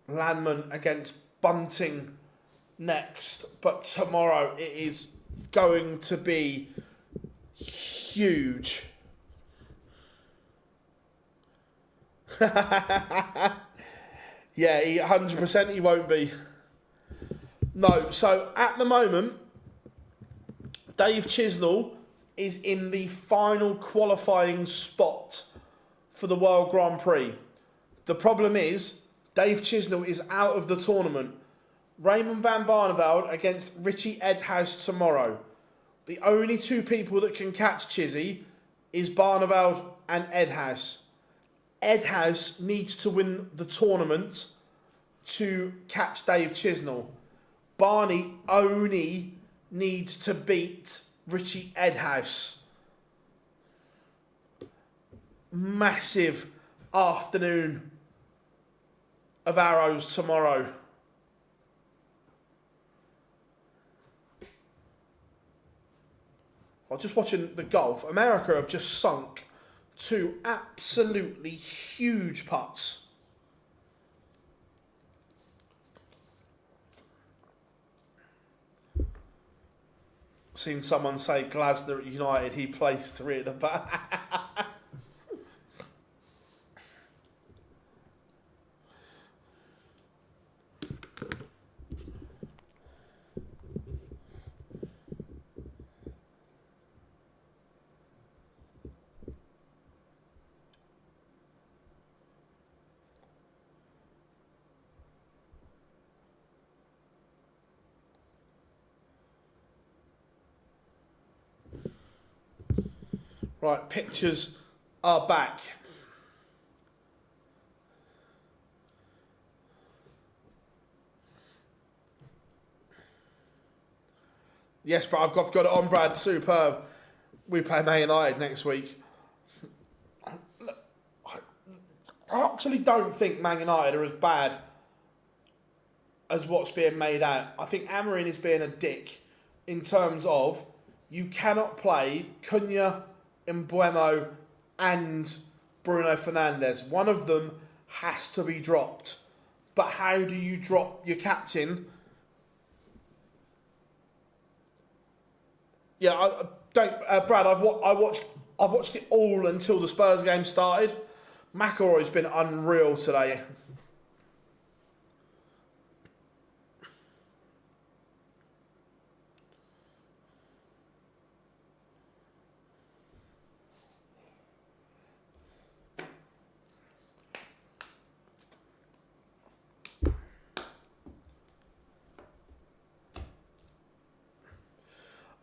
Landman against Bunting next. But tomorrow it is going to be huge. Yeah, 100% he won't be. No, so at the moment, Dave Chisnell is in the final qualifying spot for the World Grand Prix. The problem is, Dave Chisnell is out of the tournament. Raymond van Barneveld against Richie Edhouse tomorrow. The only 2 people that can catch Chizzy is Barneveld and Edhouse. Edhouse needs to win the tournament to catch Dave Chisnell. Barney only needs to beat Richie Edhouse. Massive afternoon of arrows tomorrow. I'm just watching the golf. America have just sunk 2 absolutely huge putts. Seen someone say Glasgow United, he placed 3 at the back. Right, pictures are back. Yes, but I've got it on, Brad. Superb. We play Man United next week. I actually don't think Man United are as bad as what's being made out. I think Amorim is being a dick in terms of you cannot play Cunha, Mbeumo and Bruno Fernandes. One of them has to be dropped. But how do you drop your captain? Yeah, I don't, Brad. I've watched it all until the Spurs game started. McIlroy's been unreal today.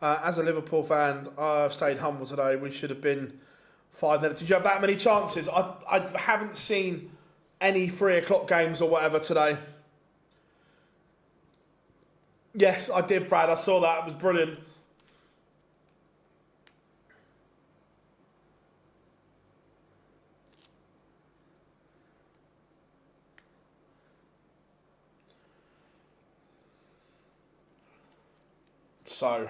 As a Liverpool fan, I've stayed humble today. We should have been 5-0. Did you have that many chances? I haven't seen any 3 o'clock games or whatever today. Yes, I did, Brad. I saw that. It was brilliant. So...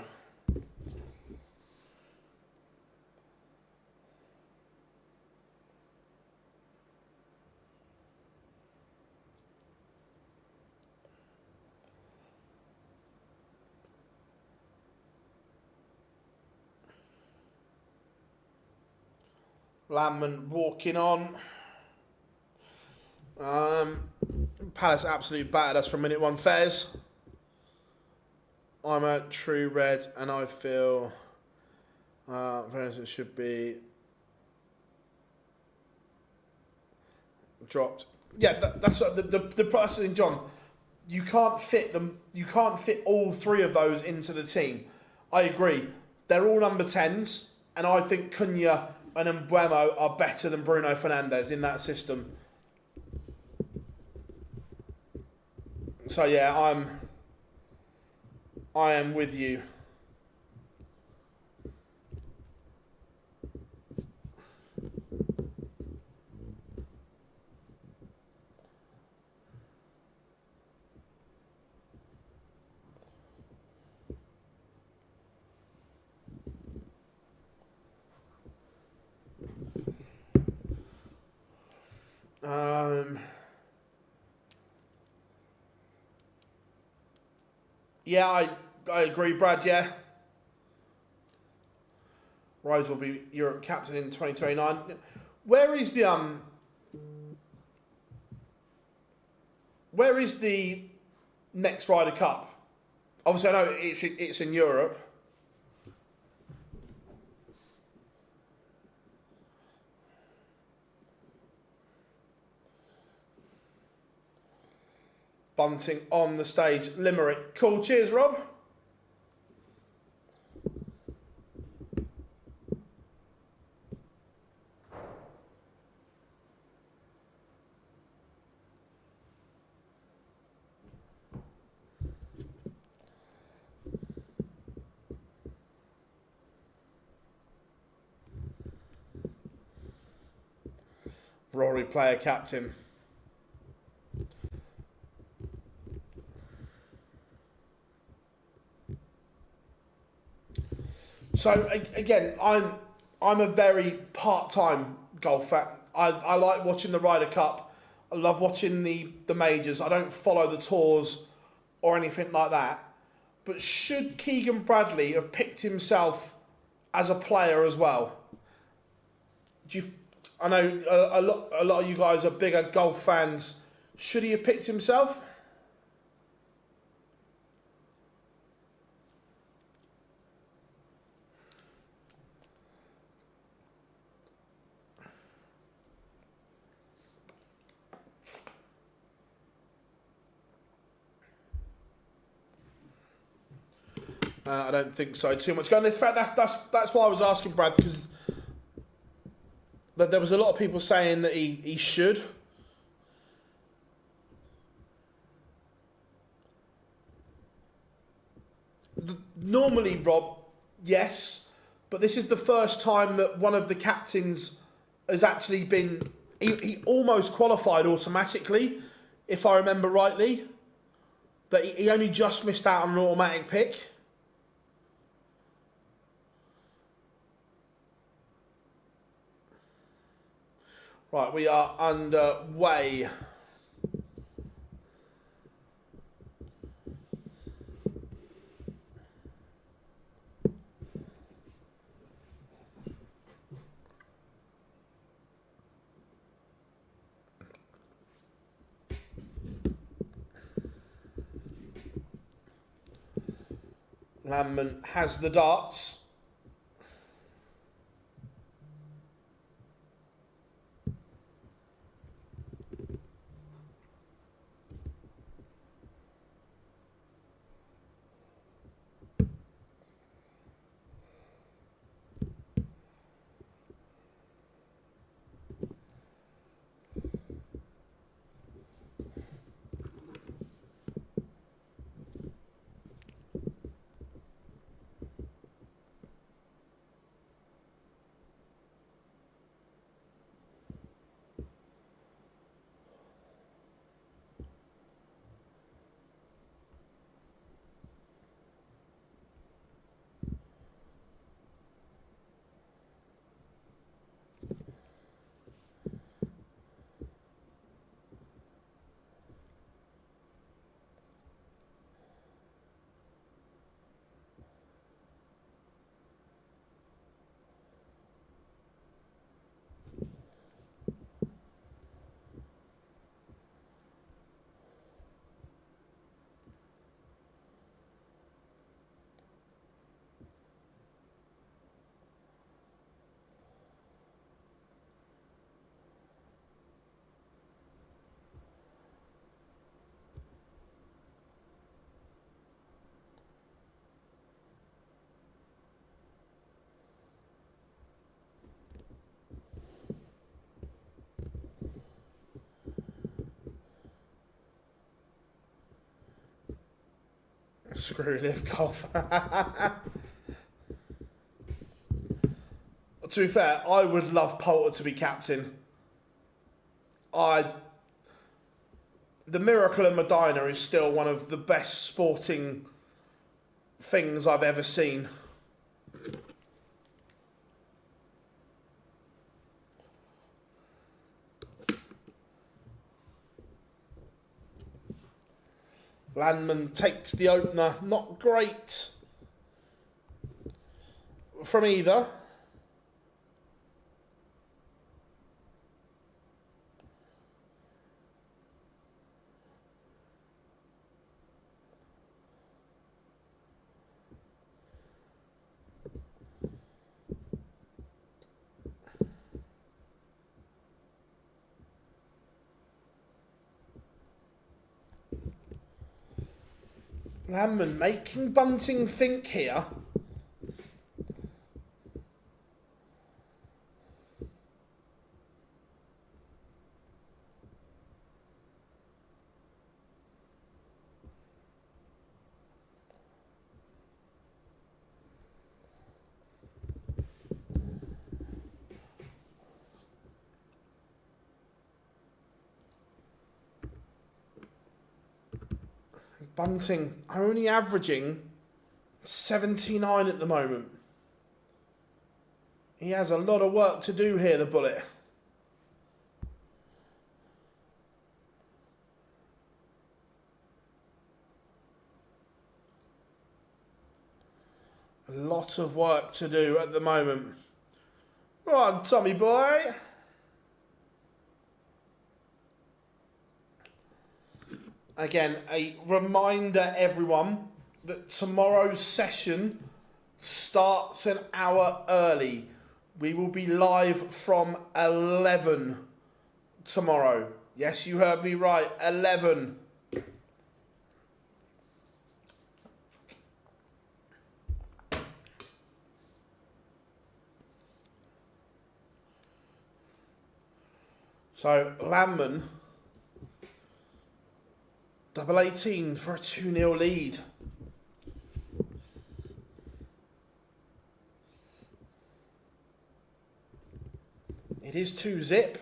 Landman walking on. Palace absolutely battered us from minute 1. Fez. I'm a true red and I feel it should be dropped. Yeah, that's the person, John. You can't fit them. You can't fit all 3 of those into the team. I agree. They're all number 10s, and I think Cunha and Mbeumo are better than Bruno Fernandes in that system. So yeah, I am with you. Yeah, I agree, Brad, yeah. Rydz will be Europe captain in 2029. Where is the next Ryder Cup? Obviously, I know it's in Europe. Bunting on the stage, Limerick. Cool, cheers, Rob. Rory, player captain. So again, I'm a very part-time golf fan. I like watching the Ryder Cup. I love watching the majors. I don't follow the tours or anything like that. But should Keegan Bradley have picked himself as a player as well? I know a lot of you guys are bigger golf fans. Should he have picked himself? I don't think so too much. In fact, that's why I was asking Brad, because there was a lot of people saying that he should. Normally, Rob, yes, but this is the first time that one of the captains has actually been he almost qualified automatically, if I remember rightly. But he only just missed out on an automatic pick. Right, we are underway. Landman has the darts. Screw lift golf. To be fair, I would love Poulter to be captain. The Miracle of Medina is still one of the best sporting things I've ever seen. Landman takes the opener. Not great from either. Landman making Bunting think here. Bunting only averaging 79 at the moment. He has a lot of work to do here, the bullet. A lot of work to do at the moment. Right on, Tommy boy. Again, a reminder, everyone, that tomorrow's session starts an hour early. We will be live from 11 tomorrow. Yes, you heard me right, 11. So, Landman, double 18 for a 2-0 lead. It is 2-zip.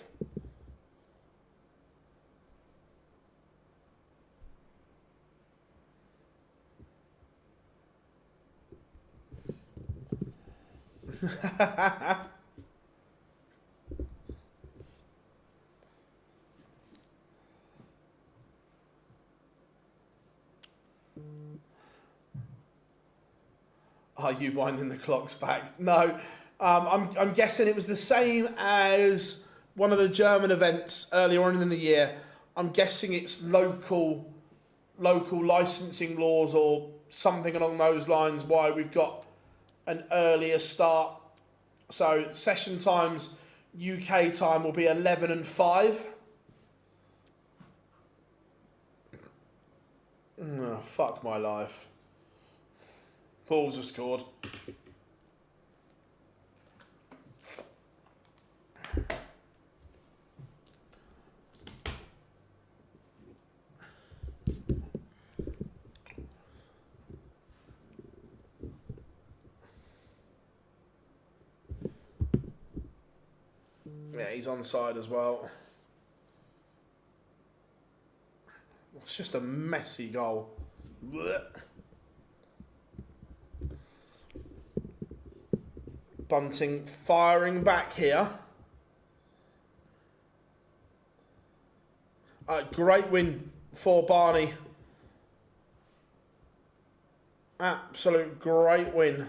Are you winding the clocks back? No. I'm guessing it was the same as one of the German events earlier on in the year. I'm guessing it's local licensing laws or something along those lines why we've got an earlier start. So session times, UK time will be 11 and 5. Oh, fuck my life. Bulls have scored. Yeah, he's onside as well. It's just a messy goal. Blech. Bunting firing back here. Great win for Barney. Absolute great win.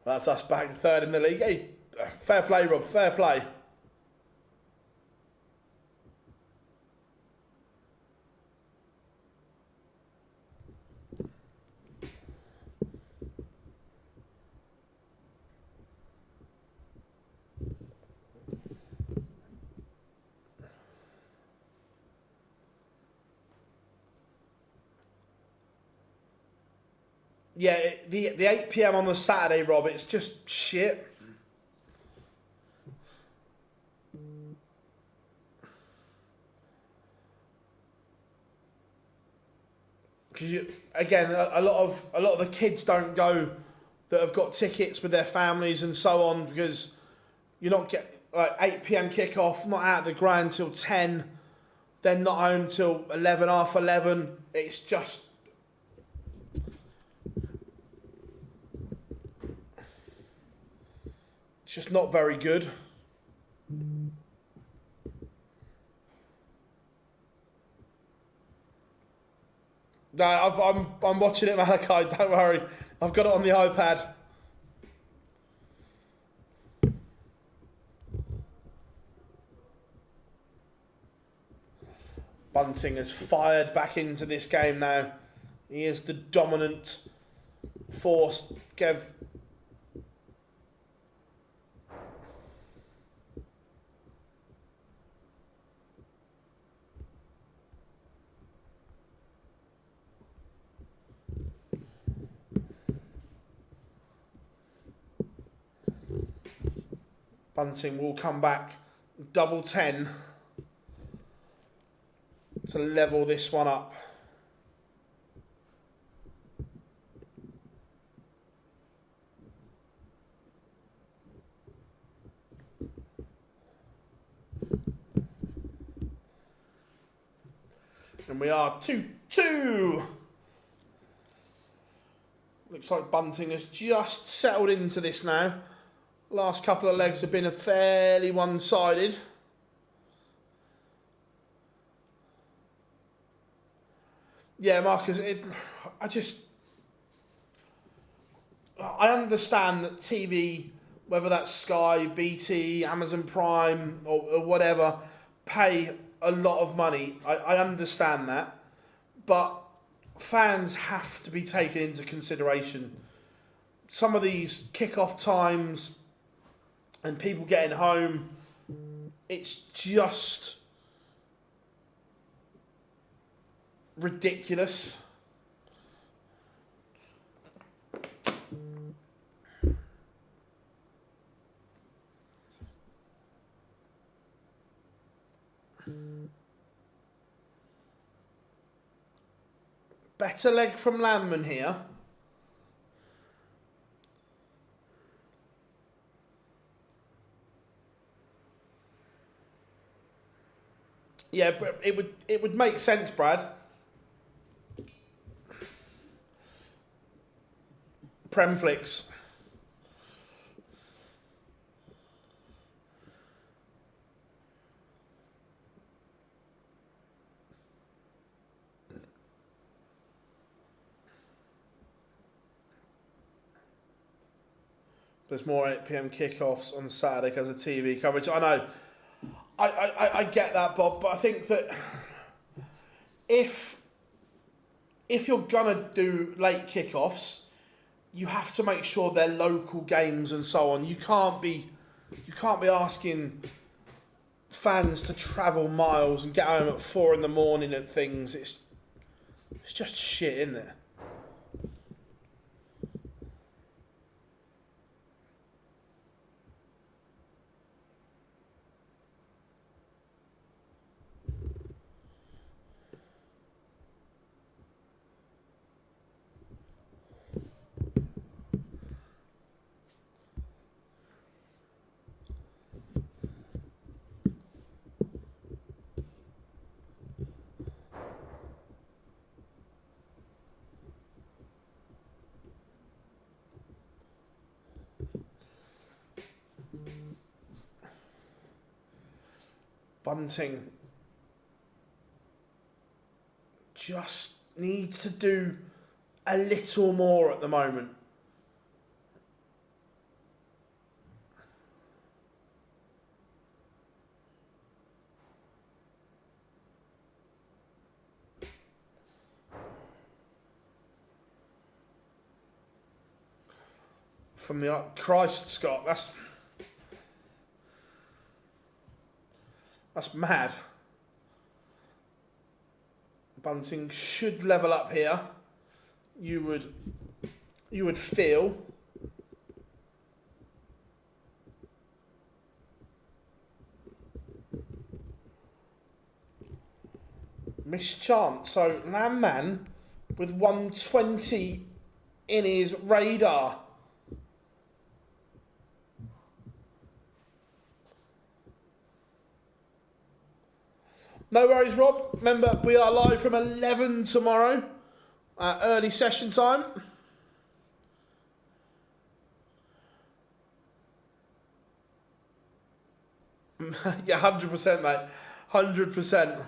That's us back third in the league. Hey, fair play, Rob. Fair play. Yeah, the 8 PM on the Saturday, Rob, it's just shit. Because again, a lot of the kids don't go that have got tickets with their families and so on because you're not get like 8 PM kickoff, not out of the ground till 10, then not home till 11, half 11. It's just. It's just not very good. No, I'm watching it, Malachi. Don't worry, I've got it on the iPad. Bunting has fired back into this game now. He is the dominant force. Gev. Bunting will come back double 10 to level this one up. And we are 2-2. Looks like Bunting has just settled into this now. Last couple of legs have been fairly one-sided. Yeah, Marcus, I understand that TV, whether that's Sky, BT, Amazon Prime, or whatever, pay a lot of money. I understand that. But fans have to be taken into consideration. Some of these kick-off times and people getting home, it's just ridiculous. Better leg from Landman here. Yeah, but it would make sense, Brad. Prem flicks. There's more 8 PM kickoffs on Saturday because of TV coverage. I know. I get that, Bob, but I think that if you're gonna do late kickoffs, you have to make sure they're local games and so on. You can't be asking fans to travel miles and get home at 4 a.m. and things. It's just shit, isn't it? Bunting just needs to do a little more at the moment. From the Christ, Scott, that's mad. Bunting should level up here. You would feel. Missed chance. So Landman with 120 in his radar. No worries, Rob. Remember, we are live from 11 tomorrow. Early session time. Yeah, 100%, mate. 100%.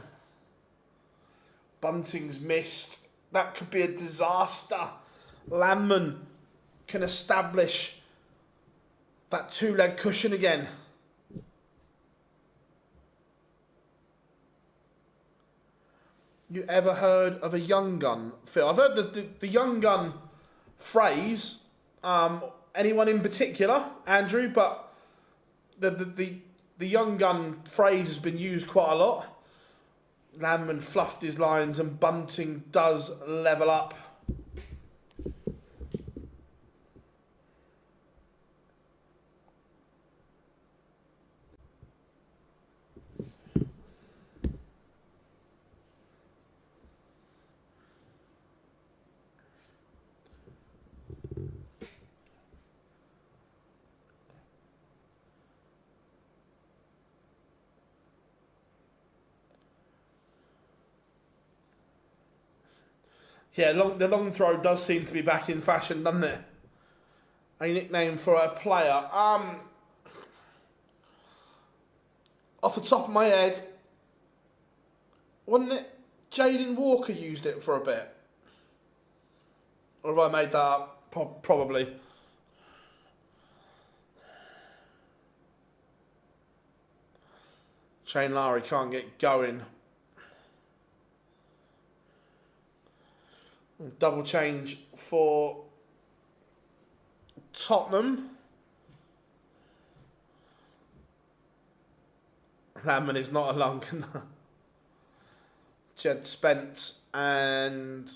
Bunting's missed. That could be a disaster. Landman can establish that two-leg cushion again. You ever heard of a young gun, Phil? I've heard the young gun phrase. Anyone in particular, Andrew? But the young gun phrase has been used quite a lot. Landman fluffed his lines and Bunting does level up. Yeah, the long throw does seem to be back in fashion, doesn't it? A nickname for a player. Off the top of my head, wasn't it Jaden Walker used it for a bit? Or have I made that up? Probably. Shane Lowry can't get going. Double change for Tottenham. Landman is not a long. Jed Spence and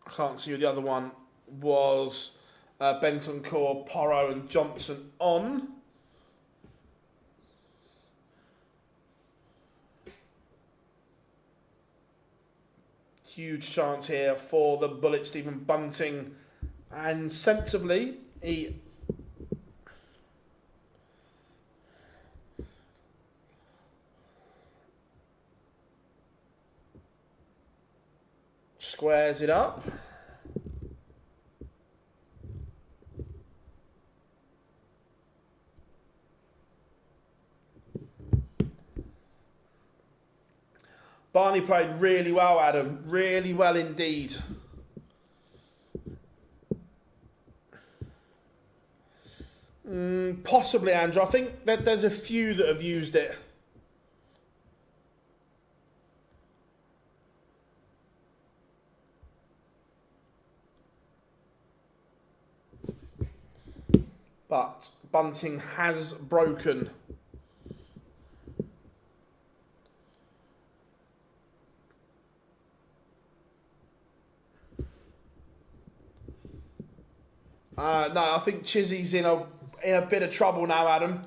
I can't see who the other one was. Bentancur, Porro and Johnson on. Huge chance here for the bullet, Stephen Bunting. And sensibly, he squares it up. Barney played really well, Adam. Really well indeed. Possibly, Andrew. I think that there's a few that have used it. But Bunting has broken. No, I think Chizzy's in a bit of trouble now, Adam.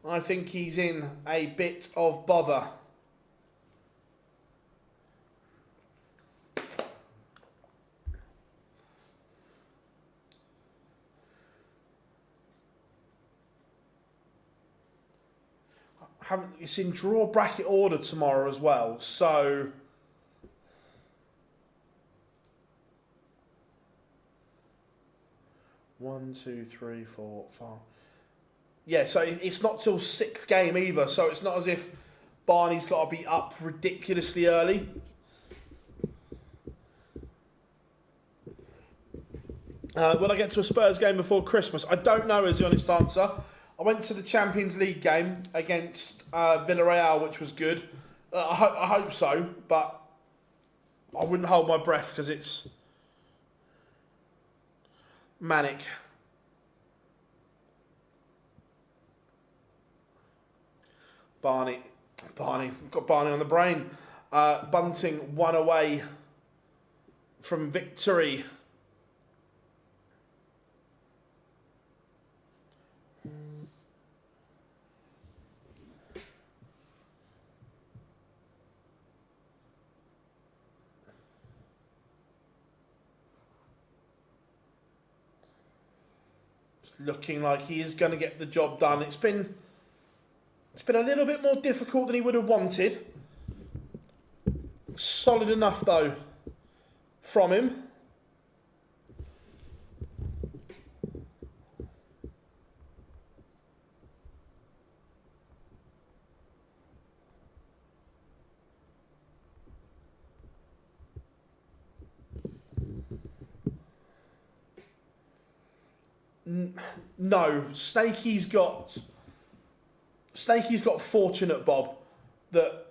I think he's in a bit of bother. It's in draw bracket order tomorrow as well, so 1, 2, 3, 4, 5. Yeah, so it's not till 6th game either, so it's not as if Barney's got to be up ridiculously early. Will I get to a Spurs game before Christmas? I don't know is the honest answer. I went to the Champions League game against Villarreal, which was good. I hope so, but I wouldn't hold my breath because it's manic. Barney, we've got Barney on the brain. Bunting 1 away from victory. Looking like he is going to get the job done. It's been a little bit more difficult than he would have wanted. Solid enough though from him. No, Snakey's got fortunate Bob that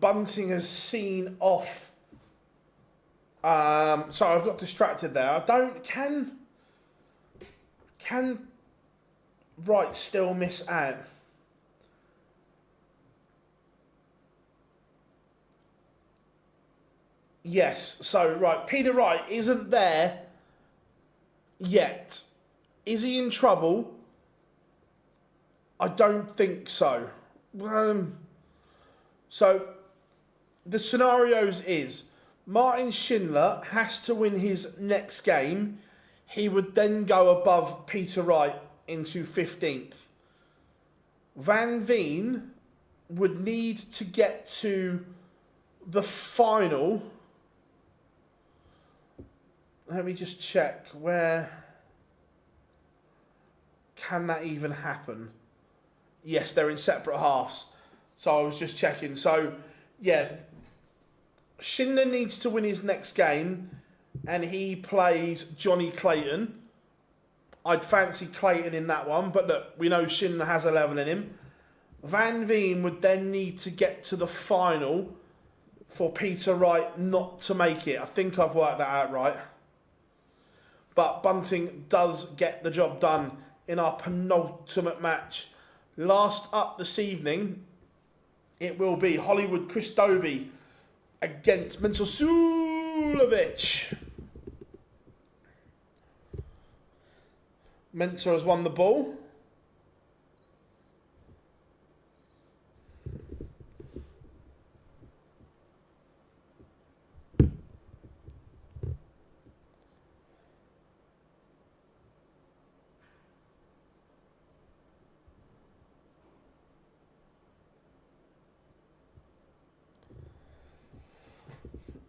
Bunting has seen off. Sorry, I've got distracted there. I don't can Wright still miss out. Yes, so, right, Peter Wright isn't there yet. Is he in trouble? I don't think so. So, the scenarios is, Martin Schindler has to win his next game. He would then go above Peter Wright into 15th. Van Veen would need to get to the final. Let me just check, where can that even happen? Yes, they're in separate halves. So I was just checking. So, yeah, Schindler needs to win his next game and he plays Johnny Clayton. I'd fancy Clayton in that one, but look, we know Schindler has 11 in him. Van Veen would then need to get to the final for Peter Wright not to make it. I think I've worked that out right. But Bunting does get the job done in our penultimate match. Last up this evening, it will be Hollywood Chris Dobey against Suljovic. Mensah has won the ball.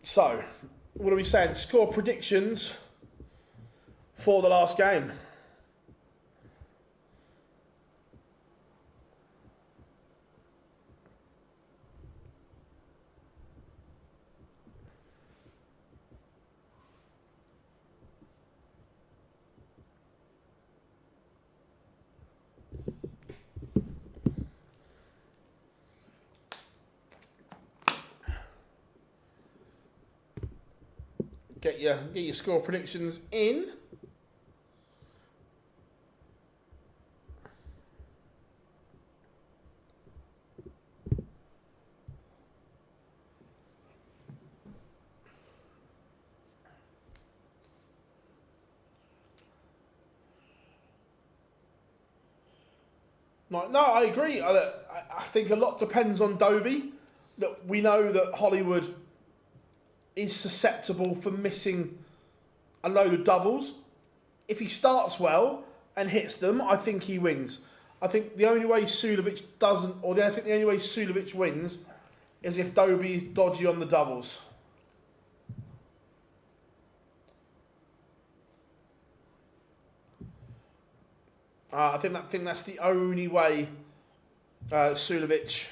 So, what are we saying? Score predictions for the last game. Get your score predictions in. No, I agree. I think a lot depends on Dobey. Look, we know that Hollywood is susceptible for missing a load of doubles. If he starts well and hits them, I think he wins. I think the only way Suljovic doesn't, or I think the only way Suljovic wins is if Dobey is dodgy on the doubles. I think that's the only way Suljovic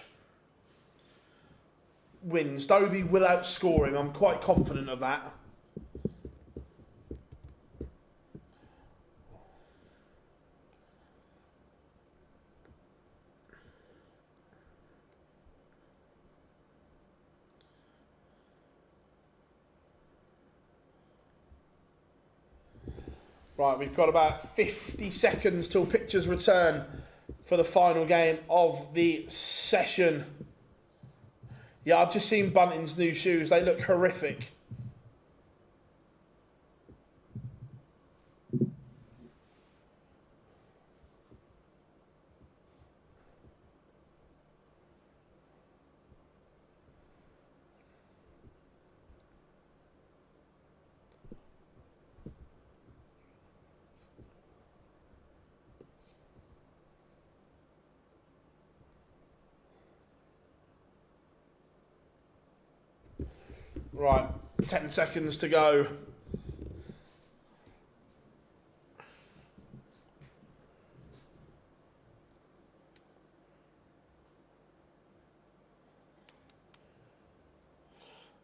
wins. Dobey will outscore him. I'm quite confident of that. Right, we've got about 50 seconds till pictures return for the final game of the session. Yeah, I've just seen Bunting's new shoes. They look horrific. Right, 10 seconds to go.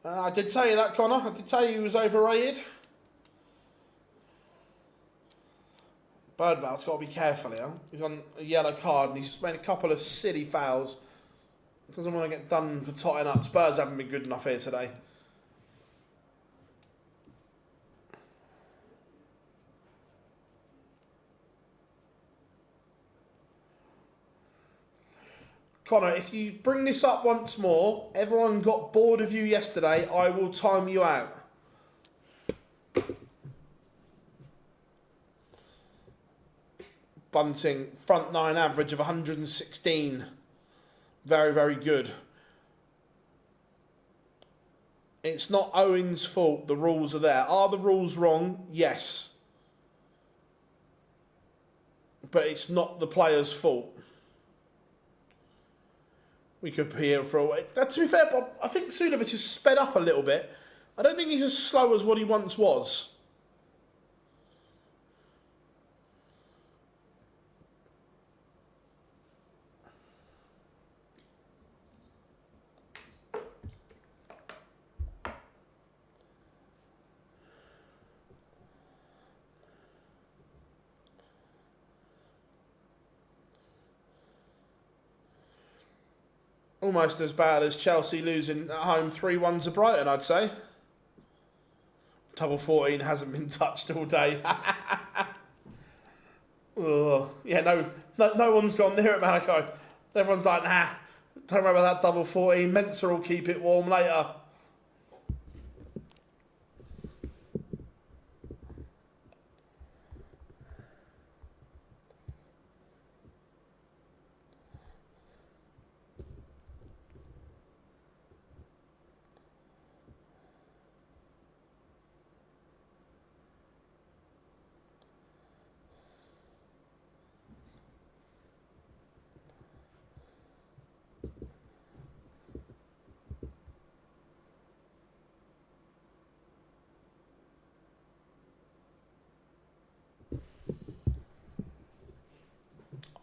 I did tell you that, Connor. I did tell you he was overrated. Barneveld's got to be careful here. He's on a yellow card and he's just made a couple of silly fouls. Doesn't want to get done for totting up. Spurs haven't been good enough here today. Connor, if you bring this up once more, everyone got bored of you yesterday, I will time you out. Bunting, front nine average of 116. Very, very good. It's not Owen's fault, the rules are there. Are the rules wrong? Yes. But it's not the player's fault. We could be here for a while. To be fair, Bob, I think Suljovic has sped up a little bit. I don't think he's as slow as what he once was. Almost as bad as Chelsea losing at home 3-1 to Brighton, I'd say. Double 14 hasn't been touched all day. Yeah, no one's gone near it, Malachi. Everyone's like, nah, don't worry about that double 14. Mensa will keep it warm later.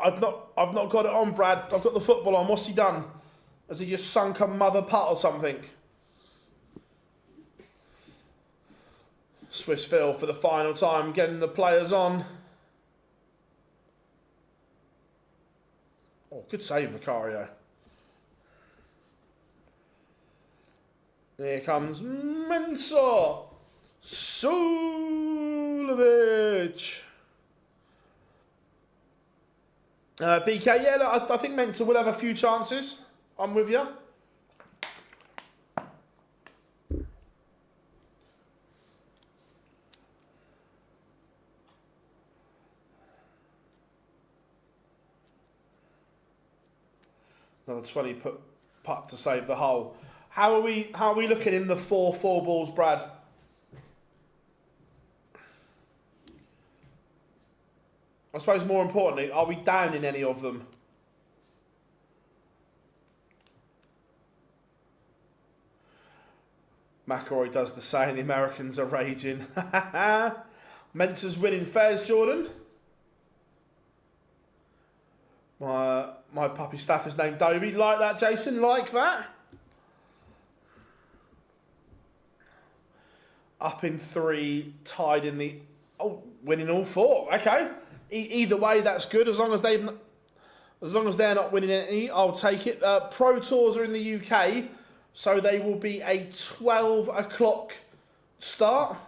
I've not got it on, Brad. I've got the football on. What's he done? Has he just sunk a mother putt or something? Swiss Phil for the final time, getting the players on. Oh, good save, Vicario. Here comes Mensah. Suljovic. BK, yeah, look, I think Mensah will have a few chances. I'm with you. Another 20 putt to save the hole. How are we looking in the 4 balls, Brad? I suppose more importantly, are we down in any of them? McIlroy does the same. The Americans are raging. Mensah's winning fares, Jordan. My puppy staff is named Dobey. Like that, Jason? Like that? Up in 3, tied in the... Oh, winning all 4. Okay. Either way, that's good. As long as they're not winning any, I'll take it. Pro Tours are in the UK, so they will be a 12 o'clock start.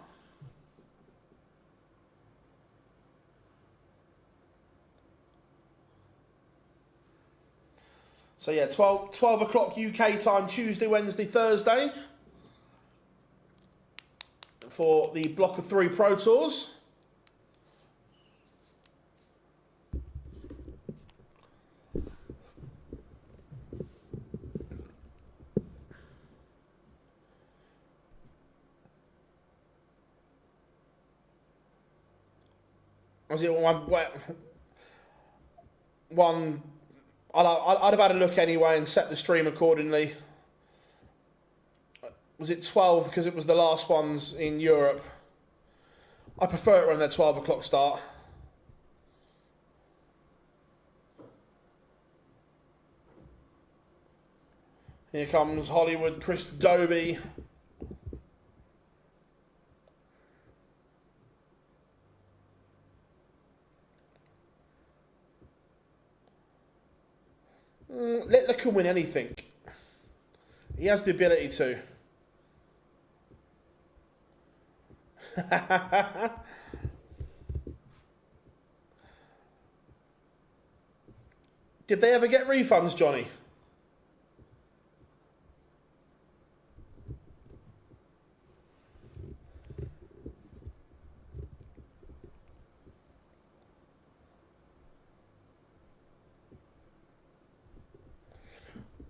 So yeah, 12 o'clock UK time, Tuesday, Wednesday, Thursday, for the block of 3 Pro Tours. Was it one? I'd have had a look anyway and set the stream accordingly. Was it 12 because it was the last ones in Europe? I prefer it when they're 12 o'clock start. Here comes Hollywood, Chris Dobey. Littler can win anything. He has the ability to. Did they ever get refunds, Johnny?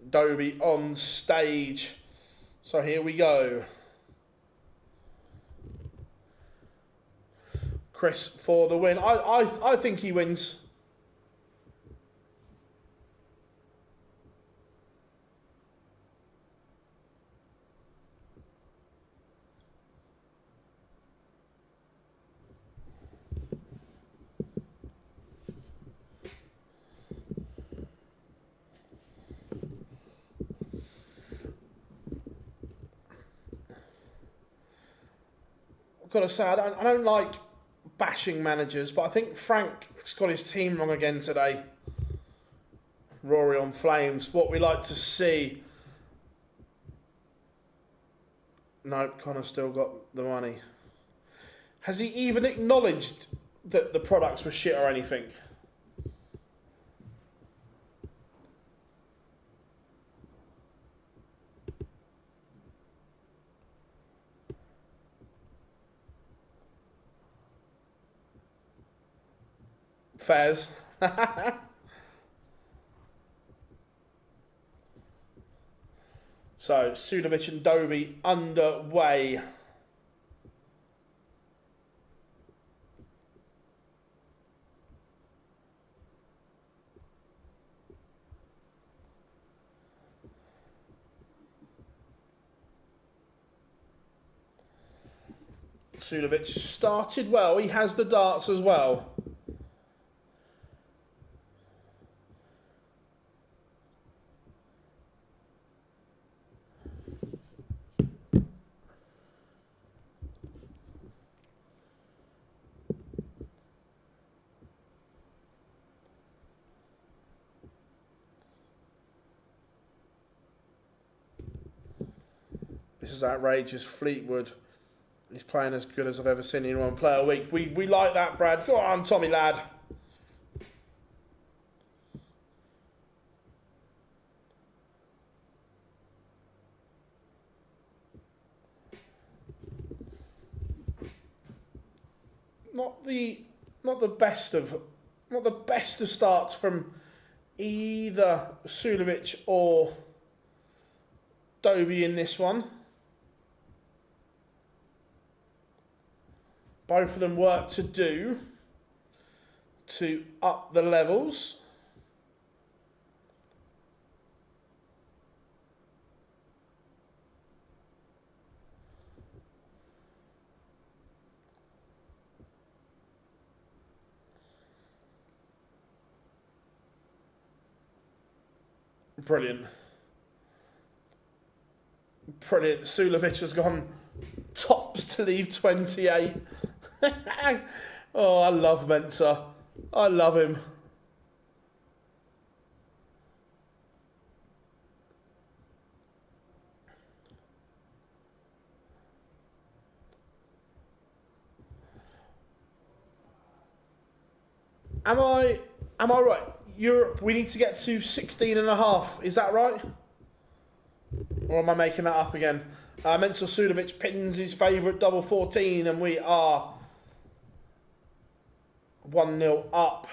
Dobey on stage. So here we go. Chris for the win. I think he wins. Got to say, I don't like bashing managers, but I think Frank's got his team wrong again today. Rory on flames. What we like to see. Nope, Connor still got the money. Has he even acknowledged that the products were shit or anything? Fairs. So, Suljovic and Dobey underway. Suljovic started well. He has the darts as well. This is outrageous. Fleetwood. He's playing as good as I've ever seen in one player a week. We like that, Brad. Go on, Tommy lad. Not the best of starts from either Suljovic or Dobey in this one. Both of them work to do to up the levels. Brilliant. Brilliant. Suljovic has gone tops to leave 28. Oh, I love Mensa. I love him. Am I right? Europe, we need to get to 16.5. Is that right? Or am I making that up again? Mensa Suljovic pins his favourite double 14 and we are 1-0 up.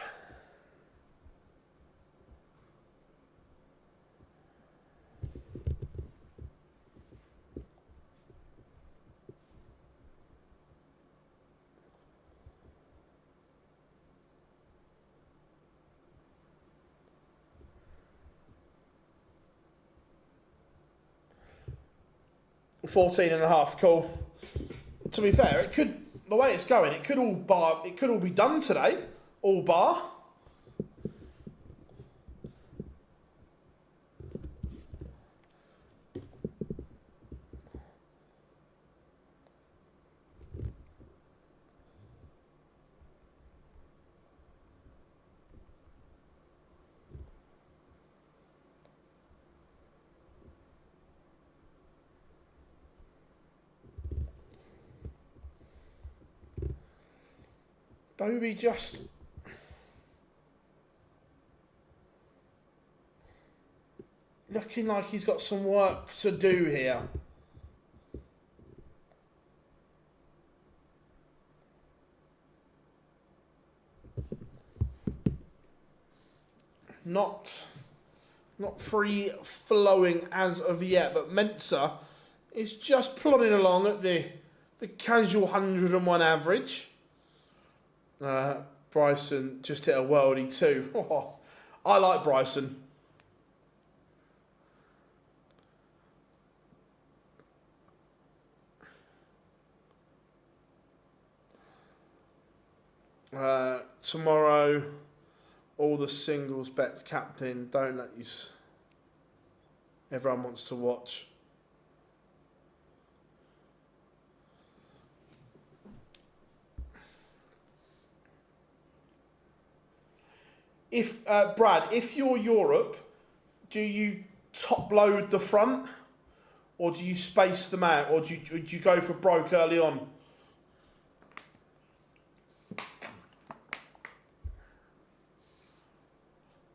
$14.5, cool. To be fair, it could, the way it's going, it could all be done today, all bar. Dobey just looking like he's got some work to do here. Not free flowing as of yet, but Mensa is just plodding along at the casual 101 average. Bryson just hit a worldie too. Oh, I like Bryson. Tomorrow, all the singles bets captain. Don't let you. Everyone wants to watch. If Brad, if you're Europe, do you top load the front, or do you space them out, or do you go for broke early on?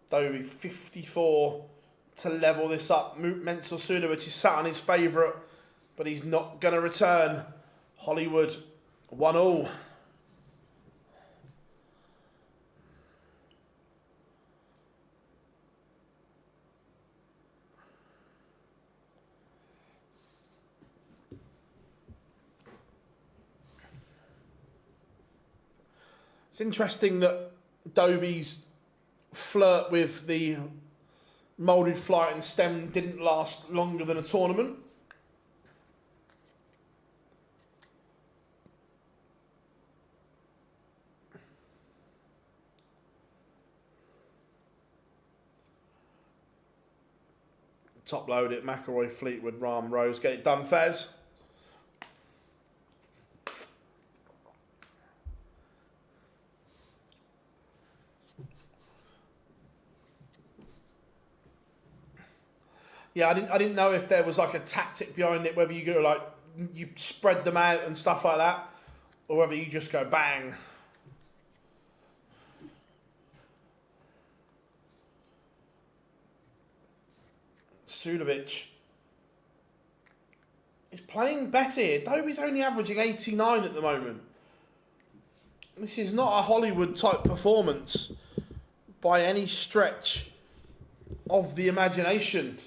Dobey 54 to level this up. Mensa Suljovic is sat on his favourite, but he's not going to return. Hollywood 1-1. It's interesting that Dobey's flirt with the moulded flight and stem didn't last longer than a tournament. Top load it, McIlroy, Fleetwood, Rahm, Rose. Get it done, Fez. Yeah, I didn't know if there was like a tactic behind it, whether you go like you spread them out and stuff like that, or whether you just go bang. Suljovic is playing better here. Dobey's only averaging 89 at the moment. This is not a Hollywood type performance by any stretch of the imagination.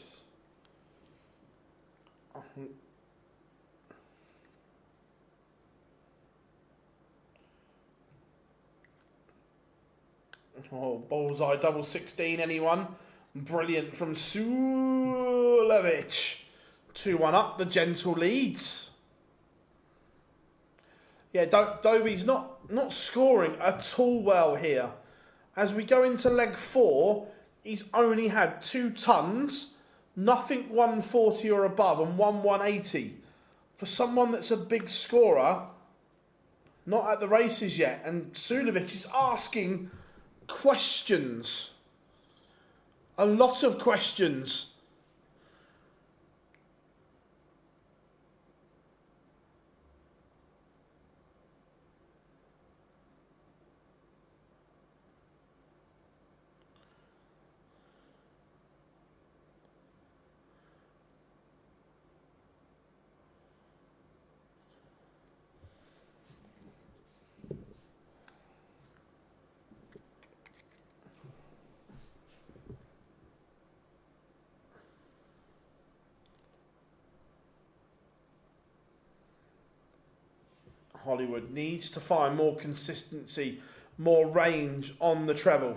Oh, bullseye, double 16, anyone? Brilliant from Suljovic. 2-1 up, the gentle leads. Yeah, Dobey's not scoring at all well here. As we go into leg 4, he's only had 2 tons, nothing 140 or above, and 180. For someone that's a big scorer, not at the races yet. And Suljovic is asking questions. A lot of questions. Hollywood needs to find more consistency, more range on the treble.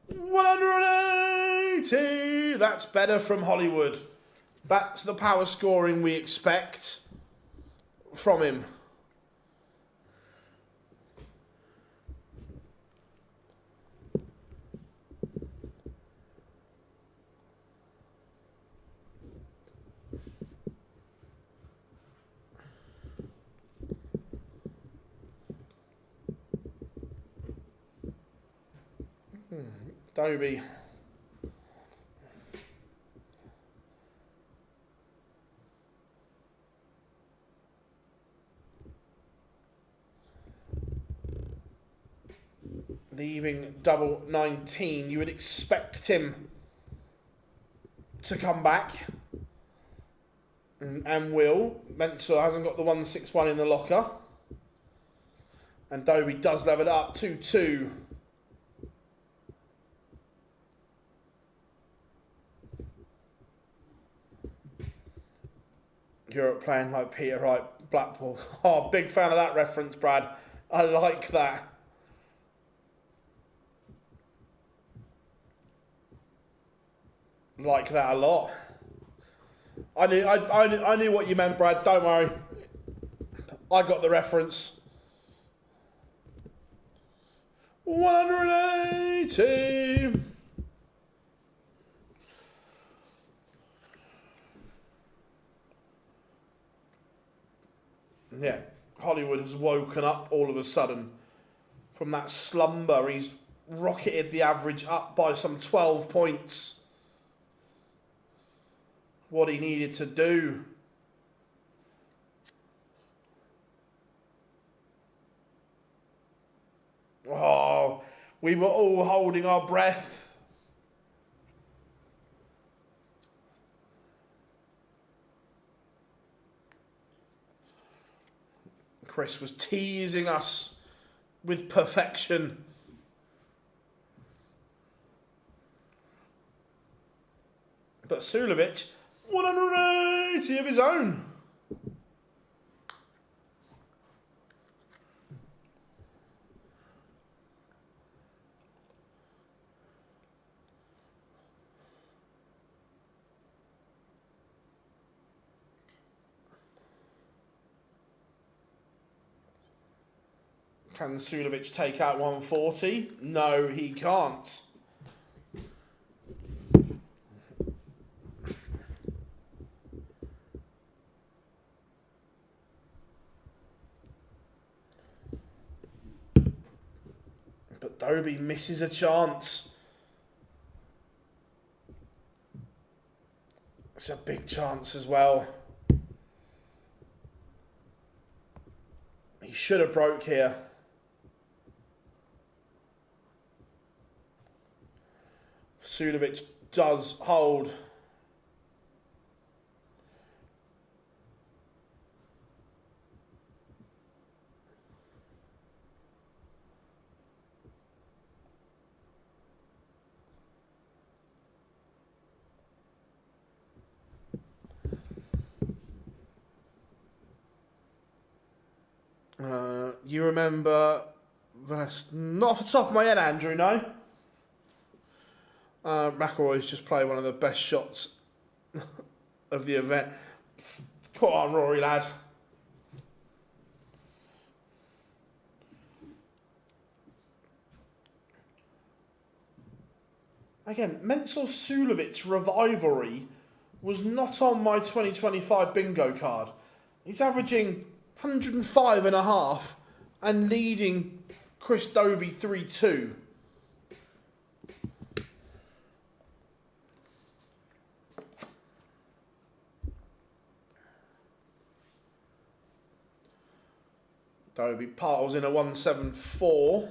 180! That's better from Hollywood. That's the power scoring we expect from him. Dobey. Leaving double 19, you would expect him to come back. And will. Mentor hasn't got the 161 in the locker. And Dobey does level it up 2-2. Europe playing like Peter Wright, Blackpool. Oh, big fan of that reference, Brad. I like that. Like that a lot. I knew what you meant, Brad. Don't worry. I got the reference. 180. Yeah, Hollywood has woken up all of a sudden from that slumber. He's rocketed the average up by some 12 points. What he needed to do. Oh, we were all holding our breath. Chris was teasing us with perfection. But Suljovic, 180 of his own. Can Suljovic take out 140? No, he can't. But Dobey misses a chance. It's a big chance as well. He should have broke here. Suljovic does hold. You remember, not off the top of my head, Andrew, no? McIlroy's just played one of the best shots of the event. Put on, Rory, lad. Again, Mensel Suljovic Revivalry was not on my 2025 bingo card. He's averaging 105.5 and leading Chris Dobey 3-2. Dobey piles in a 174.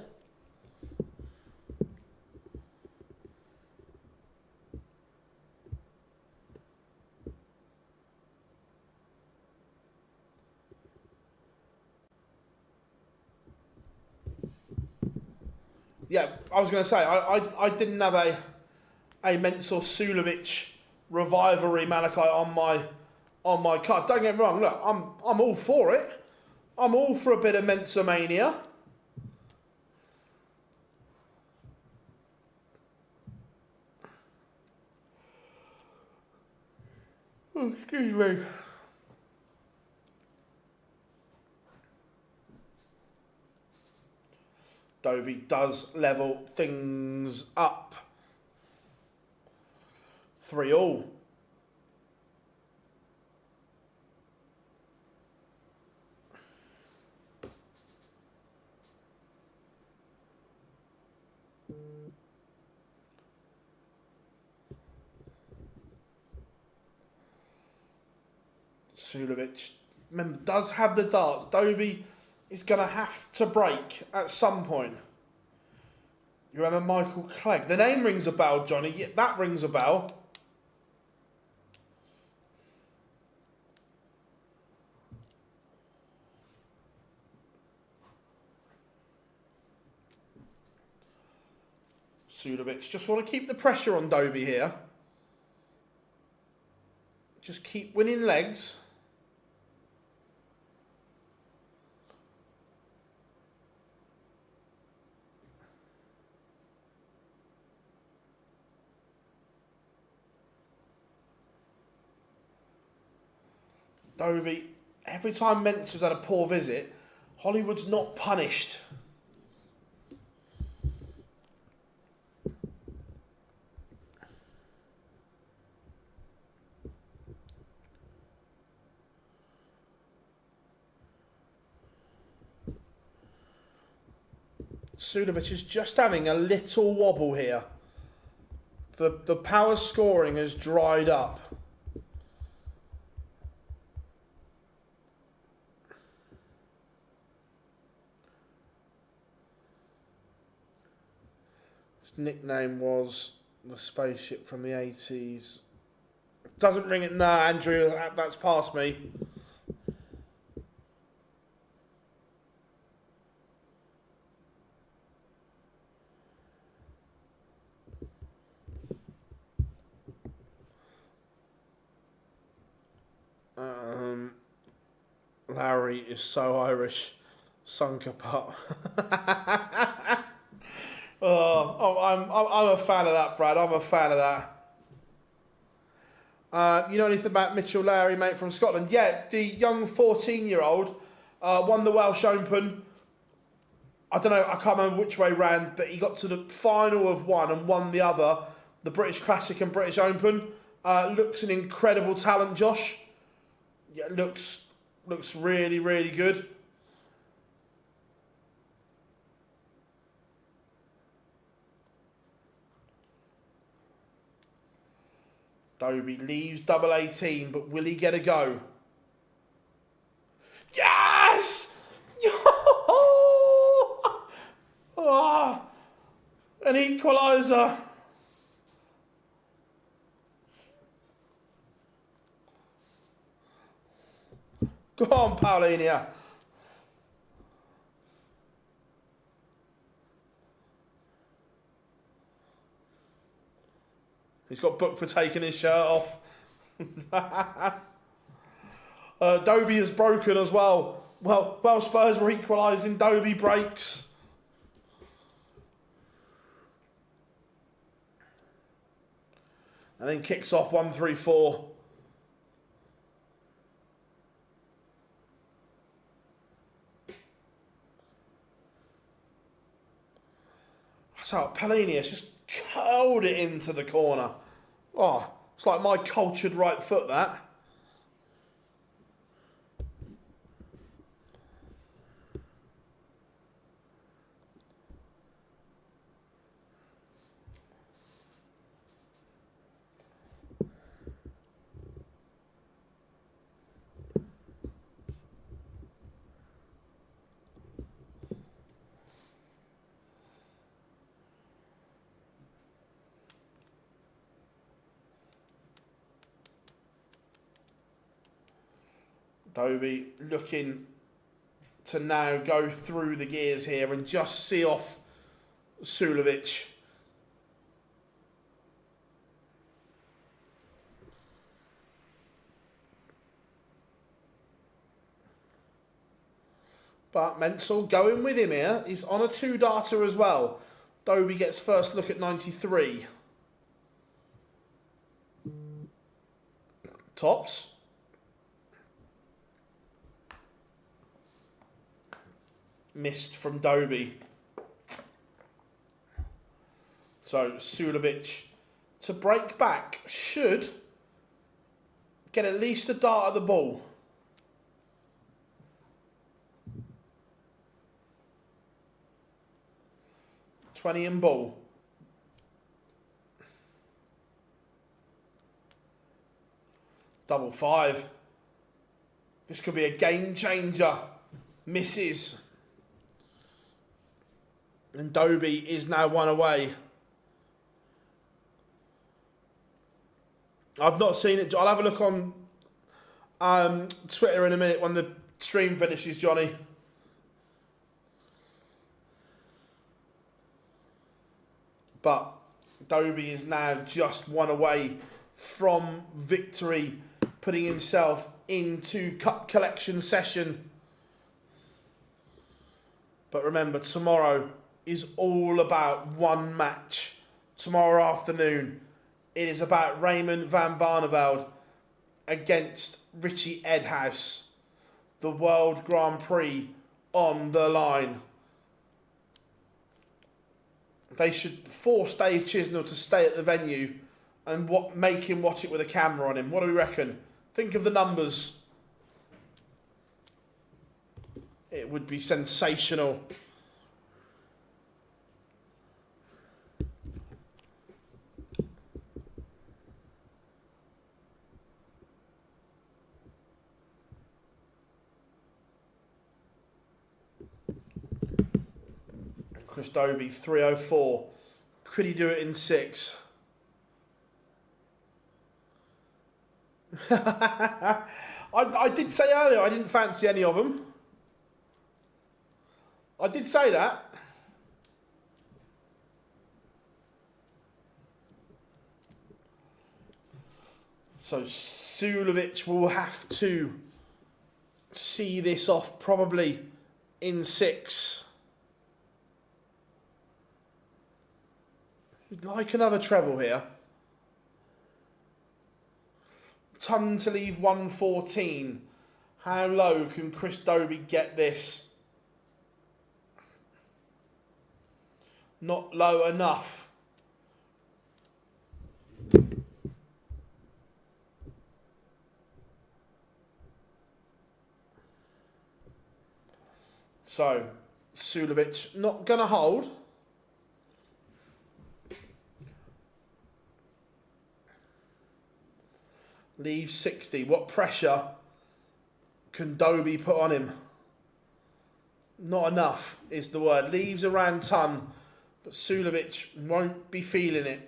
Yeah, I was going to say, I didn't have a Mensel Suljovic Revivalry Malachite on my card. Don't get me wrong, look, I'm all for it. I'm all for a bit of Mensamania. Oh, excuse me. Dobey does level things up. 3-3. Suljovic, remember, does have the darts. Dobey is going to have to break at some point. You remember Michael Clegg? The name rings a bell, Johnny. Yeah, that rings a bell. Suljovic, just want to keep the pressure on Dobey here. Just keep winning legs. Dobey, every time Mentz has had a poor visit, Hollywood's not punished. Suljovic is just having a little wobble here. The power scoring has dried up. His nickname was the spaceship from the 80s. Doesn't ring it. No, Andrew, that's past me. Larry is so Irish. Sunker putt. I'm a fan of that, Brad. I'm a fan of that. You know anything about Mitchell Lowry, mate, from Scotland? Yeah, the young 14-year-old won the Welsh Open. I don't know, I can't remember which way round, but he got to the final of one and won the other, the British Classic and British Open. Looks an incredible talent, Josh. Yeah, looks really, really good. Dobey leaves double 18, but will he get a go? Yes! Oh, an equaliser. Go on, Paulinia. He's got booked for taking his shirt off. Dobey is broken as well. Well, Spurs were equalising. Dobey breaks. And then kicks off 1-3-4. That's how Palinius just curled it into the corner. Oh, it's like my cultured right foot, that. Dobey looking to now go through the gears here and just see off Suljovic. But Menzel going with him here. He's on a 2-darter as well. Dobey gets first look at 93. Tops. Missed from Dobey. So Suljovic to break back should get at least a dart at the ball. $20 in ball. Double 5. This could be a game changer. Misses. And Dobey is now one away. I've not seen it. I'll have a look on Twitter in a minute when the stream finishes, Johnny. But Dobey is now just one away from victory, putting himself into cup collection session. But remember, tomorrow is all about one match. Tomorrow afternoon, it is about Raymond van Barneveld against Richie Edhouse. The World Grand Prix on the line. They should force Dave Chisnell to stay at the venue and make him watch it with a camera on him. What do we reckon? Think of the numbers. It would be sensational. Chris Dobey, 3:04. Could he do it in 6? I did say earlier I didn't fancy any of them. I did say that. So Suljovic will have to see this off probably in 6. We'd like another treble here. Ton to leave 114. How low can Chris Dobey get this? Not low enough. So, Suljovic not going to hold. Leaves 60. What pressure can Dobey put on him? Not enough is the word. Leaves around ton, but Suljovic won't be feeling it.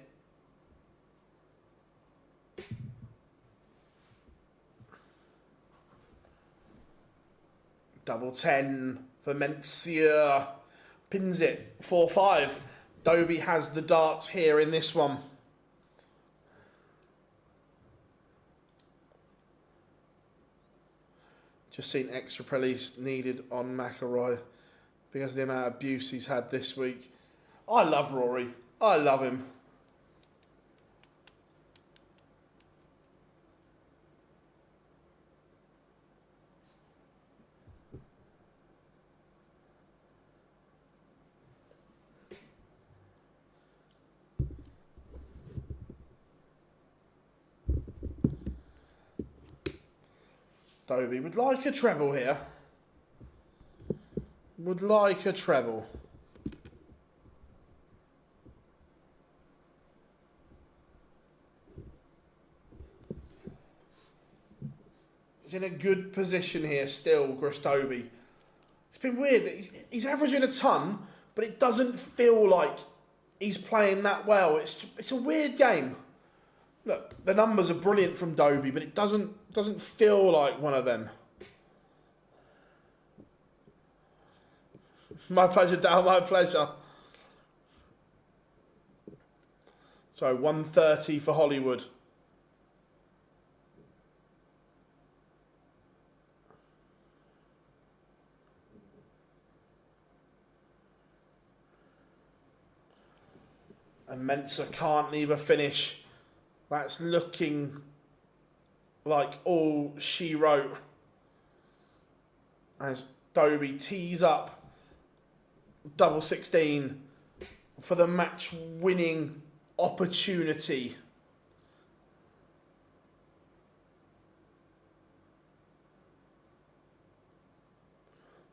Double 10 for Mencia. Pins it. 4-5. Dobey has the darts here in this one. Just seen extra release needed on McIlroy because of the amount of abuse he's had this week. I love Rory. I love him. Dobey would like a treble here. Would like a treble. He's in a good position here still, Dobey. It's been weird that he's averaging a ton, but it doesn't feel like he's playing that well. It's a weird game. Look, the numbers are brilliant from Dobey, but it doesn't feel like one of them. My pleasure, Dal, my pleasure. So 130 for Hollywood. And Mensah can't leave a finish. That's looking like all she wrote. As Dobey tees up double 16 for the match winning opportunity.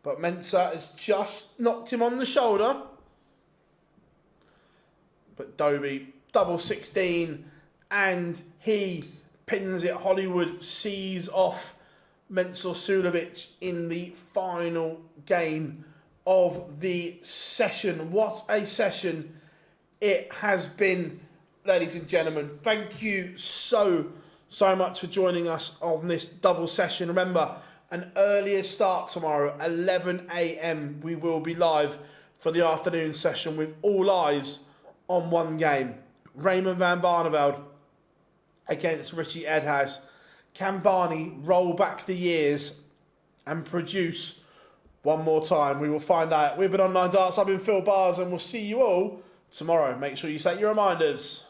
But Mensah has just knocked him on the shoulder. But Dobey double 16. And he pins it. Hollywood sees off Mensah Suljovic in the final game of the session. What a session it has been, ladies and gentlemen. Thank you so much for joining us on this double session. Remember, an earlier start tomorrow, 11 a.m. We will be live for the afternoon session with all eyes on one game. Raymond van Barneveld against Richie Edhouse. Can Barney roll back the years and produce one more time? We will find out. We've been on 9 Darts. I've been Phil Bars, and we'll see you all tomorrow. Make sure you set your reminders.